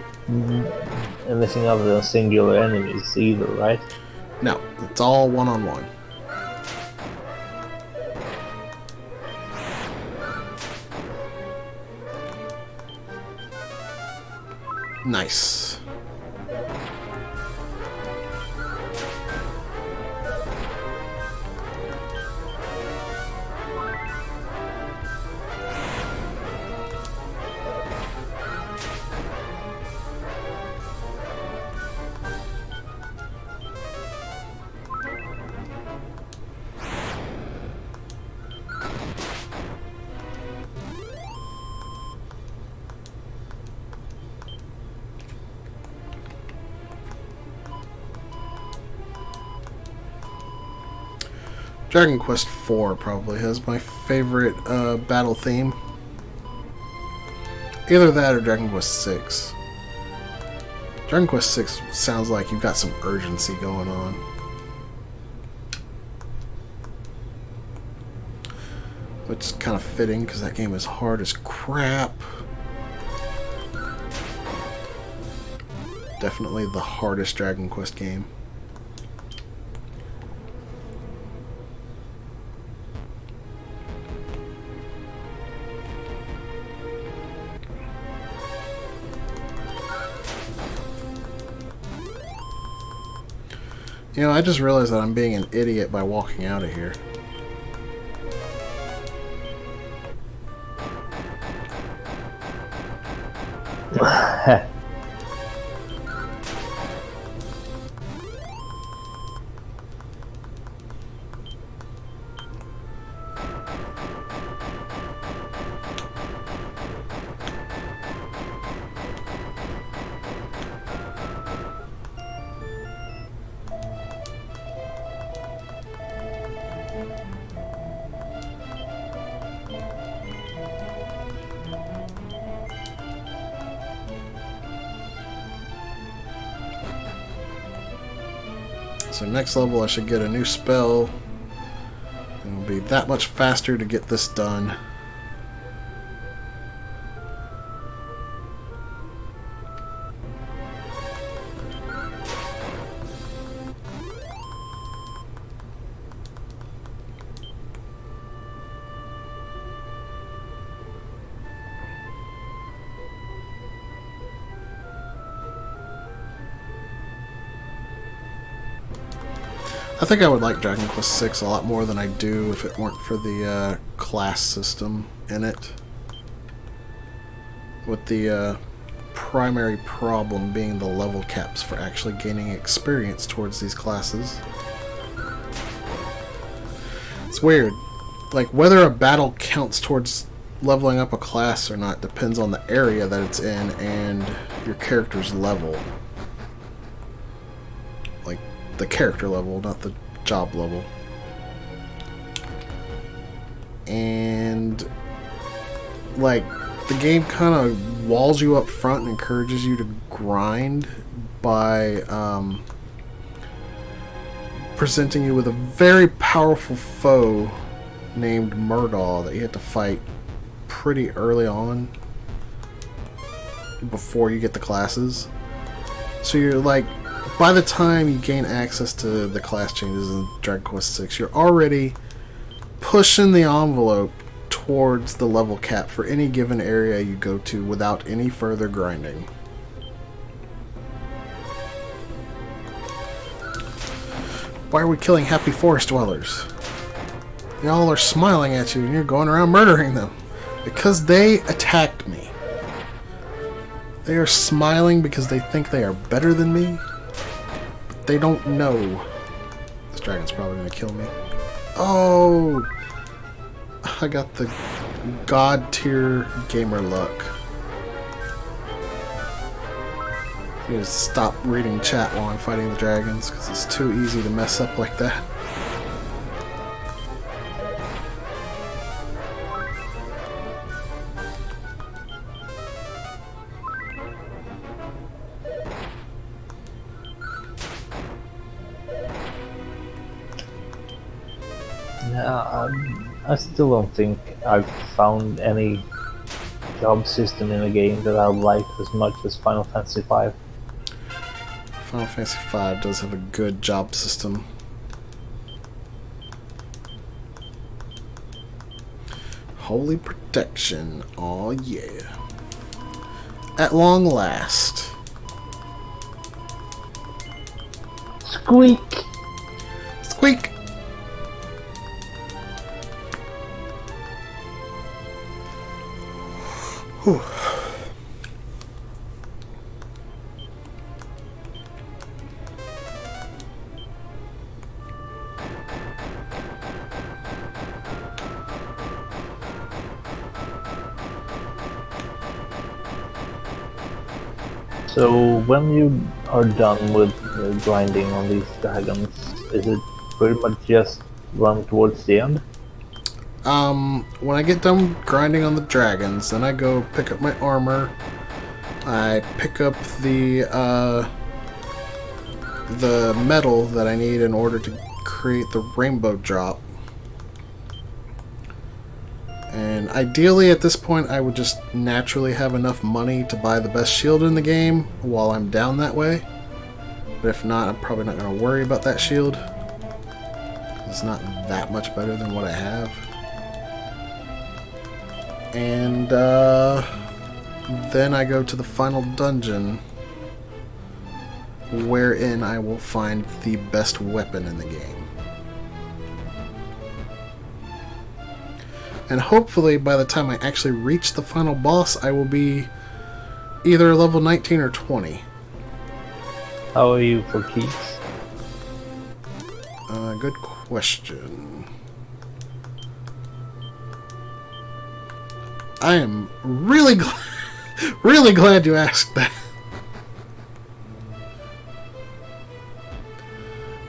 anything other than singular enemies either, right? No, it's all one-on-one. Nice. Dragon Quest IV probably has my favorite battle theme. Either that or Dragon Quest VI. Dragon Quest VI sounds like you've got some urgency going on. Which is kind of fitting because that game is hard as crap. Definitely the hardest Dragon Quest game. You know, I just realized that I'm being an idiot by walking out of here. So next level I should get a new spell. It'll be that much faster to get this done. I think I would like Dragon Quest VI a lot more than I do if it weren't for the class system in it. with the primary problem being the level caps for actually gaining experience towards these classes. It's weird. Like, whether a battle counts towards leveling up a class or not depends on the area that it's in and your character's level. Like, the character level, not the job level. And, like, the game kind of walls you up front and encourages you to grind by presenting you with a very powerful foe named Murdaugh that you have to fight pretty early on before you get the classes. So you're like, by the time you gain access to the class changes in Dragon Quest VI, you're already pushing the envelope towards the level cap for any given area you go to without any further grinding. Why are we killing happy forest dwellers? Y'all are smiling at you and you're going around murdering them. Because they attacked me. They are smiling because they think they are better than me. But they don't know. This dragon's probably going to kill me. Oh! I got the god tier gamer luck. I need to stop reading chat while I'm fighting the dragons because it's too easy to mess up like that. I still don't think I've found any job system in a game that I like as much as Final Fantasy V. Final Fantasy V does have a good job system. Holy protection, oh yeah. At long last. Squeak! Squeak! Whew. So when you are done with grinding on these dragons, is it pretty much just run towards the end? When I get done grinding on the dragons, then I go pick up my armor. I pick up the metal that I need in order to create the rainbow drop. And ideally at this point I would just naturally have enough money to buy the best shield in the game while I'm down that way. But if not, I'm probably not going to worry about that shield. It's not that much better than what I have. And then I go to the final dungeon, wherein I will find the best weapon in the game. And hopefully by the time I actually reach the final boss, I will be either level 19 or 20. How are you for keys? Good question. I am really really glad you asked that.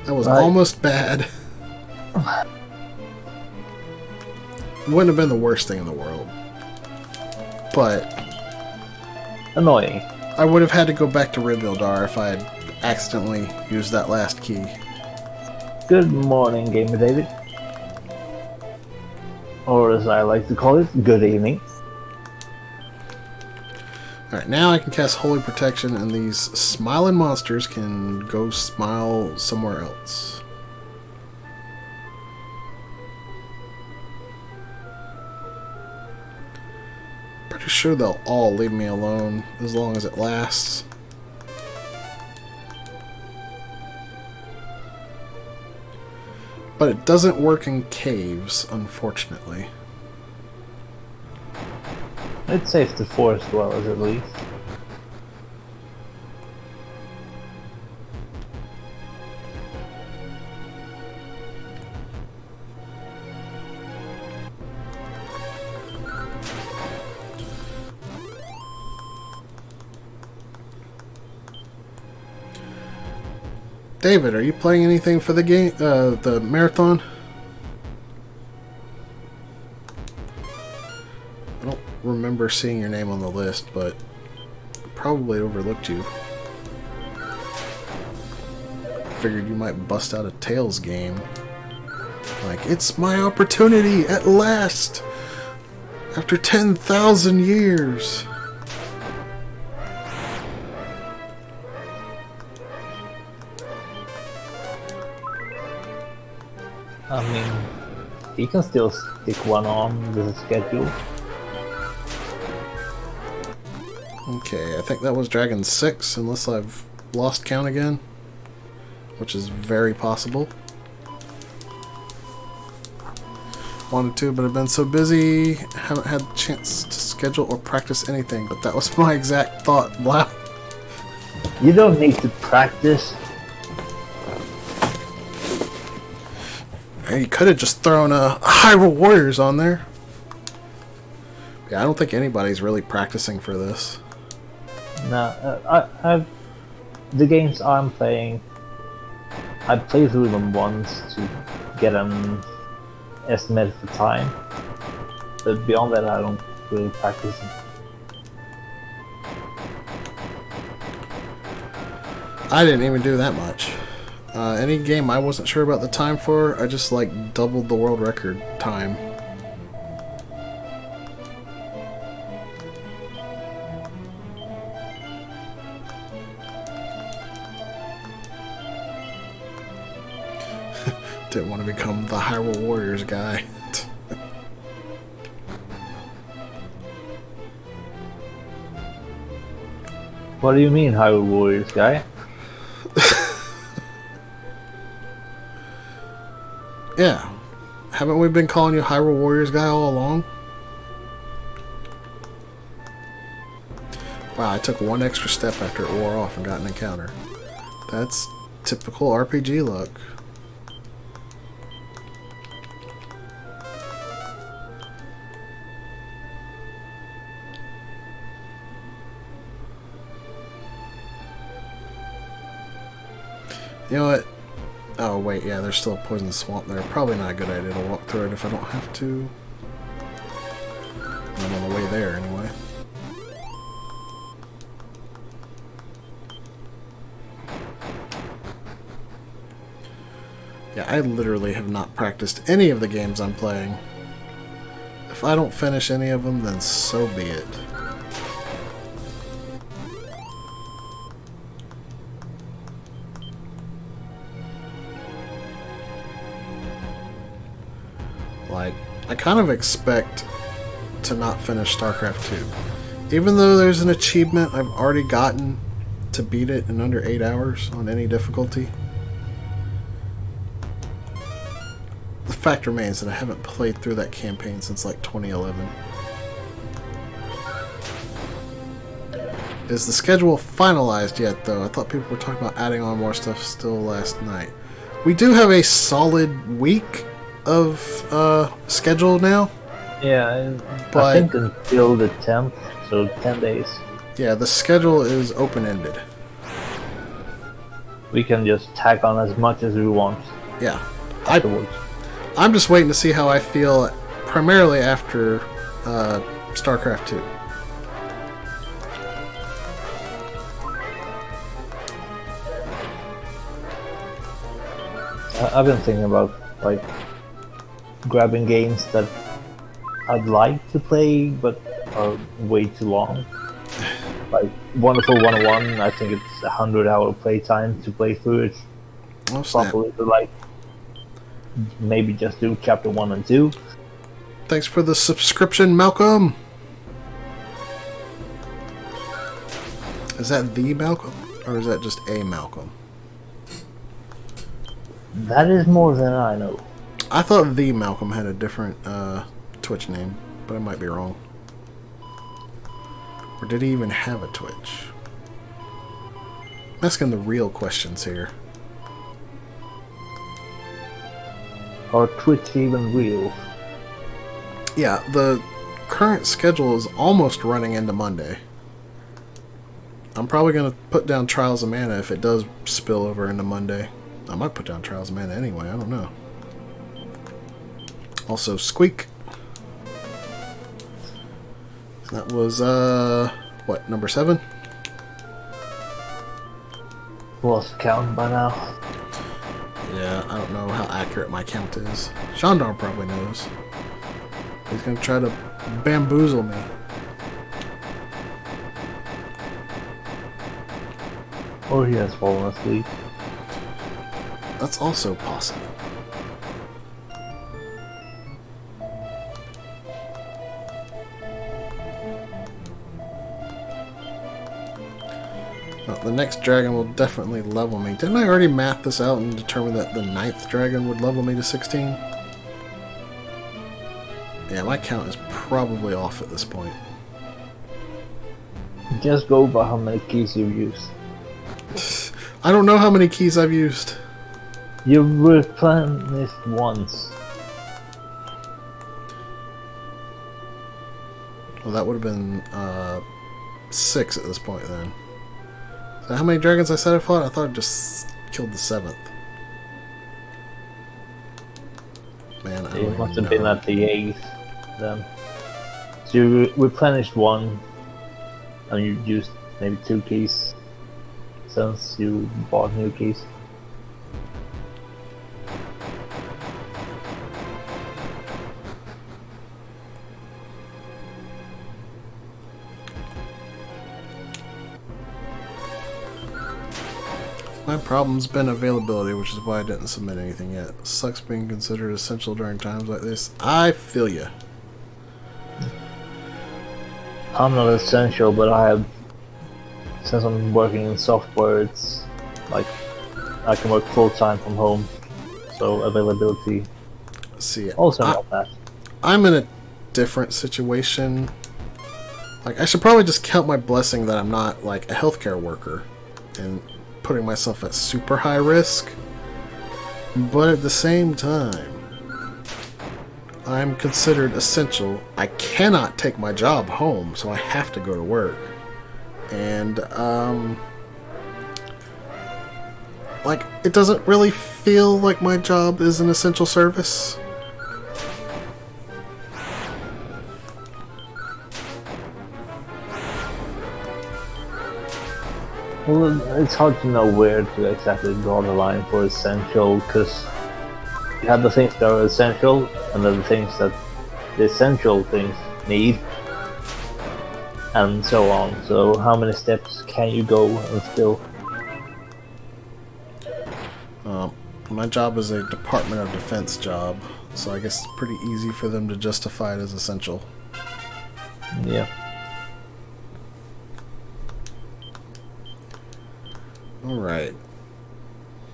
That was almost bad. Wouldn't have been the worst thing in the world. But Annoying. I would have had to go back to Ribildar if I had accidentally used that last key. Good morning, Gamer David. Or as I like to call it, good evening. Alright, now I can cast Holy Protection and these smiling monsters can go smile somewhere else. Pretty sure they'll all leave me alone as long as it lasts. But it doesn't work in caves, unfortunately. It's safe to forest dwellers at least. David, are you playing anything for the game, the marathon? I don't remember seeing your name on the list, but probably overlooked you. Figured you might bust out a Tales game. Like, it's my opportunity at last! After 10,000 years! I mean, he can still stick one on the schedule. Okay, I think that was Dragon 6, unless I've lost count again. Which is very possible. Wanted to, but I've been so busy, haven't had a chance to schedule or practice anything, but that was my exact thought. Wow. You don't need to practice. You could have just thrown a Hyrule Warriors on there. Yeah, I don't think anybody's really practicing for this. No, the games I'm playing, I play through them once to get an estimate for time. But beyond that, I don't really practice them. I didn't even do that much. Any game I wasn't sure about the time for, I just like doubled the world record time. Didn't want to become the Hyrule Warriors guy. What do you mean, Hyrule Warriors guy? Yeah. Haven't we been calling you Hyrule Warriors guy all along? Wow, I took one extra step after it wore off and got an encounter. That's typical RPG luck. You know what? Oh wait, yeah, there's still a poison swamp there. Probably not a good idea to walk through it if I don't have to. I'm on the way there anyway. Yeah, I literally have not practiced any of the games I'm playing. If I don't finish any of them, then so be it. Like, I kind of expect to not finish StarCraft 2. Even though there's an achievement I've already gotten to beat it in under 8 hours on any difficulty. The fact remains that I haven't played through that campaign since like 2011. Is the schedule finalized yet though? I thought people were talking about adding on more stuff still last night. We do have a solid week of schedule now. Yeah, but I think until the 10th, so 10 days. Yeah, the schedule is open-ended. We can just tack on as much as we want. Yeah. Afterwards. I'm just waiting to see how I feel primarily after StarCraft 2. I've been thinking about like grabbing games that I'd like to play but are way too long. Like Wonderful 101, I think it's 100-hour playtime to play through it properly. So like maybe just do chapter 1 and 2. Thanks for the subscription, Malcolm. Is that the Malcolm or is that just a Malcolm? That is more than I know. I thought the Malcolm had a different Twitch name, but I might be wrong. Or did he even have a Twitch? I'm asking the real questions here. Are Twitch even real? Yeah, the current schedule is almost running into Monday. I'm probably going to put down Trials of Mana if it does spill over into Monday. I might put down Trials of Mana anyway, I don't know. Also, Squeak. That was, what, number 7? Lost count by now. Yeah, I don't know how accurate my count is. Shandar probably knows. He's going to try to bamboozle me. Or he has fallen asleep. That's also possible. Well, the next dragon will definitely level me. Didn't I already math this out and determine that the 9th dragon would level me to 16? Yeah, my count is probably off at this point. Just go by how many keys you've used. I don't know how many keys I've used. You've replenished once. Well, that would have been 6 at this point then. So how many dragons I said I fought? I thought I just killed the 7th. Man, I You don't must even have been know. at the 8th then. So you replenished one, and you used maybe 2 keys since you bought new keys. My problem's been availability, which is why I didn't submit anything yet. Sucks being considered essential during times like this. I feel ya. I'm not essential, but I have, since I'm working in software, it's like I can work full time from home, so availability See, also not that. I'm in a different situation. Like, I should probably just count my blessing that I'm not, like, a healthcare worker and putting myself at super high risk. But at the same time, I'm considered essential. I cannot take my job home, so I have to go to work. And, like, it doesn't really feel like my job is an essential service. Well, it's hard to know where to exactly draw the line for essential, because you have the things that are essential, and then the things that the essential things need, and so on. So how many steps can you go and still? My job is a Department of Defense job, so I guess it's pretty easy for them to justify it as essential. Yeah. Alright.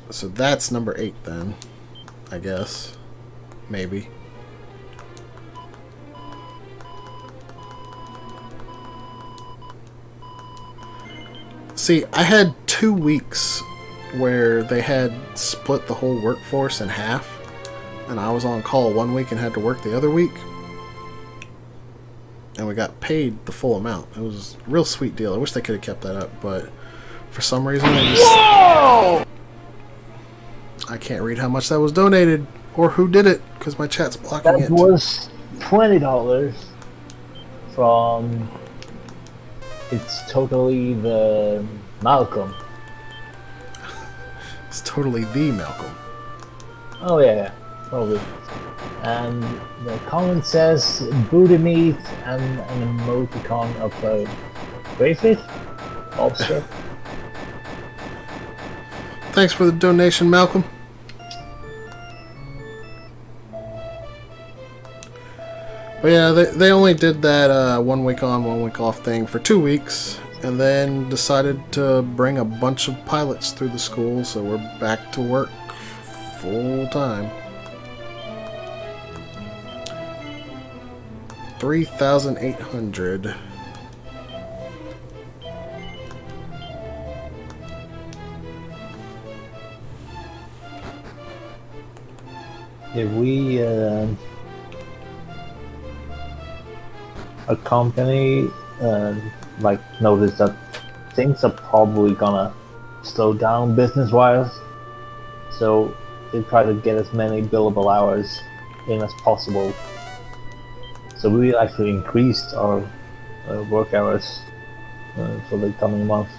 So that's number 8 then, I guess. Maybe. See, I had 2 weeks where they had split the whole workforce in half, and I was on call 1 week and had to work the other week. And we got paid the full amount. It was a real sweet deal. I wish they could have kept that up, but for some reason they just... Whoa! I can't read how much that was donated or who did it because my chat's blocking That it. was $20 from. It's totally the Malcolm. It's totally the Malcolm. Oh yeah, probably. And the comment says booty meat and an emoticon of a crayfish lobster. Thanks for the donation, Malcolm. But yeah, they only did that 1 week on, 1 week off thing for 2 weeks, and then decided to bring a bunch of pilots through the school, so we're back to work full time. 3,800. if we a company like notice that things are probably gonna slow down business-wise, so they try to get as many billable hours in as possible. So we actually increased our work hours for the coming month.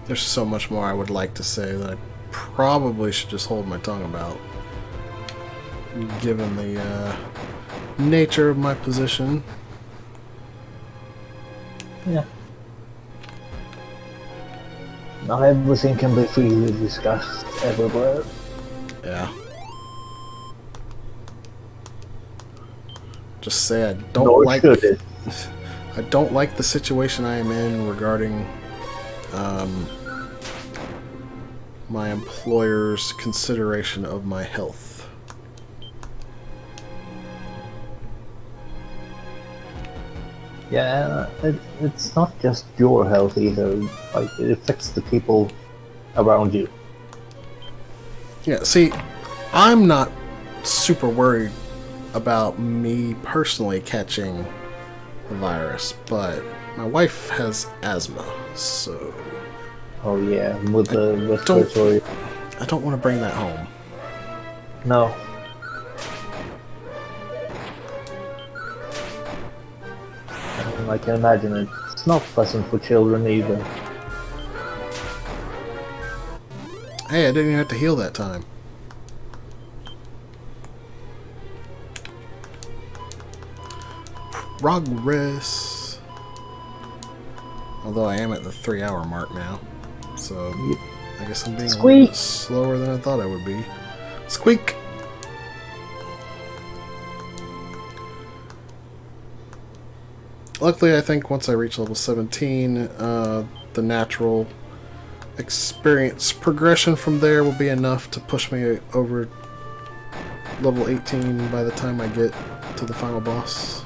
There's so much more I would like to say that I probably should just hold my tongue about, given the nature of my position. Yeah. Not everything can be freely discussed everywhere. Yeah. Just say I don't Nor like. should it. I don't like the situation I am in regarding my employer's consideration of my health. Yeah, it's not just your health either. Like, it affects the people around you. Yeah, see, I'm not super worried about me personally catching the virus, but my wife has asthma, so Oh yeah, with the respiratory. I don't want to bring that home. No. I can imagine it's not pleasant for children either. Hey, I didn't even have to heal that time. Progress. Although I am at the 3-hour mark now, so I guess I'm being a little bit slower than I thought I would be. Squeak! Luckily, I think once I reach level 17, the natural experience progression from there will be enough to push me over level 18 by the time I get to the final boss.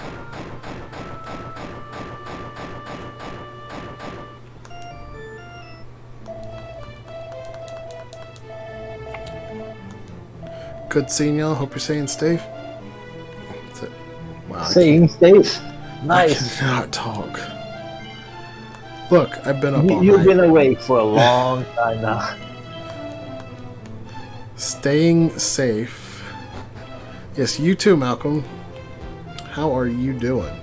Good seeing y'all. Hope you're staying safe. That's it. Wow, Staying safe. Nice. I cannot talk. Look, I've been up all You've night. been awake for a long time now. Staying safe. Yes, you too, Malcolm. How are you doing?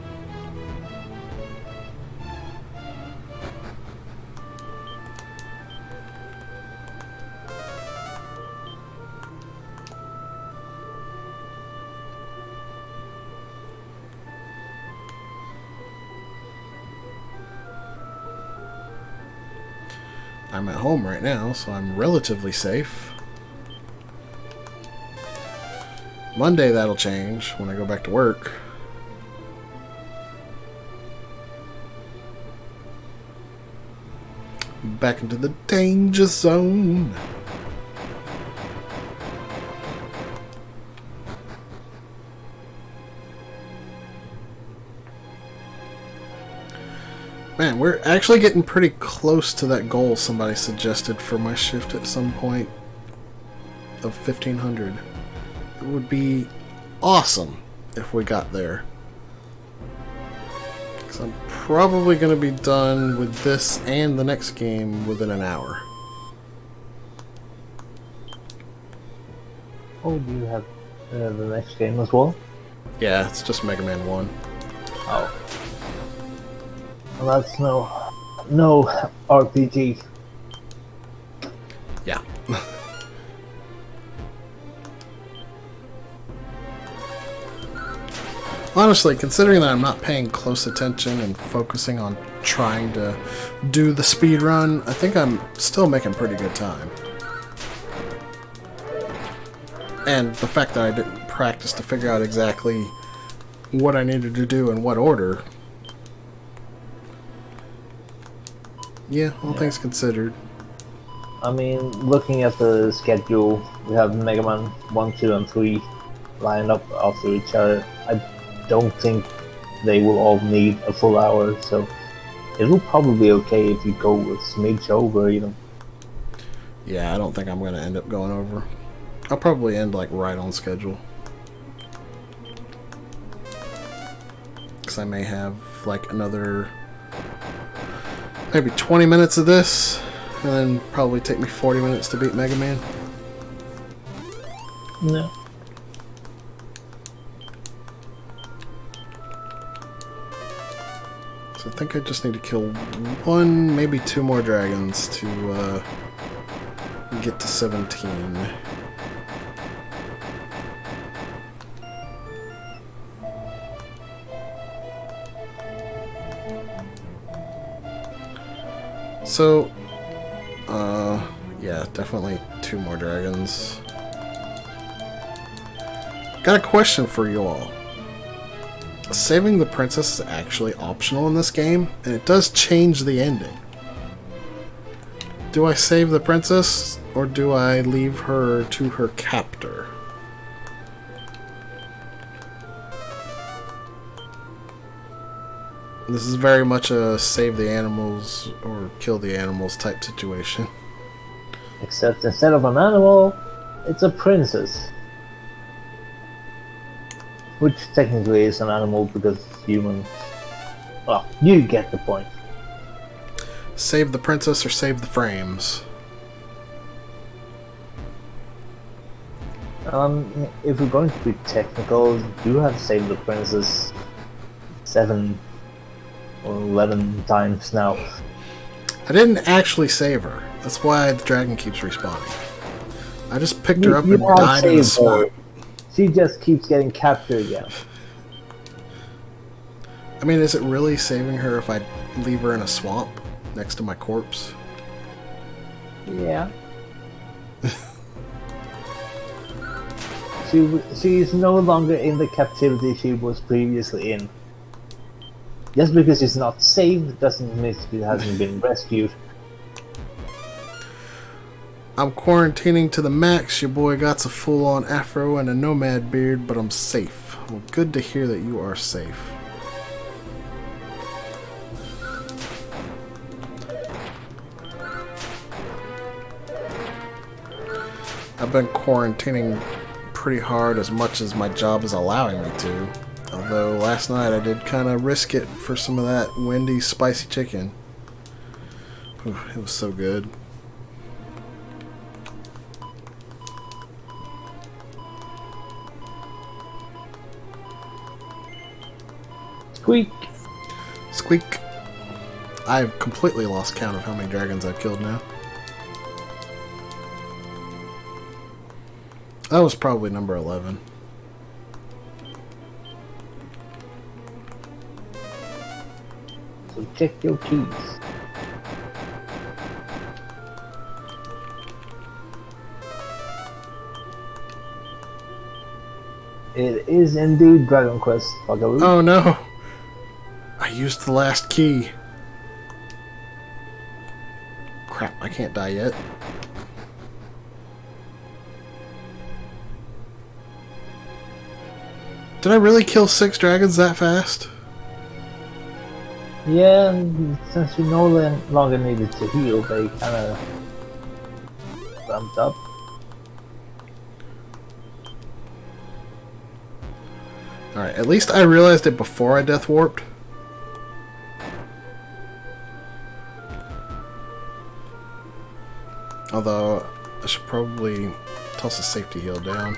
I'm at home right now, so I'm relatively safe. Monday that'll change when I go back to work. Back into the danger zone. Man, we're actually getting pretty close to that goal somebody suggested for my shift at some point of 1500. It would be awesome if we got there. Because I'm probably going to be done with this and the next game within an hour. Oh, do you have the next game as well? Yeah, it's just Mega Man 1. Oh. Well, that's no RPG. Yeah. Honestly, considering that I'm not paying close attention and focusing on trying to do the speed run, I think I'm still making pretty good time. And the fact that I didn't practice to figure out exactly what I needed to do in what order. Yeah, all things considered. I mean, looking at the schedule, we have Mega Man 1, 2, and 3 lined up after each other. I don't think they will all need a full hour, so it will probably be okay if you go with smidge over, you know. Yeah, I don't think I'm going to end up going over. I'll probably end like right on schedule. Because I may have like another maybe 20 minutes of this, and then probably take me 40 minutes to beat Mega Man. No. So I think I just need to kill one, maybe two more dragons to get to 17. So, yeah, definitely two more dragons. Got a question for you all. Saving the princess is actually optional in this game, and it does change the ending. Do I save the princess, or do I leave her to her captor? This is very much a save the animals or kill the animals type situation. Except instead of an animal, it's a princess. Which technically is an animal because humans... Well, you get the point. Save the princess or save the frames? If we're going to be technical, you have saved the princess 7 or 11 times now. I didn't actually save her. That's why the dragon keeps respawning. I just picked her up and died in the swamp. She just keeps getting captured again. I mean, is it really saving her if I leave her in a swamp next to my corpse? Yeah. She's no longer in the captivity she was previously in. Just because she's not saved doesn't mean she hasn't been rescued. I'm quarantining to the max. Your boy got a full-on afro and a nomad beard, but I'm safe. Well, good to hear that you are safe. I've been quarantining pretty hard, as much as my job is allowing me to. Although last night I did kind of risk it for some of that Wendy's spicy chicken. Ooh, it was so good. Squeak! Squeak. I've completely lost count of how many dragons I've killed now. That was probably number 11. So check your keys. It is indeed Dragon Quest, Bugaloo. Oh no! I used the last key. Crap, I can't die yet. Did I really kill 6 dragons that fast? Yeah, since you no longer needed to heal, they kinda ramped up. Alright, at least I realized it before I death warped. Although, I should probably toss a safety heal down.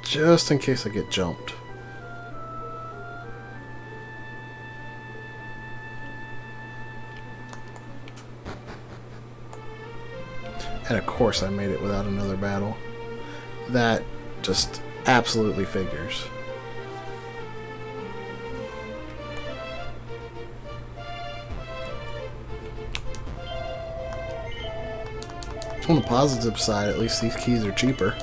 Just in case I get jumped. And of course I made it without another battle. That just absolutely figures. On the positive side, at least these keys are cheaper.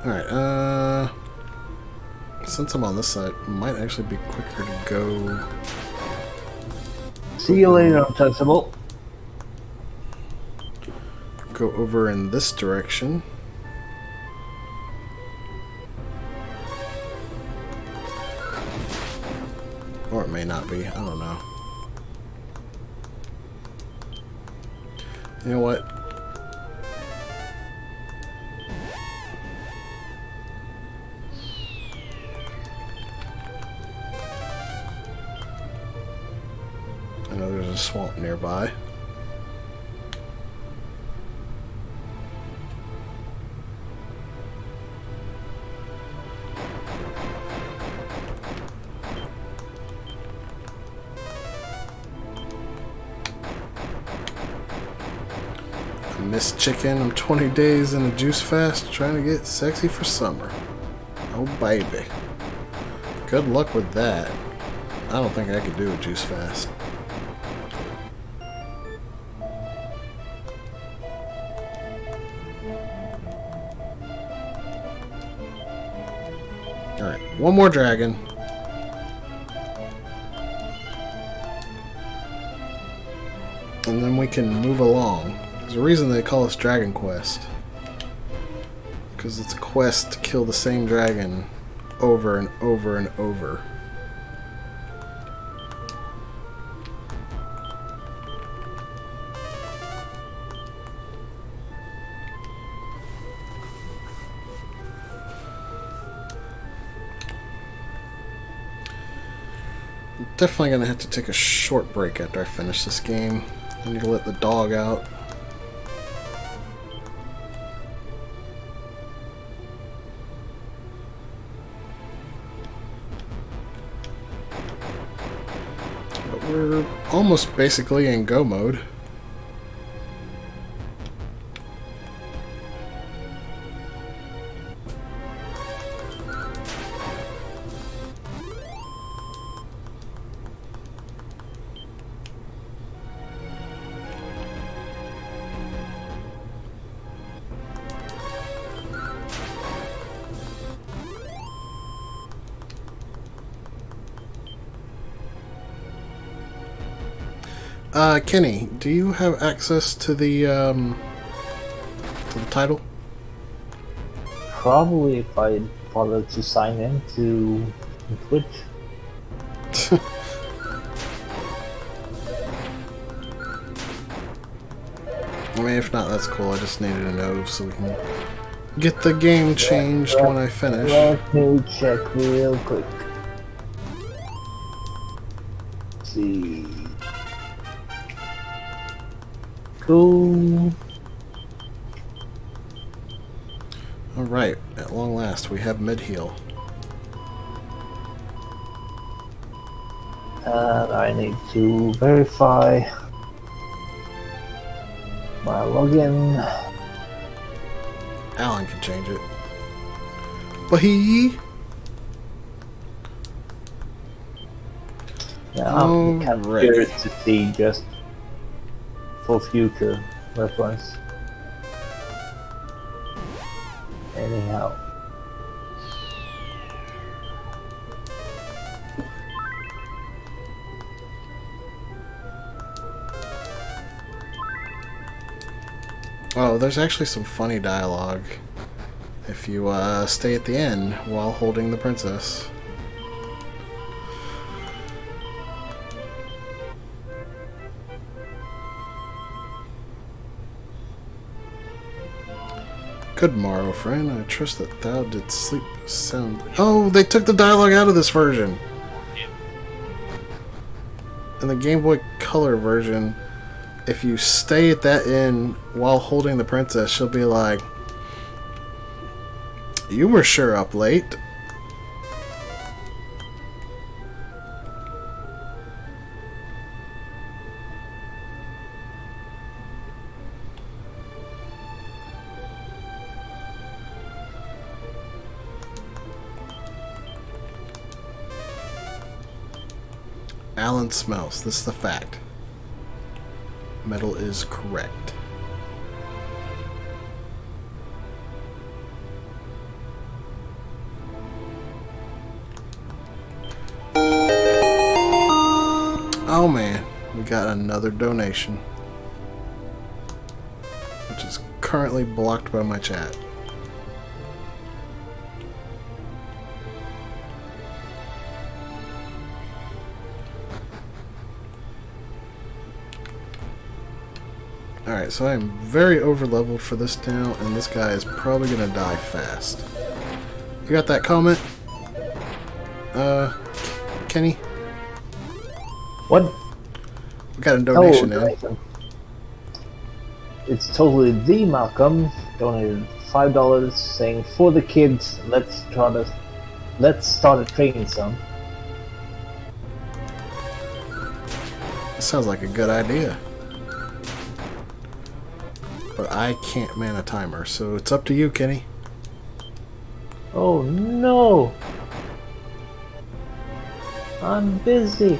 Alright, since I'm on this side, it might actually be quicker to go See you later, Untouchable. Go over in this direction. Or it may not be. I don't know. You know what? I know there's a swamp nearby. Miss Chicken, I'm 20 days in a juice fast trying to get sexy for summer. Oh baby. Good luck with that. I don't think I could do a juice fast. Alright, one more dragon. And then we can move along. There's a reason they call us Dragon Quest. Because it's a quest to kill the same dragon over and over and over. I'm definitely going to have to take a short break after I finish this game. I need to let the dog out. But we're almost basically in go mode. Kenny, do you have access to the title? Probably if I bother to sign in to Twitch. I mean, if not, that's cool. I just needed to know so we can get the game changed when I finish. Let me check real quick. Let's see. Cool. Alright, at long last, we have mid-heal. And I need to verify my login. Alan can change it. But he... Yeah, I'm kind of Alright. curious to see just for future reference. Anyhow. Oh, there's actually some funny dialogue if you stay at the end while holding the princess. Good morrow, friend. I trust that thou didst sleep sound. Oh, they took the dialogue out of this version. In the Game Boy Color version, if you stay at that inn while holding the princess, she'll be like, "You were sure up late." Alan smells. This is the fact. Metal is correct. Oh man, we we got another donation, which is currently blocked by my chat. Alright, so I'm very over leveled for this now, and this guy is probably gonna die fast. You got that comment? Kenny? What? We got a donation in. Donation. It's totally the Malcolm donated $5 saying, "For the kids, let's start a training son." That sounds like a good idea. But I can't man a timer, so it's up to you, Kenny. Oh no! I'm busy.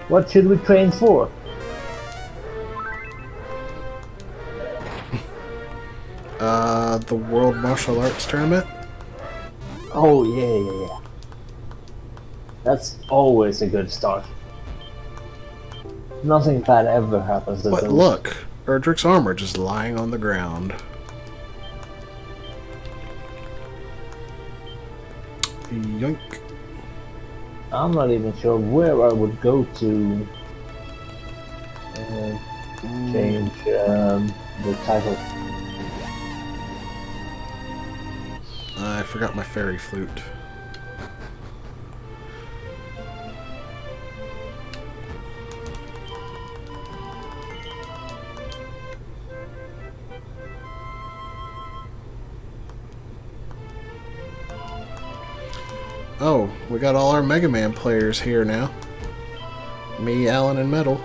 What should we train for? The World Martial Arts Tournament? Oh yeah. That's always a good start. Nothing bad ever happens to But those. look, Erdrick's armor just lying on the ground. Yoink. I'm not even sure where I would go to change the title. I forgot my fairy flute. Oh, we got all our Mega Man players here now. Me, Alan, and Metal.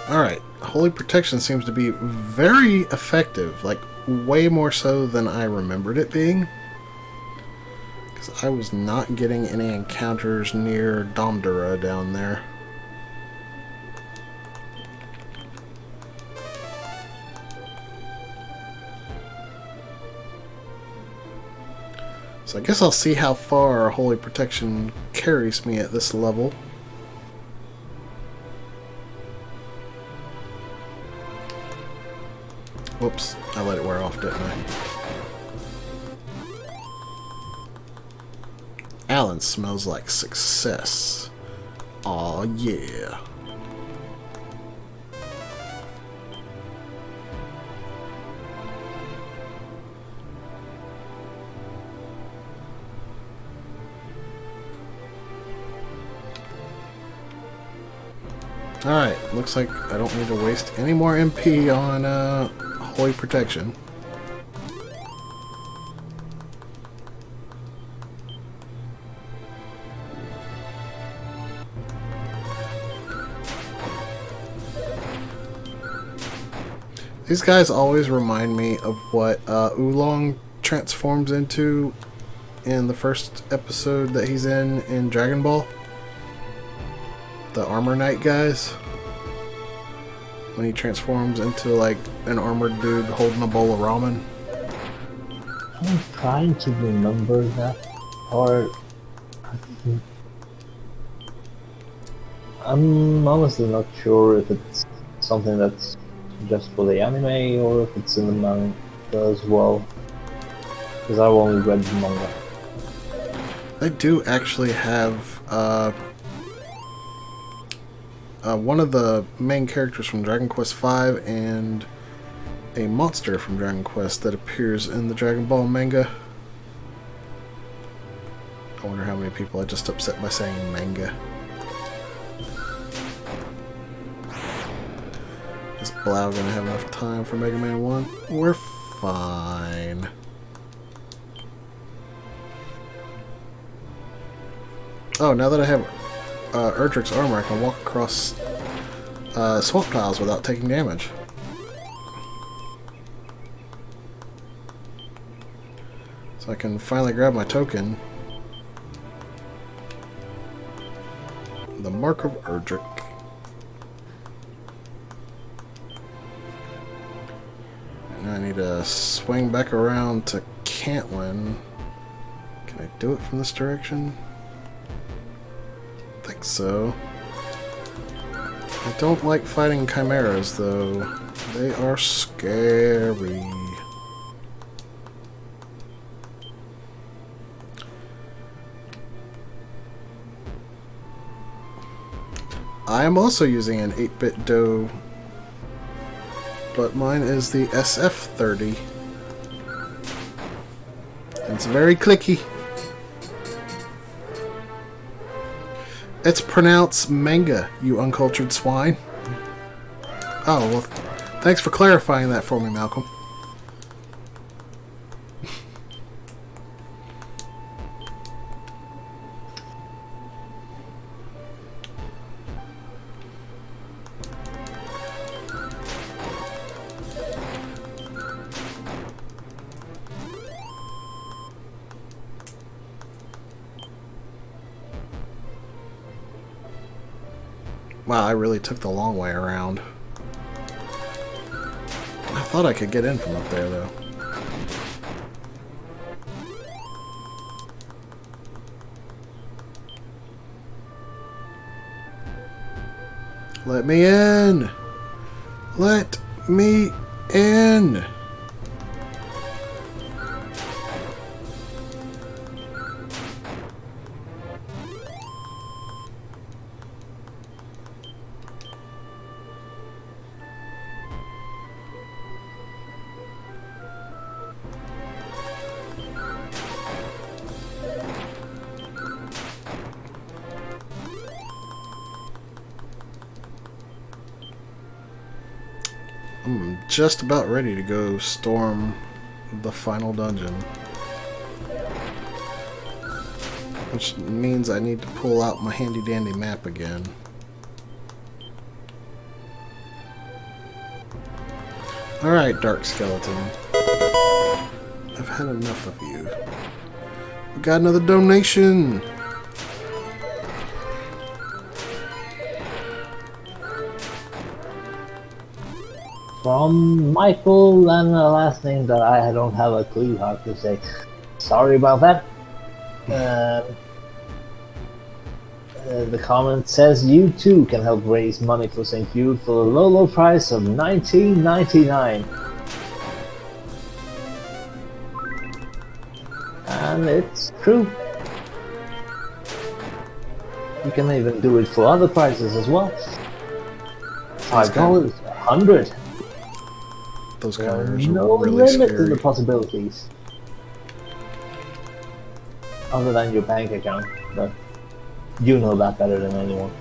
Alright, Holy Protection seems to be very effective, like way more so than I remembered it being. Because I was not getting any encounters near Domdura down there. So I guess I'll see how far Holy Protection carries me at this level. Whoops, I let it wear off, didn't I? Alan smells like success. Aw, yeah. Alright, looks like I don't need to waste any more MP on Holy Protection. These guys always remind me of what Oolong transforms into in the first episode that he's in Dragon Ball. The Armor Knight guys. When he transforms into like an armored dude holding a bowl of ramen. I'm trying to remember that part. I'm honestly not sure if it's something that's just for the anime or if it's in the manga as well. Because I've only read the manga. They do actually have one of the main characters from Dragon Quest V and a monster from Dragon Quest that appears in the Dragon Ball manga. I wonder how many people I just upset by saying manga. Is Blau gonna have enough time for Mega Man 1? We're fine. Oh, now that I have Erdrick's armor, I can walk across swamp tiles without taking damage. So I can finally grab my token. The Mark of Erdrick. And I need to swing back around to Cantlin. Can I do it from this direction? I think so. I don't like fighting chimeras though. They are scary. I am also using an 8-bit dough, but mine is the SF30. It's very clicky. It's pronounced manga, you uncultured swine. Oh, well, thanks for clarifying that for me, Malcolm. Wow, I really took the long way around. I thought I could get in from up there, though. Let me in! Let me in! I'm just about ready to go storm the final dungeon. Which means I need to pull out my handy dandy map again. Alright, Dark Skeleton. I've had enough of you. We got another donation! From Michael, and a last name that I don't have a clue how to say. Sorry about that. The comment says you too can help raise money for St. Jude for a low price of $19.99. And it's true. You can even do it for other prices as well. $5, $100. Those cameras No are really limit scary. to the possibilities. Other than your bank account, but you know that better than anyone.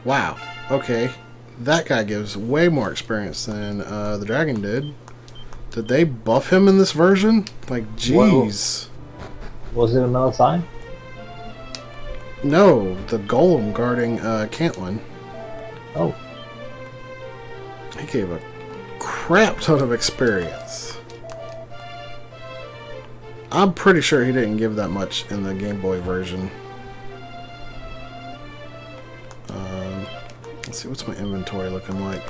Wow, okay. That guy gives way more experience than the dragon did. Did they buff him in this version? Like, jeez. Was it another sign? No, the golem guarding Cantlin. Oh. He gave a crap ton of experience. I'm pretty sure he didn't give that much in the Game Boy version. Let's see, what's my inventory looking like?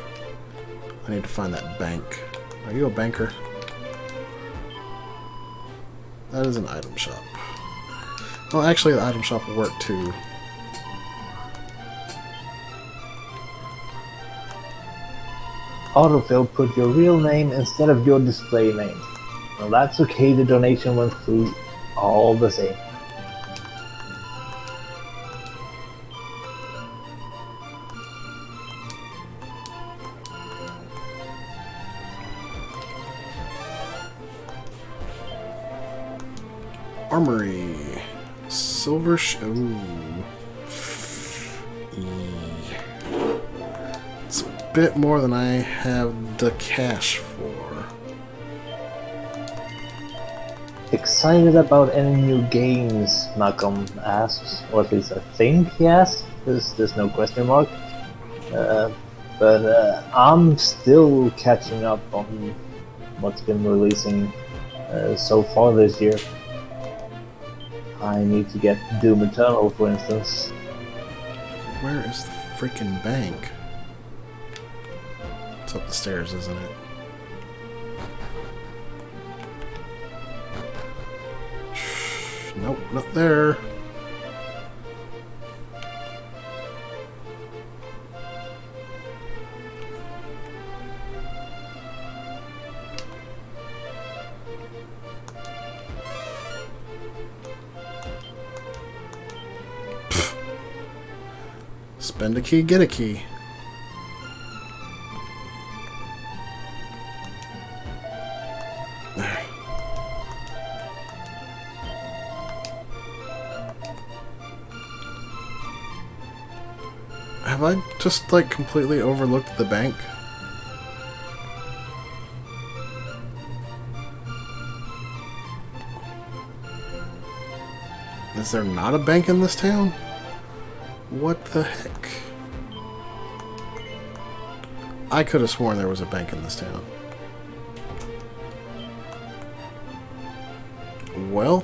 I need to find that bank. Are you a banker? That is an item shop. Well, actually, the item shop will work too. Autofill put your real name instead of your display name. Well, that's okay, the donation went through all the same. Armory. Silver ooh. It's a bit more than I have the cash for. Excited about any new games? Malcolm asks, or at least I think he asks, because there's no question mark. But I'm still catching up on what's been releasing so far this year. I need to get Doom Eternal, for instance. Where is the freaking bank? It's up the stairs, isn't it? Nope, not there. Spend a key, get a key. Have I just, like, completely overlooked the bank? Is there not a bank in this town? What the heck? I could have sworn there was a bank in this town. Well,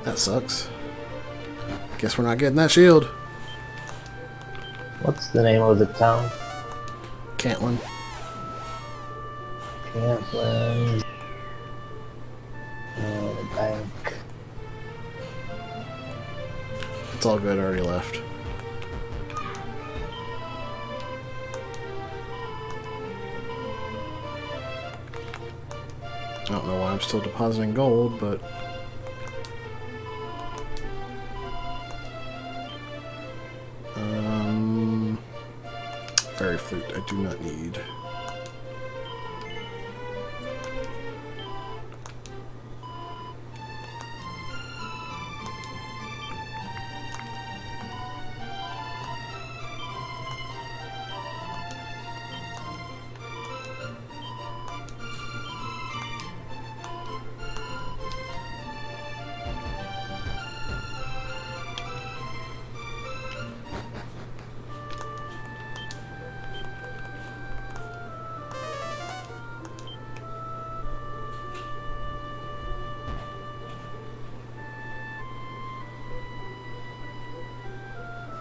that sucks. Guess we're not getting that shield. What's the name of the town? Cantlin. Cantlin. The bank. It's all good, I already left. I don't know why I'm still depositing gold, but... Fairy flute, I do not need.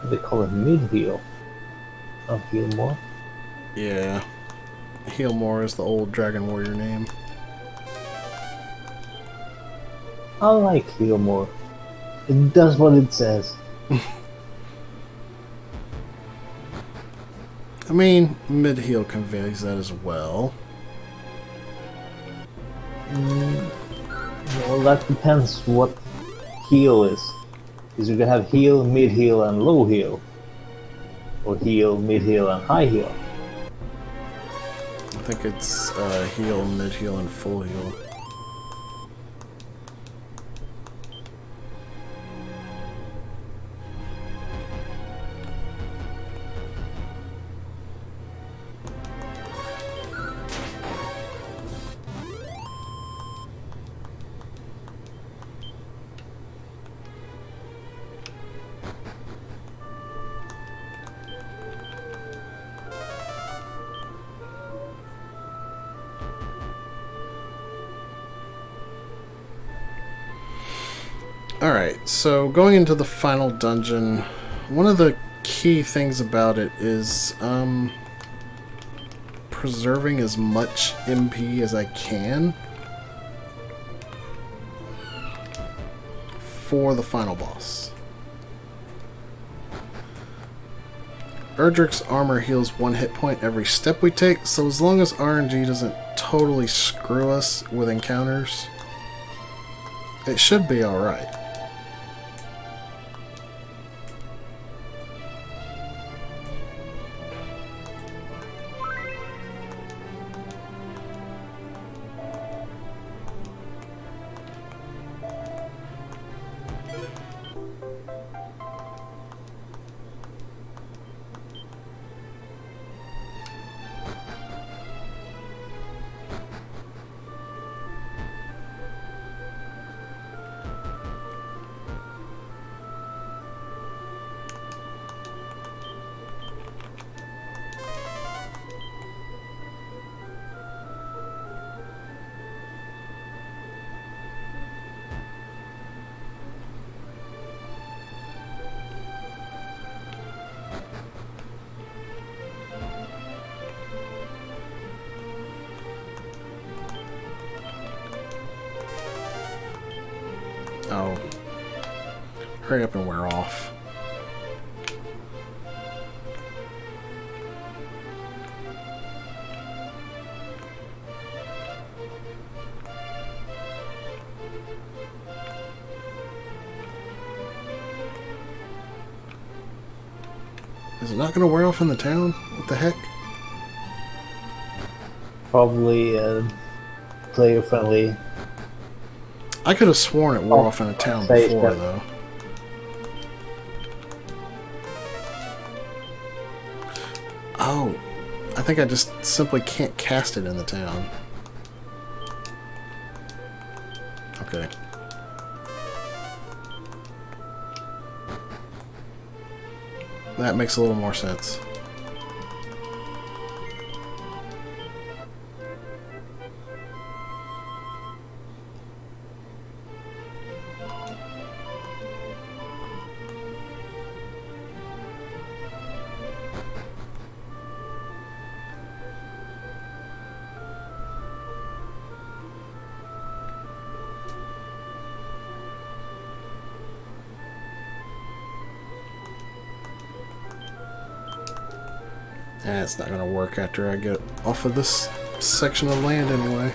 They call it mid-heal. Oh, heal more? Yeah. Heal more is the old Dragon Warrior name. I like heal more. It does what it says. I mean, mid-heal conveys that as well. Well, that depends what heal is. Because you can have heal, mid-heal, and low heal. Or heal, mid-heal, and high heal. I think it's heal, mid-heal, and full heal. Alright, so going into the final dungeon, one of the key things about it is preserving as much MP as I can for the final boss. Erdrick's armor heals 1 hit point every step we take, so as long as RNG doesn't totally screw us with encounters, it should be alright. Oh. Hurry up and wear off. Is it not going to wear off in the town? What the heck? Probably player friendly. I could have sworn it wore off in a town before, though. Oh, I think I just simply can't cast it in the town. Okay. That makes a little more sense. It's not going to work after I get off of this section of land anyway.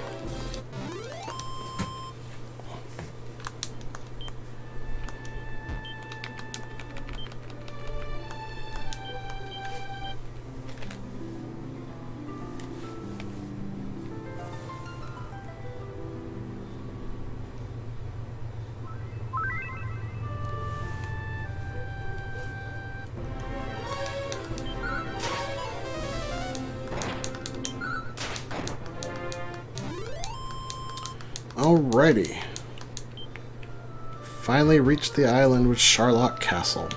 Alrighty. Finally reached the island with Charlotte Castle.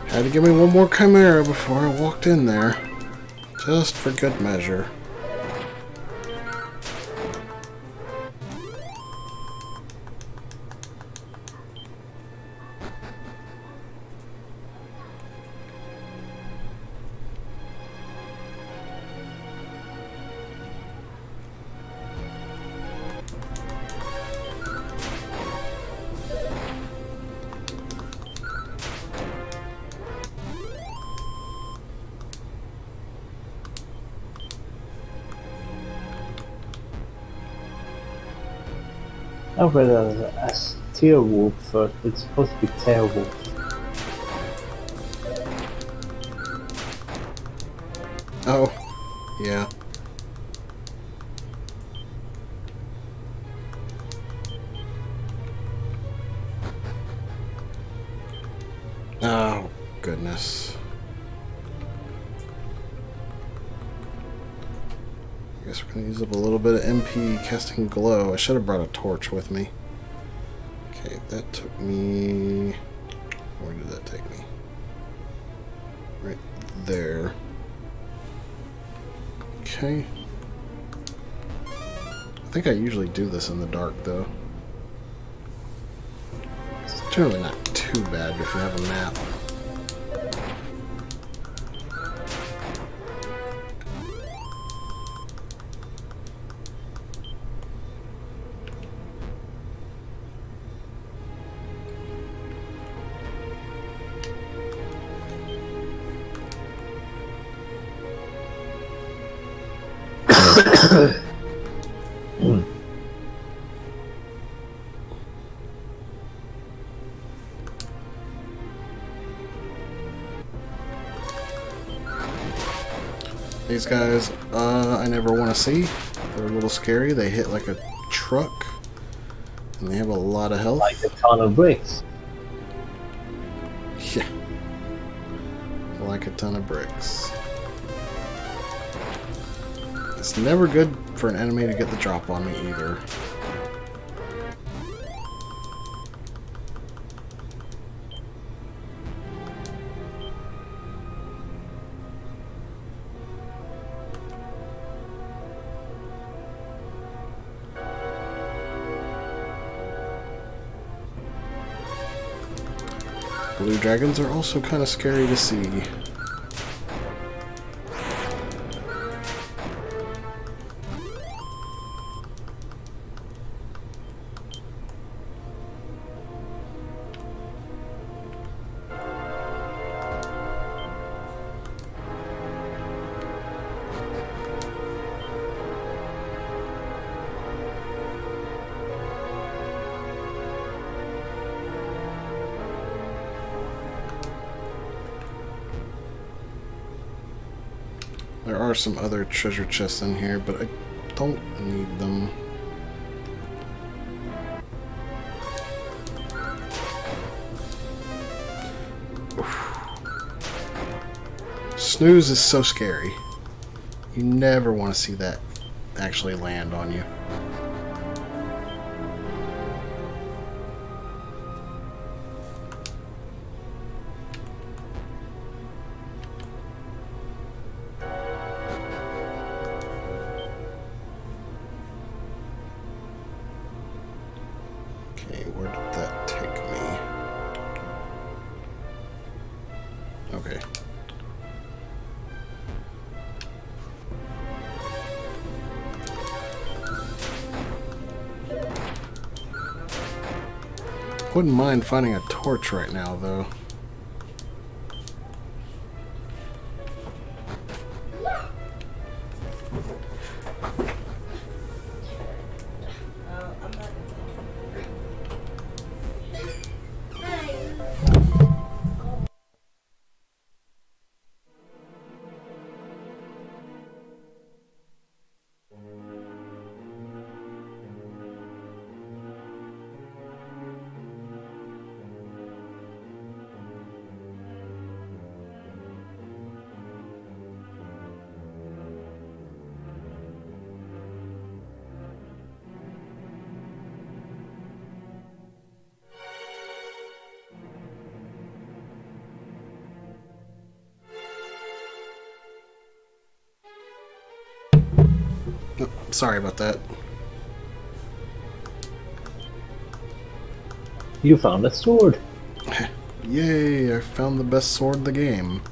Had to give me one more chimera before I walked in there. Just for good measure. I read it as tier wolf first, but it's supposed to be tail wolf. Oh, yeah. Oh, goodness. guess we're going to use up a little bit of MP casting glow. I should have brought a torch with me. Okay, that took me... Where did that take me? Right there. Okay. I think I usually do this in the dark, though. It's generally not too bad if you have a map. These guys, I never want to see. They're a little scary. They hit like a truck, and they have a lot of health. Like a ton of bricks. Yeah. Like a ton of bricks. It's never good for an enemy to get the drop on me either. Blue dragons are also kind of scary to see. There are some other treasure chests in here, but I don't need them. Snooze is so scary. You never want to see that actually land on you. Okay, where did that take me? Okay. Wouldn't mind finding a torch right now, though. Oh, sorry about that. You found a sword. Yay, I found the best sword in the game.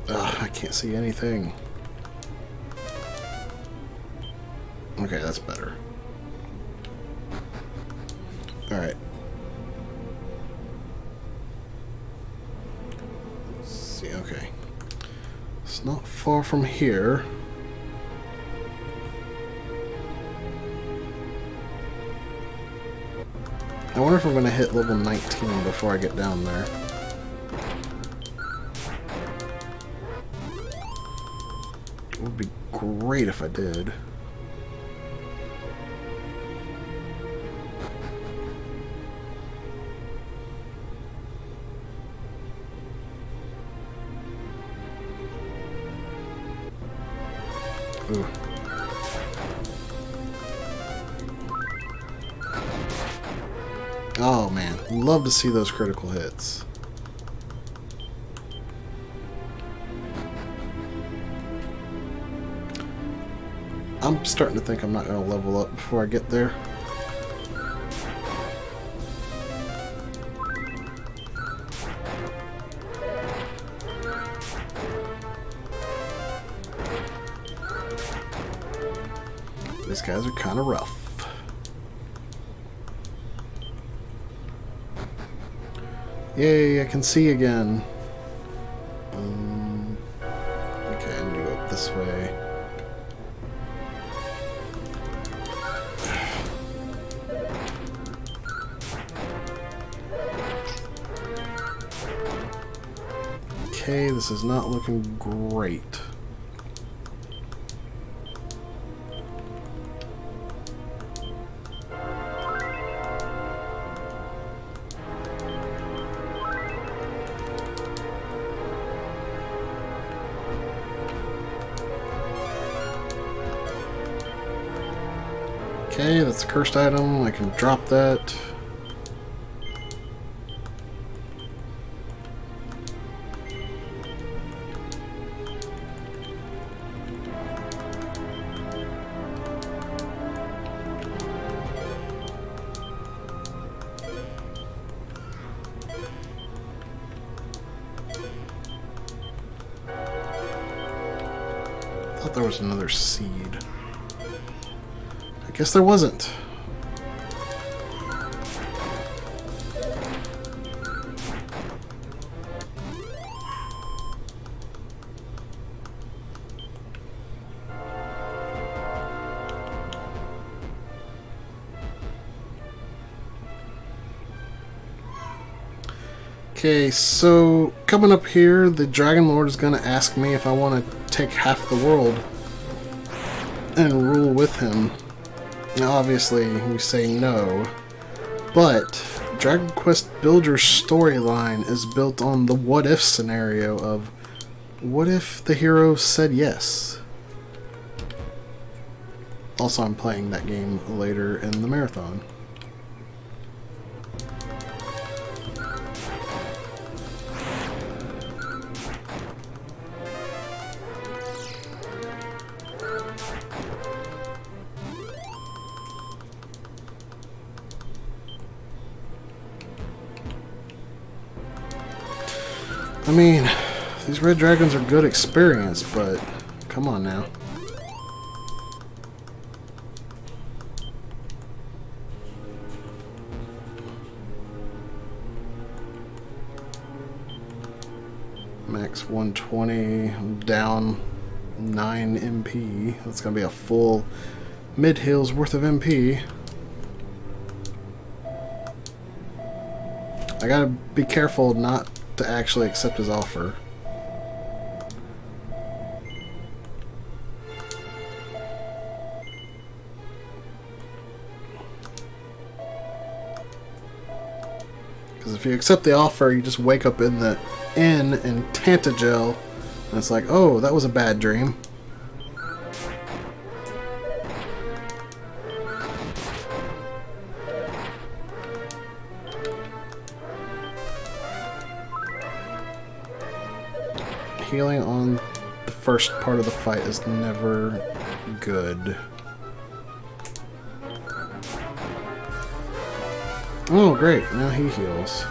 Ugh, I can't see anything. Okay, that's better. Alright. Let's see, okay. It's not far from here. I wonder if I'm going to hit level 19 before I get down there. It would be great if I did. Ooh. Oh man, love to see those critical hits. I'm starting to think I'm not going to level up before I get there. These guys are kind of rough. Yay, I can see again. Okay, I need to go up this way. Okay, this is not looking great. Okay, that's a cursed item. I can drop that. I thought there was another seed. I guess there wasn't. Okay, so coming up here, the Dragon Lord is going to ask me if I want to take half the world and rule with him. Now, obviously, we say no, but Dragon Quest Builder's storyline is built on the what-if scenario of what if the hero said yes? Also, I'm playing that game later in the marathon. I mean, these red dragons are good experience, but come on now. Max 120, I'm down 9 MP. That's gonna be a full mid-heal's worth of MP. I gotta be careful not to actually accept his offer. Because if you accept the offer, you just wake up in the inn in Tantagel, and it's like, oh, that was a bad dream. Healing on the first part of the fight is never good. Oh, great. Now he heals.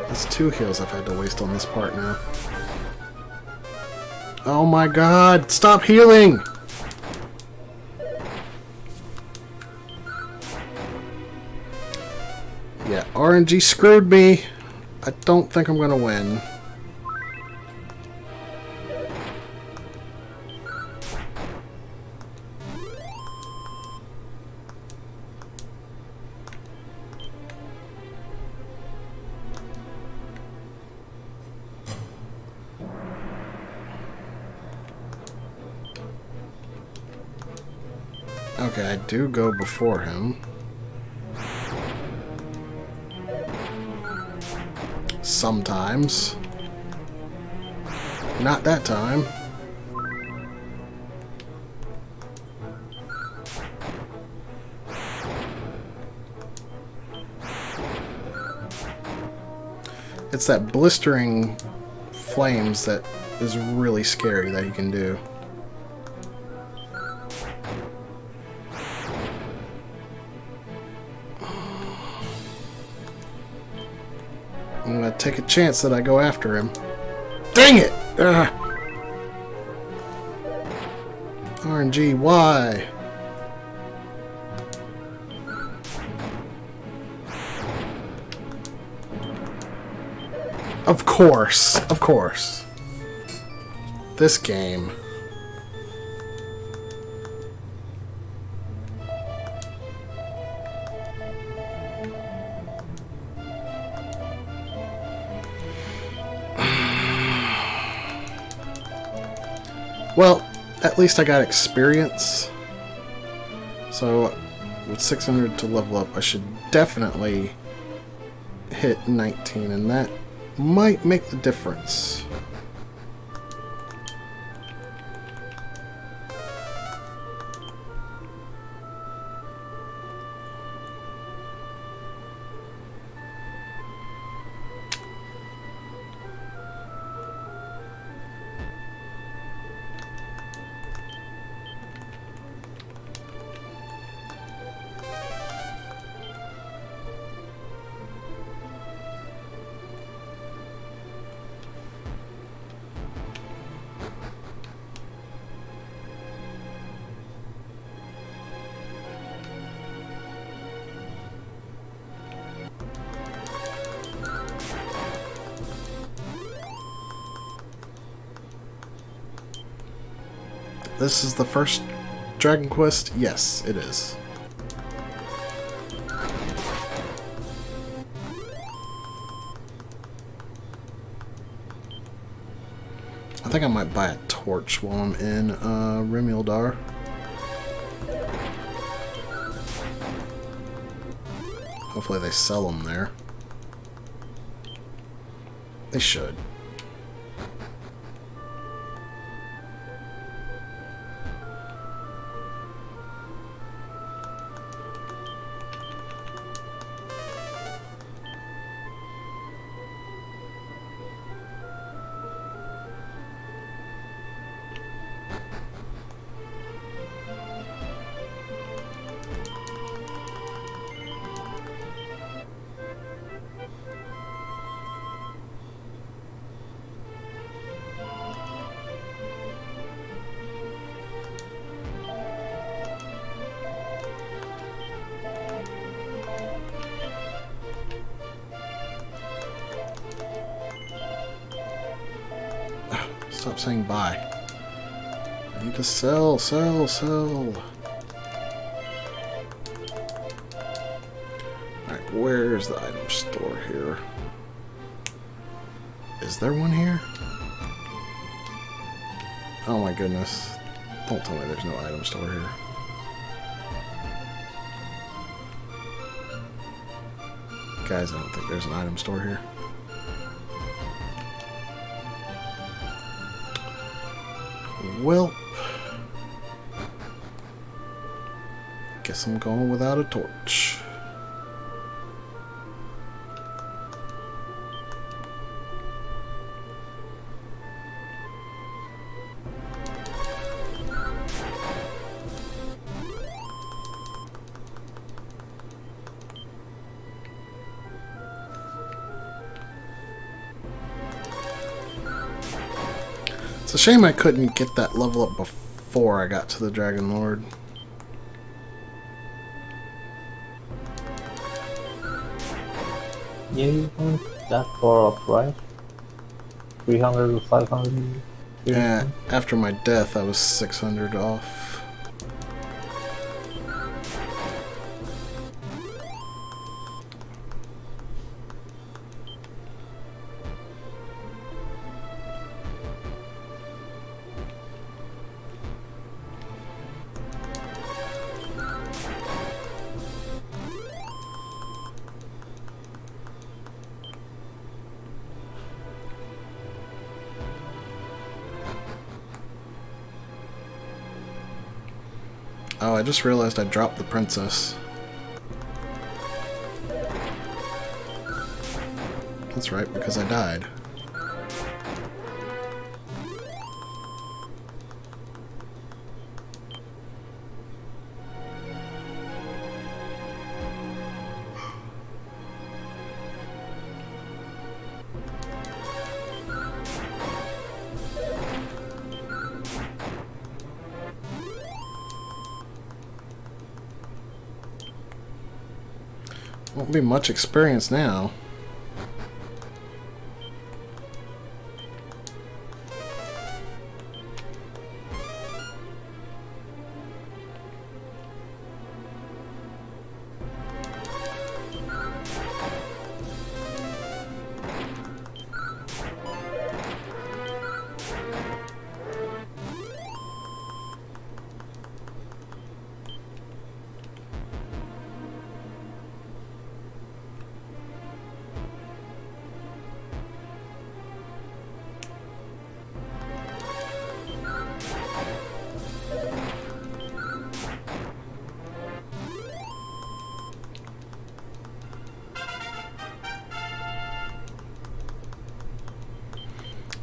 That's 2 heals I've had to waste on this part now. Oh my god! Stop healing! Yeah, RNG screwed me. I don't think I'm gonna win. Okay, I do go before him. Sometimes. Not that time. It's that blistering flames that is really scary that you can do. I'm gonna take a chance that I go after him. Dang it! Ugh. RNG, why? Of course, of course. This game. Well, at least I got experience. So, with 600 to level up, I should definitely hit 19, and that might make the difference. This is the first Dragon Quest? Yes, it is. I think I might buy a torch while I'm in Remildar. Hopefully they sell them there. They should. Stop saying buy. I need to sell. Alright, where's the item store here? Is there one here? Oh my goodness. Don't tell me there's no item store here. Guys, I don't think there's an item store here. Well, guess I'm going without a torch. It's a shame I couldn't get that level up before I got to the Dragon Lord. Yeah, you weren't that far up, right? 300 or 500? Yeah, after my death I was 600 off. Oh, I just realized I dropped the princess. That's right, because I died. Won't be much experience now.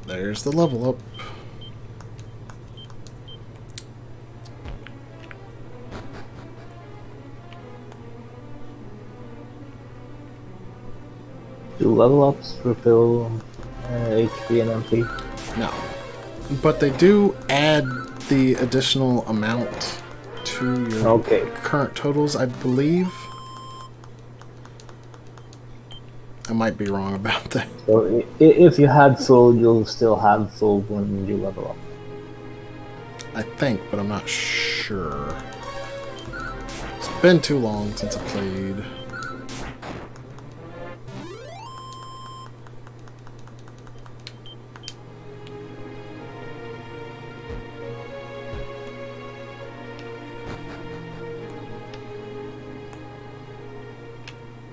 There's the level up. Do level ups refill HP and MP? No. But they do add the additional amount to your current totals, I believe. I might be wrong about that. So if you had full, you'll still have full when you level up. I think, but I'm not sure. It's been too long since I played.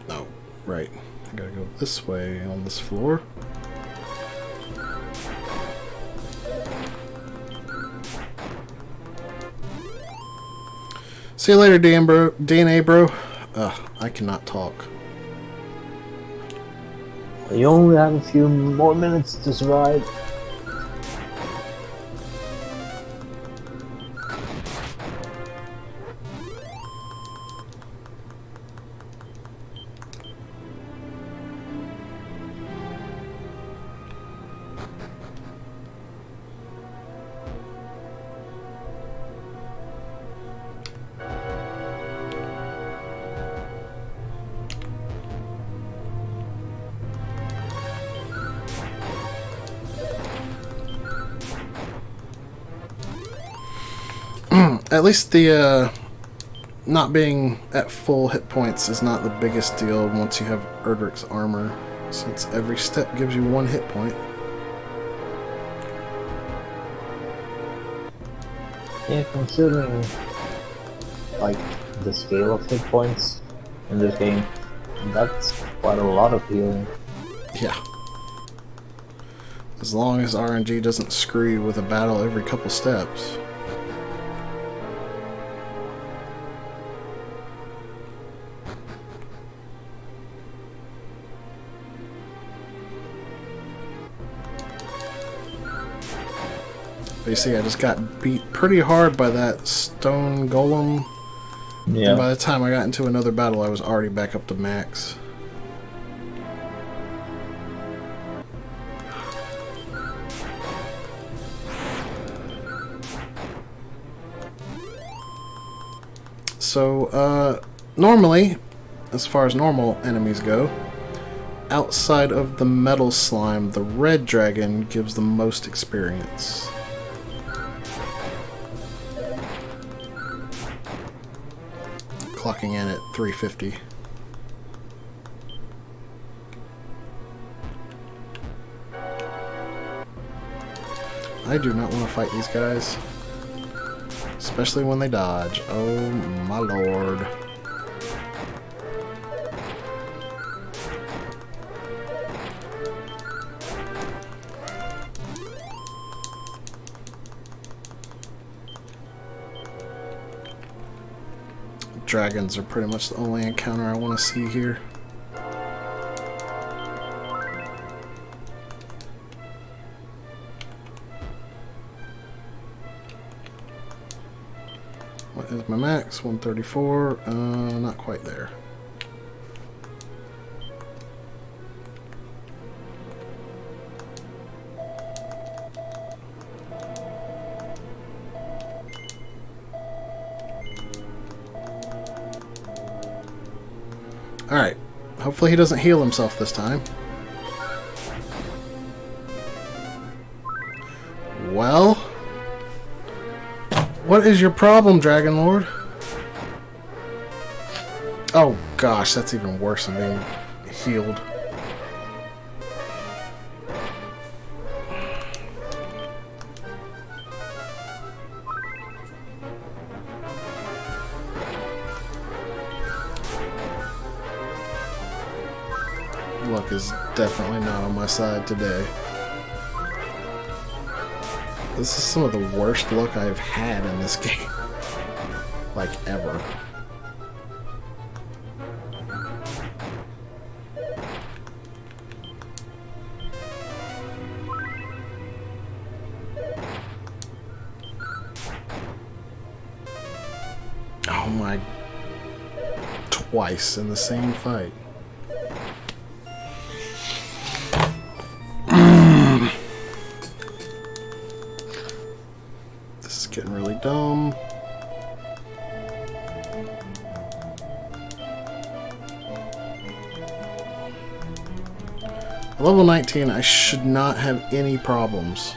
Oh, right. I gotta go this way on this floor. See you later, DNA bro. I cannot talk. You only have a few more minutes to survive. At least the not being at full hit points is not the biggest deal once you have Erdrick's armor, since every step gives you 1 hit point. Yeah, considering like the scale of hit points in this game, that's quite a lot of healing. Yeah. As long as RNG doesn't screw you with a battle every couple steps. But you see, I just got beat pretty hard by that stone golem. Yeah. And by the time I got into another battle, I was already back up to max. So, normally, as far as normal enemies go, outside of the metal slime, the red dragon gives the most experience. Clocking in at 350. I do not want to fight these guys. Especially when they dodge. Oh my lord. dragons are pretty much the only encounter I want to see here. What is my max? 134. Not quite there. Alright. Hopefully he doesn't heal himself this time. Well, what is your problem, Dragon Lord? Oh gosh, that's even worse than being healed. Luck is definitely not on my side today. This is some of the worst luck I've had in this game. Like, ever. Oh my... Twice in the same fight. This is getting really dumb. At level 19, I should not have any problems.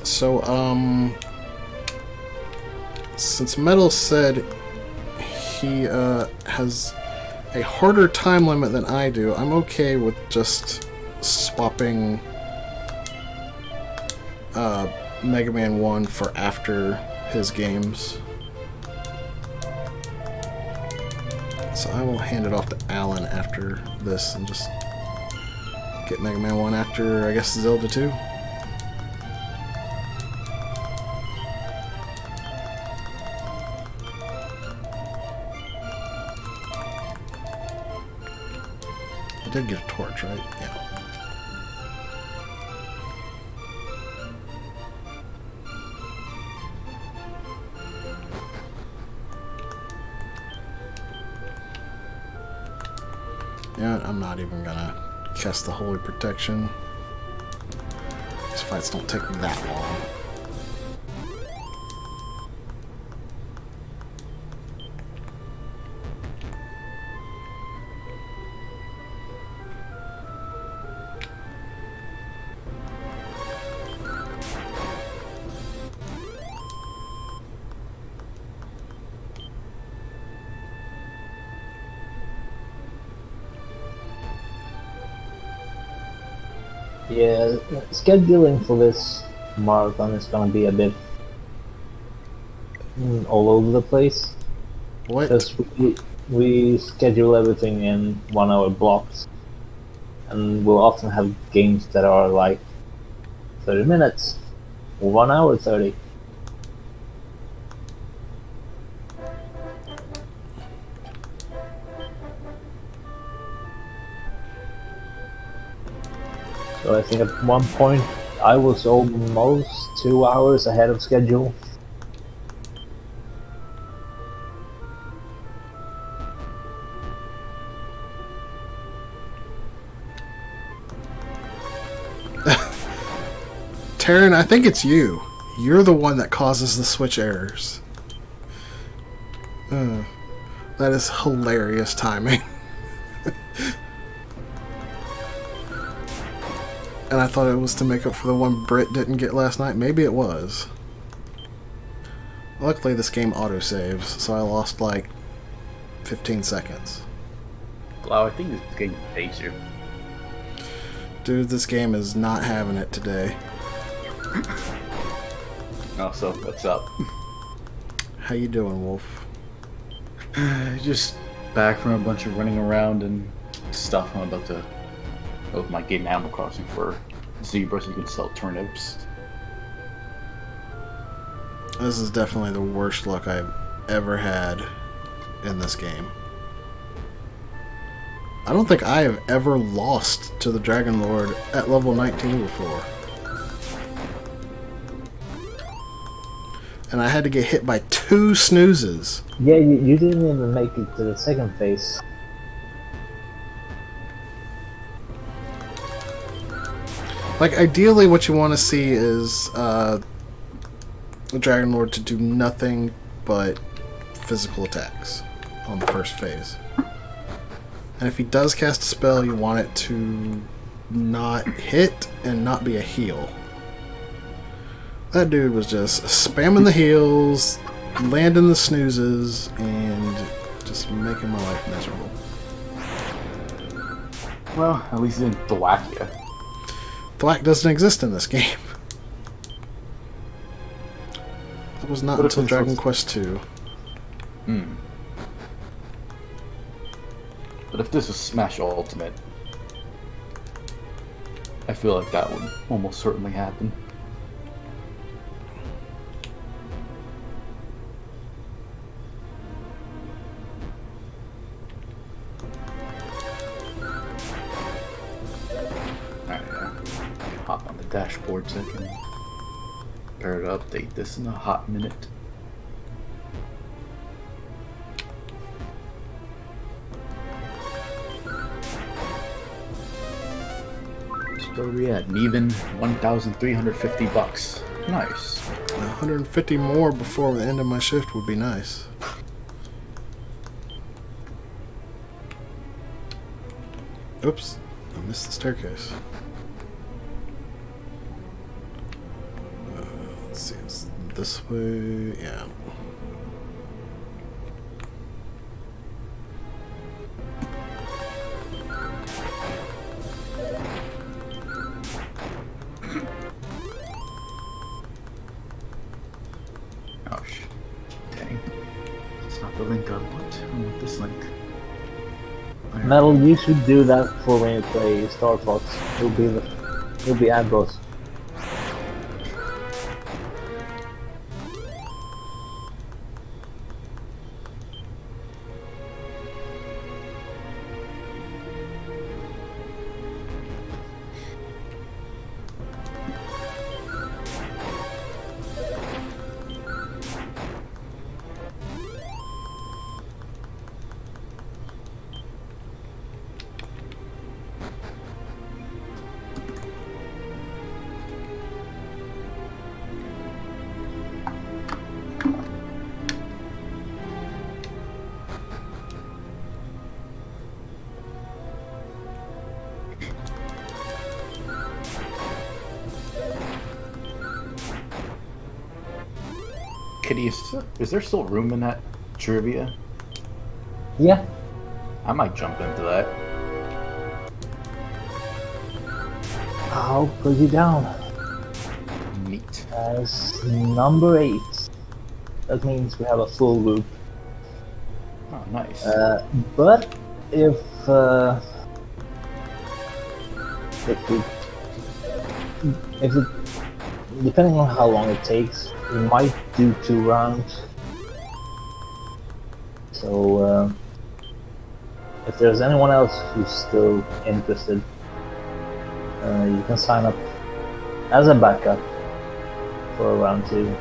So, since Metal said he has a harder time limit than I do, I'm okay with just swapping Mega Man 1 for after his games. So I will hand it off to Alan after this and just get Mega Man 1 after, I guess, Zelda 2. I did get a torch, right? Yeah. Yeah, I'm not even gonna cast the Holy Protection. These fights don't take that long. Yeah, scheduling for this marathon is gonna be a bit all over the place. What? Because we schedule everything in 1 hour blocks. And we'll often have games that are like 30 minutes or 1 hour 30. So I think at one point I was almost 2 hours ahead of schedule. Taryn, I think it's you. You're the one that causes the switch errors. That is hilarious timing. And I thought it was to make up for the one Brit didn't get last night. Maybe it was. Luckily, this game autosaves, so I lost like 15 seconds. Wow, I think this game hates you. Dude, this game is not having it today. Oh, so what's up? How you doing, Wolf? Just back from a bunch of running around and stuff. I'm about to open my game Animal Crossing for zebras. You can sell turnips. This is definitely the worst luck I've ever had in this game. I don't think I have ever lost to the Dragon Lord at level 19 before. And I had to get hit by 2 snoozes. Yeah, you didn't even make it to the second phase. Like, ideally what you want to see is the Dragon Lord to do nothing but physical attacks on the first phase. And if he does cast a spell, you want it to not hit and not be a heal. That dude was just spamming the heals, landing the snoozes, and just making my life miserable. Well, at least it didn't thwack you. Black doesn't exist in this game. That was not What if until this Dragon was- Quest II. But if this was Smash Ultimate, I feel like that would almost certainly happen. Alright, hop on the dashboard so I can prepare to update this in a hot minute. So where are we at? An even 1,350 bucks. Nice. 150 more before the end of my shift would be nice. Oops, I missed the staircase. Let's see, it's this way, yeah. Oh shit. Dang. It's not the link I want. I want this link. Metal, you should do that for when you play Star Fox. You'll be aggros. Kitty, is there still room in that trivia? Yeah. I might jump into that. I'll put you down Neat. as number 8. That means we have a full group. Oh, nice. But if it, depending on how long it takes, we might do 2 rounds. So if there's anyone else who's still interested, you can sign up as a backup for round 2.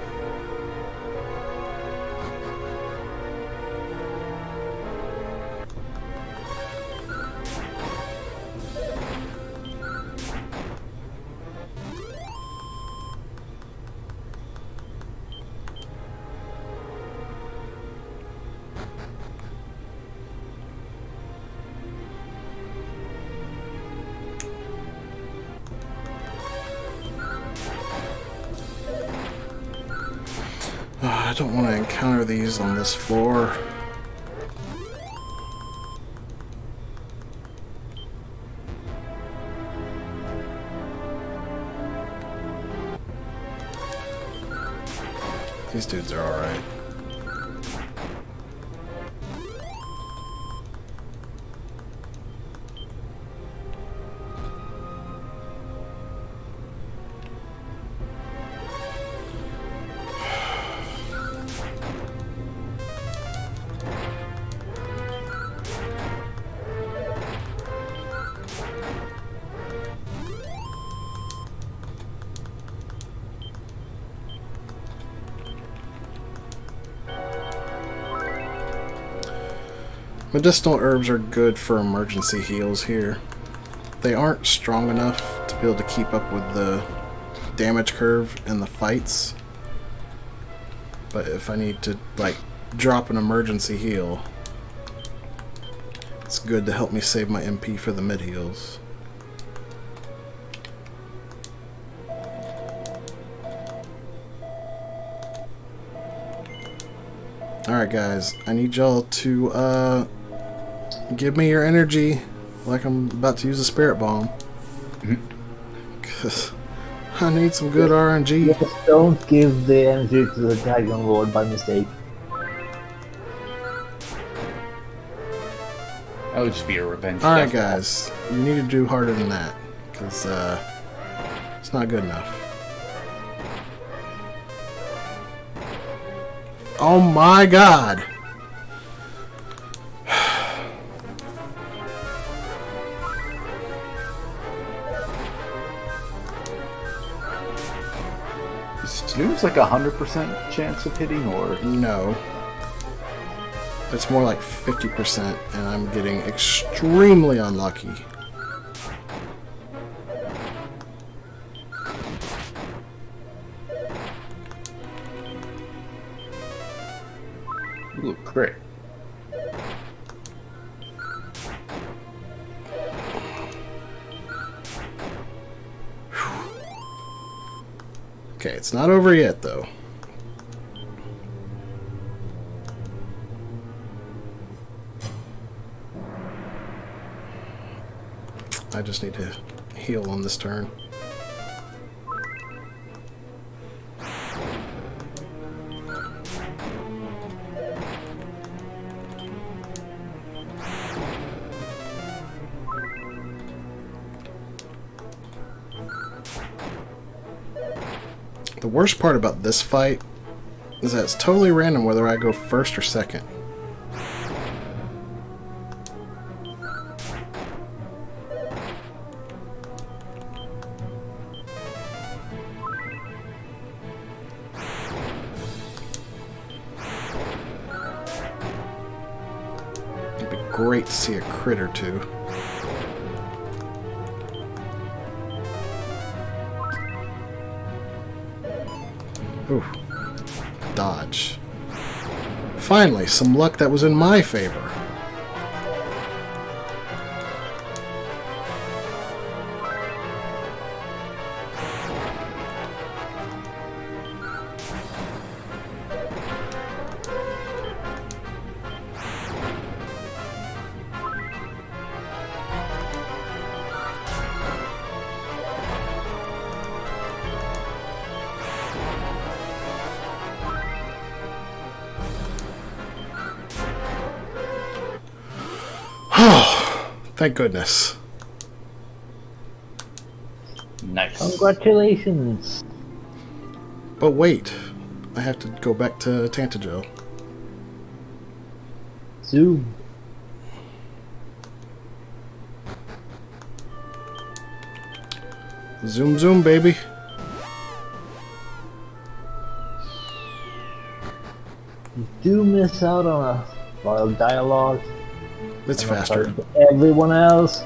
I don't want to encounter these on this floor. These dudes are alright. Medicinal herbs are good for emergency heals here. They aren't strong enough to be able to keep up with the damage curve in the fights. But if I need to, like, drop an emergency heal, it's good to help me save my MP for the mid heals. Alright guys, I need y'all to give me your energy like I'm about to use a spirit bomb. Cause I need some good RNG. Just don't give the energy to the Dragon Lord by mistake. That would just be a revenge. Alright death. guys, you need to do harder than that. Because it's not good enough. Oh my god! Is Snoop's like 100% chance of hitting, or No. It's more like 50%, and I'm getting extremely unlucky. ooh, crit? Okay, it's not over yet, though. I just need to heal on this turn. The worst part about this fight is that it's totally random whether I go first or second. It'd be great to see a crit or two. Ooh. Dodge. Finally, some luck that was in my favor. Thank goodness. Nice. Congratulations! But wait, I have to go back to Tantagel. Zoom. Zoom, zoom, baby. You do miss out on a lot of dialogue. It's I'm not faster. talking to everyone else,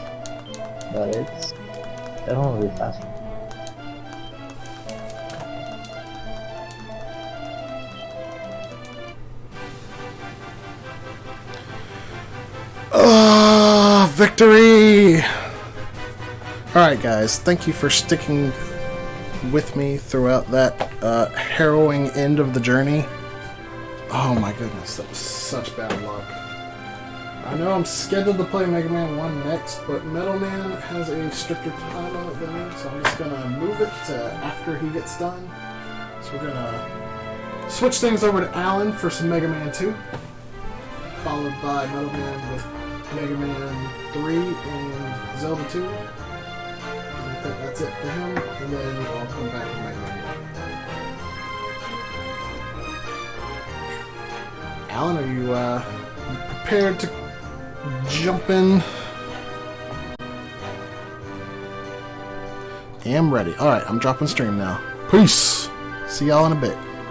but it's definitely faster. Ah, victory! Alright guys, thank you for sticking with me throughout that harrowing end of the journey. Oh my goodness, that was such bad luck. I know I'm scheduled to play Mega Man 1 next, but Metal Man has a stricter time on it than me, so I'm just gonna move it to after he gets done. So we're gonna switch things over to Alan for some Mega Man 2, followed by Metal Man with Mega Man 3 and Zelda 2. And I think that's it for him, and then I'll come back to Mega Man 1. Alan, are you prepared to jump in? Am ready. Alright, I'm dropping stream now. Peace! See y'all in a bit.